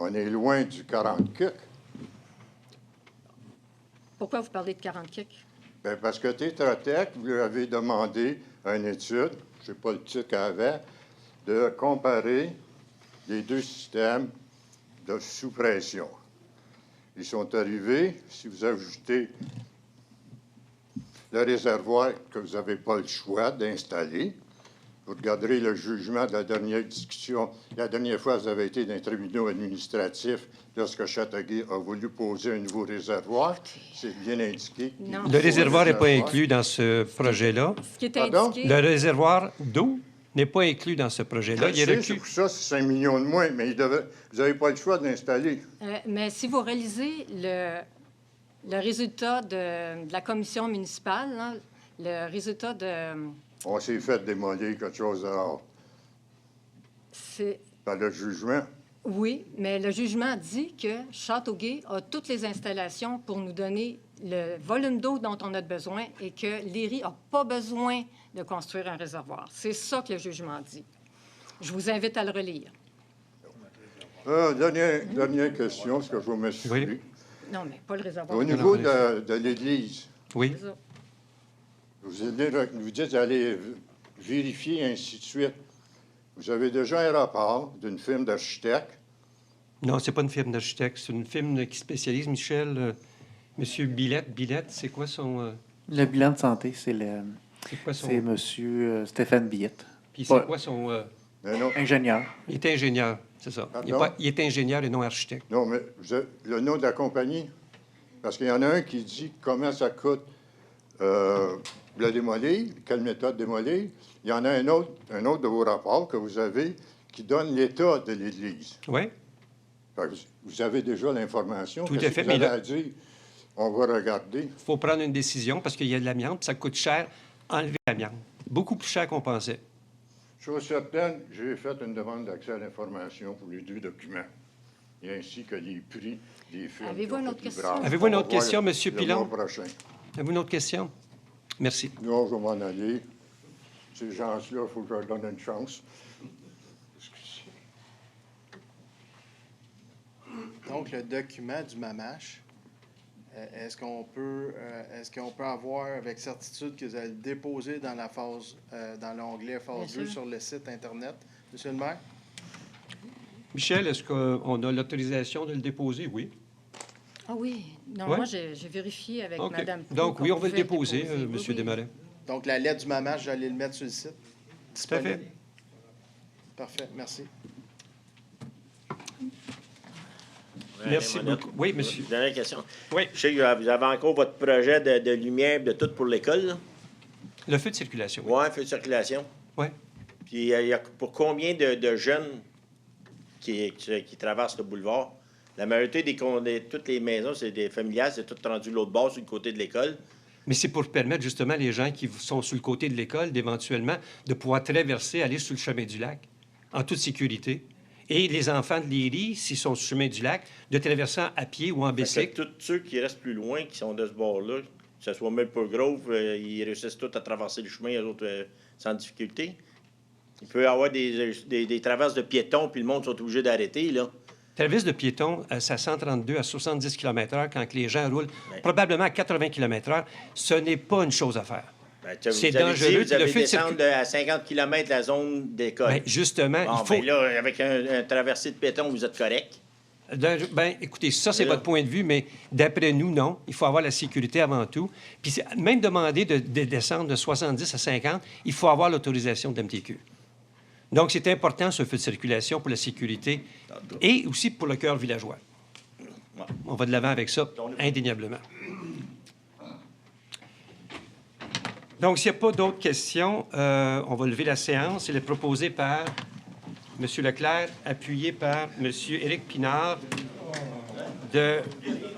On est loin du 40 kicks. Pourquoi vous parlez de 40 kicks? Bien, parce que Tetra Tech, vous lui avez demandé une étude, je ne sais pas le titre qu'elle avait, de comparer les deux systèmes de sous-pression. Ils sont arrivés, si vous ajoutez le réservoir que vous n'avez pas le choix d'installer, vous regarderez le jugement de la dernière discussion. La dernière fois, vous avez été dans les tribunaux administratifs lorsque Châteauguay a voulu poser un nouveau réservoir. C'est bien indiqué. Le réservoir n'est pas inclus dans ce projet-là. Ce qui est indiqué... Le réservoir d'eau n'est pas inclus dans ce projet-là. C'est pour ça, c'est 5 millions de moins, mais vous n'avez pas le choix d'installer. Mais si vous réalisez le résultat de la commission municipale, là, le résultat de... On s'est fait démolir quelque chose de rare. C'est... Dans le jugement. Oui, mais le jugement dit que Châteauguay a toutes les installations pour nous donner le volume d'eau dont on a besoin et que Léry n'a pas besoin de construire un réservoir. C'est ça que le jugement dit. Je vous invite à le relire. Dernière question, parce que je me suis... Oui. Non, mais pas le réservoir. Au niveau de l'Église, oui. Vous dites d'aller vérifier, ainsi de suite. Vous avez déjà un rapport d'une firme d'architectes. Non, c'est pas une firme d'architectes. C'est une firme qui spécialise, Michel, Monsieur Billette. Billette, c'est quoi son... Le bilan de santé, c'est le... C'est quoi son... C'est Monsieur Stéphane Billette. Puis c'est quoi son... Ingénieur. Il est ingénieur, c'est ça. Il est ingénieur et non architecte. Non, mais le nom de la compagnie, parce qu'il y en a un qui dit comment ça coûte le démolir, quelle méthode démolir. Il y en a un autre de vos rapports que vous avez qui donne l'état de l'Église. Oui. Vous avez déjà l'information. Tout à fait. Vous avez à dire, on va regarder. Il faut prendre une décision parce qu'il y a de l'amiante, ça coûte cher enlever l'amiante. Beaucoup plus cher qu'on pensait. Chose certaine, j'ai fait une demande d'accès à l'information pour les deux documents, et ainsi que les prix des firmes. Avez-vous une autre question? Avez-vous une autre question, M. Le Pilon? mois prochain. Avez-vous une autre question? Merci. Non, je vais m'en aller. Ces gens-là, il faut que je leur donne une chance. Donc, le document du MAMACH, est-ce qu'on peut avoir avec certitude que vous allez le déposer dans la phase, dans l'onglet phase 2 sur le site Internet, Monsieur le maire? Michel, est-ce qu'on a l'autorisation de le déposer? Oui. Ah oui. Non, Ouais. moi, j'ai vérifié avec OK. Mme Proulx Donc, oui, qu'on on va le pouvait déposer, Oui, Monsieur oui. Desmarais. Donc, la lettre du MAMACH, j'allais le mettre sur le site. Tout à fait. Parfait, merci. Merci beaucoup. Oui, monsieur. Dernière question. Oui. Je sais que vous avez encore votre projet de lumière de tout pour l'école, là. Le feu de circulation. Oui, feu de circulation. Oui. Puis, il y a pour combien de jeunes qui traversent le boulevard? La majorité de toutes les maisons, c'est des familiales, c'est tout rendu l'autre bord, sur le côté de l'école. Mais c'est pour permettre justement les gens qui sont sur le côté de l'école, d'éventuellement, de pouvoir traverser, aller sur le chemin du lac, en toute sécurité. Et les enfants de Léry, s'ils sont sur le chemin du lac, de traverser à pied ou en bicycle. Tous ceux qui restent plus loin, qui sont de ce bord-là, que ce soit Maple Grove, ils réussissent tous à traverser le chemin, eux autres, sans difficulté. Il peut y avoir des traverses de piétons, puis le monde sont obligés d'arrêter, là. Traverse de piétons, c'est à 132 à 70 km/h quand les gens roulent probablement à 80 km/h. Ce n'est pas une chose à faire. C'est dangereux. Vous avez descendre à 50 km la zone d'école. Bien, justement, bon, il faut... ben là, avec un traversé de piétons, vous êtes correct? Bien, écoutez, ça, c'est votre point de vue, mais d'après nous, non. Il faut avoir la sécurité avant tout. Puis même demander de descendre de 70 à 50, il faut avoir l'autorisation de MTQ. Donc, c'est important, ce feu de circulation, pour la sécurité et aussi pour le cœur villageois. On va de l'avant avec ça, indéniablement. Donc, s'il n'y a pas d'autres questions, on va lever la séance. Elle est proposée par M. Leclerc, appuyé par M. Éric Pinard, de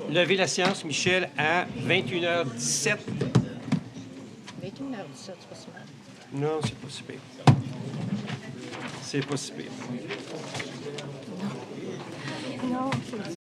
lever la séance, Michel, à 21h17. 21h17, c'est pas si mal. Non, c'est pas si pire. C'est pas si pire. Non, c'est